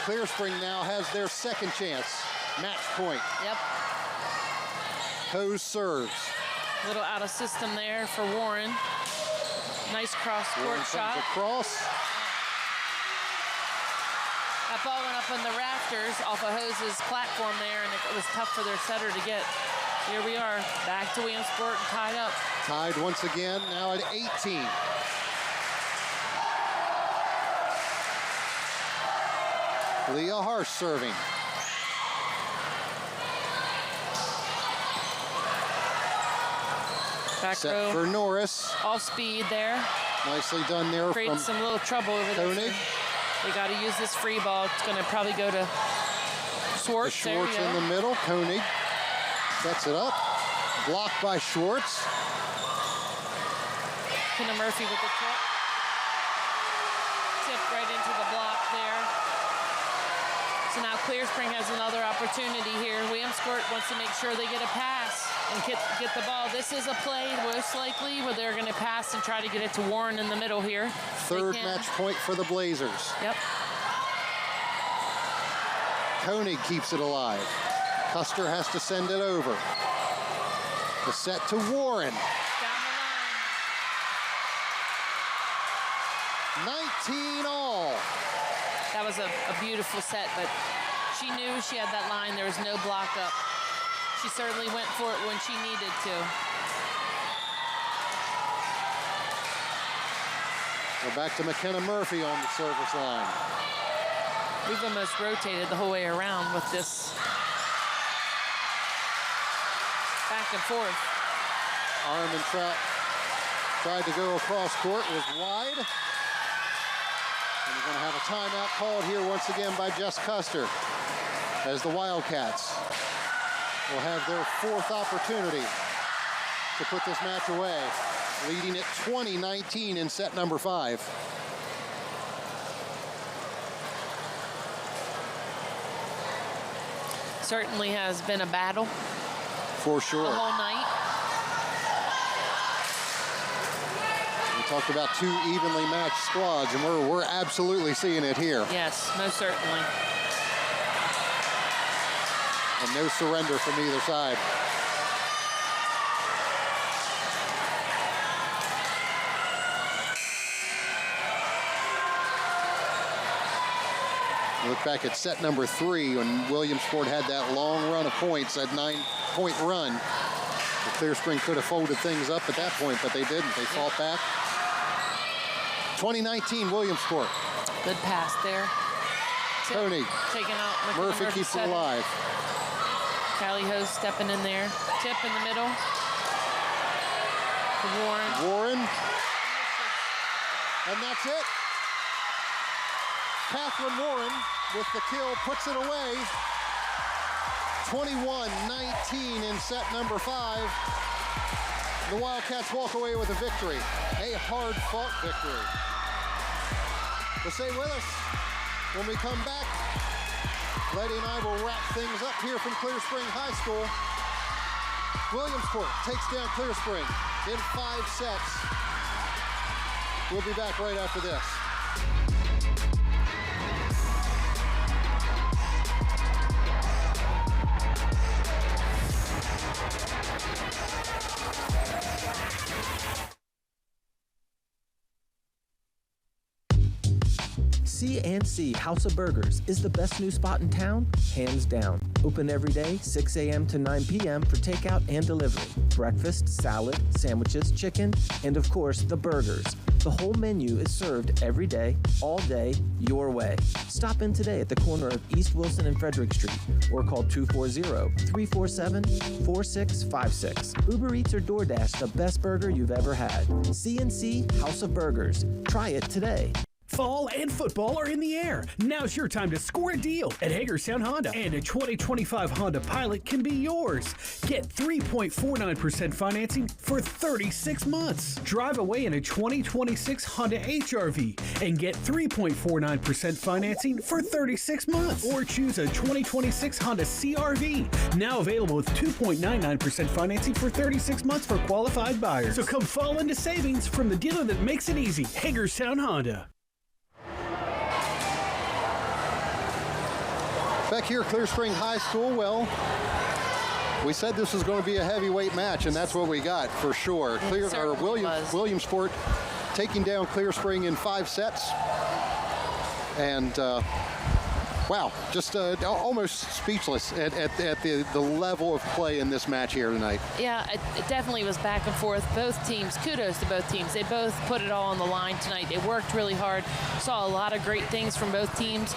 Clear Spring now has their second chance. Match point. Yep. Hose serves. A little out of system there for Warren. Nice cross-court shot. Across. That ball went up on the rafters off of Hose's platform there, and it was tough for their setter to get. Here we are, back to Williamsport and tied up. Tied once again, now at 18. Leah Harsh serving. Back set row for Norris. Off speed there. Nicely done there. Created some little trouble over there. Koenig. They got to use this free ball. It's going to probably go to Schwartz. Schwartz in the middle. Koenig sets it up. Blocked by Schwartz. Kenna Murphy with the tip. Tip right into the block there. So now Clear Spring has another opportunity here. Williamsport wants to make sure they get a pass and get the ball. This is a play, most likely, where they're going to pass and try to get it to Warren in the middle here. Third match point for the Blazers. Yep. Koenig keeps it alive. Custer has to send it over. The set to Warren. Down the line. 19 all. That was a beautiful set, but she knew she had that line. There was no block up. She certainly went for it when she needed to. We're back to McKenna Murphy on the service line. We've almost rotated the whole way around with this back and forth. Armin Trout tried to go across court, was wide. And we're going to have a timeout called here once again by Jess Custer as the Wildcats will have their fourth opportunity to put this match away, leading at 20-19 in set number 5. Certainly has been a battle. For sure. The whole night. We talked about two evenly matched squads, and we're absolutely seeing it here. Yes, most certainly. And no surrender from either side. Look back at set number 3 when Williamsport had that long run of points, that 9-point run. The Clear Spring could have folded things up at that point, but they didn't. They fought back. 2019 Williamsport. Good pass there. Koenig. Taking out Murphy keeps it alive. Callie Hose stepping in there. Tip in the middle. Warren. Warren. And that's it. Catherine Warren with the kill puts it away 21-19 in set number 5. The Wildcats walk away with a victory, a hard-fought victory. But stay with us. When we come back, Letty and I will wrap things up here from Clear Spring High School. Williamsport takes down Clear Spring in 5 sets. We'll be back right after this. C&C House of Burgers is the best new spot in town, hands down. Open every day, 6 a.m. to 9 p.m. for takeout and delivery. Breakfast, salad, sandwiches, chicken, and of course, the burgers. The whole menu is served every day, all day, your way. Stop in today at the corner of East Wilson and Frederick Street or call 240-347-4656. Uber Eats or DoorDash the best burger you've ever had. C&C House of Burgers. Try it today. Fall and football are in the air. Now's your time to score a deal at Hagerstown Honda, and a 2025 Honda Pilot can be yours. Get 3.49% financing for 36 months. Drive away in a 2026 Honda HR-V and get 3.49% financing for 36 months. Or choose a 2026 Honda CR-V, now available with 2.99% financing for 36 months for qualified buyers. So come fall into savings from the dealer that makes it easy, Hagerstown Honda. Back here at Clear Spring High School, well, we said this was going to be a heavyweight match, and that's what we got for sure. Williamsport taking down Clear Spring in 5 sets. And, wow, just almost speechless at the level of play in this match here tonight. Yeah, it definitely was back and forth. Both teams, kudos to both teams. They both put it all on the line tonight. They worked really hard. Saw a lot of great things from both teams,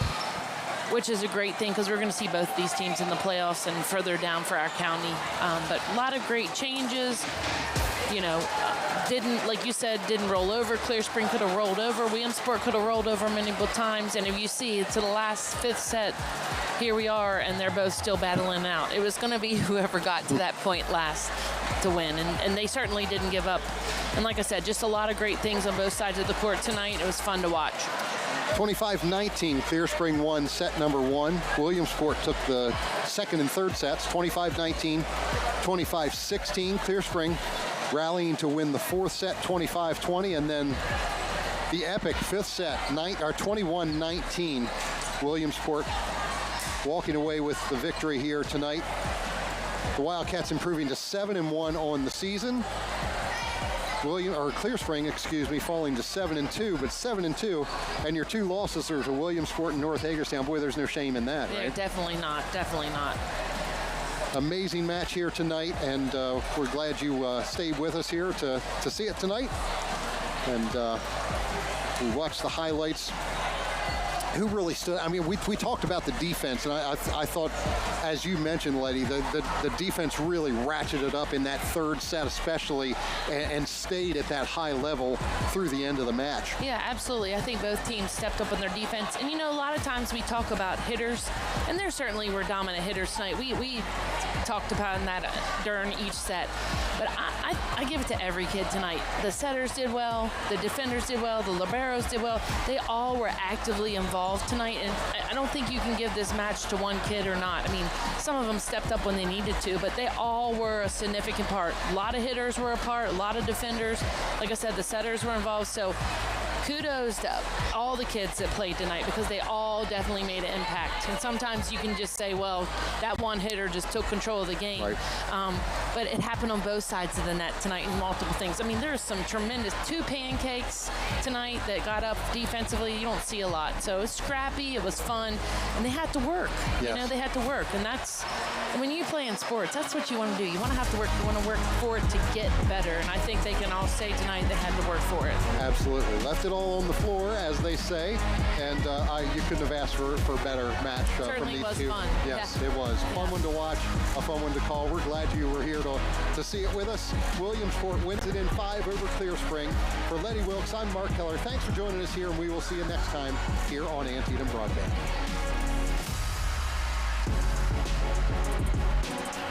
which is a great thing because we're going to see both these teams in the playoffs and further down for our county. But a lot of great changes. You know, didn't, like you said, didn't roll over. Clear Spring could have rolled over. Williamsport could have rolled over multiple times. And if you see, to the last 5th set, here we are, and they're both still battling out. It was going to be whoever got to that point last to win, and they certainly didn't give up. And like I said, just a lot of great things on both sides of the court tonight. It was fun to watch. 25-19, Clear Spring won set number 1. Williamsport took the 2nd and 3rd sets, 25-19, 25-16. Clear Spring rallying to win the 4th set, 25-20, and then the epic 5th set, 21-19. Williamsport walking away with the victory here tonight. The Wildcats improving to 7-1 on the season. Clear Spring, falling to 7-2, but 7-2, and your 2 losses are to Williamsport and North Hagerstown. Boy, there's no shame in that, right? Definitely not. Definitely not. Amazing match here tonight, and we're glad you stayed with us here to see it tonight. And we watched the highlights. Who really stood? I mean, we talked about the defense, and I thought, as you mentioned, Letty, the defense really ratcheted up in that 3rd set especially, and stayed at that high level through the end of the match. Yeah, absolutely. I think both teams stepped up on their defense. And, you know, a lot of times we talk about hitters, and there certainly were dominant hitters tonight. We talked about that during each set. But I give it to every kid tonight. The setters did well. The defenders did well. The liberos did well. They all were actively involved tonight. And I don't think you can give this match to one kid or not. I mean, some of them stepped up when they needed to, but they all were a significant part. A lot of hitters were a part, a lot of defenders. Like I said, the setters were involved. So kudos to all the kids that played tonight, because they all definitely made an impact. And sometimes you can just say, well, that one hitter just took control of the game. Right. But it happened on both sides of the net tonight in multiple things. I mean, there's some tremendous 2 pancakes tonight that got up defensively. You don't see a lot. So it was scrappy, it was fun, and they had to work. Yes. You know, they had to work. And that's, when you play in sports, that's what you want to do. You want to have to work. You want to work for it to get better. And I think they can all say tonight they had to work for it. Absolutely. Left it all on the floor, as they say, and you couldn't have asked for a better match from these two. Fun. Yes, yeah. It was. Fun one to watch, a fun one to call. We're glad you were here to see it with us. Williamsport wins it in 5 over Clear Spring. For Letty Wilkes, I'm Mark Keller. Thanks for joining us here, and we will see you next time here on Antietam Broadband.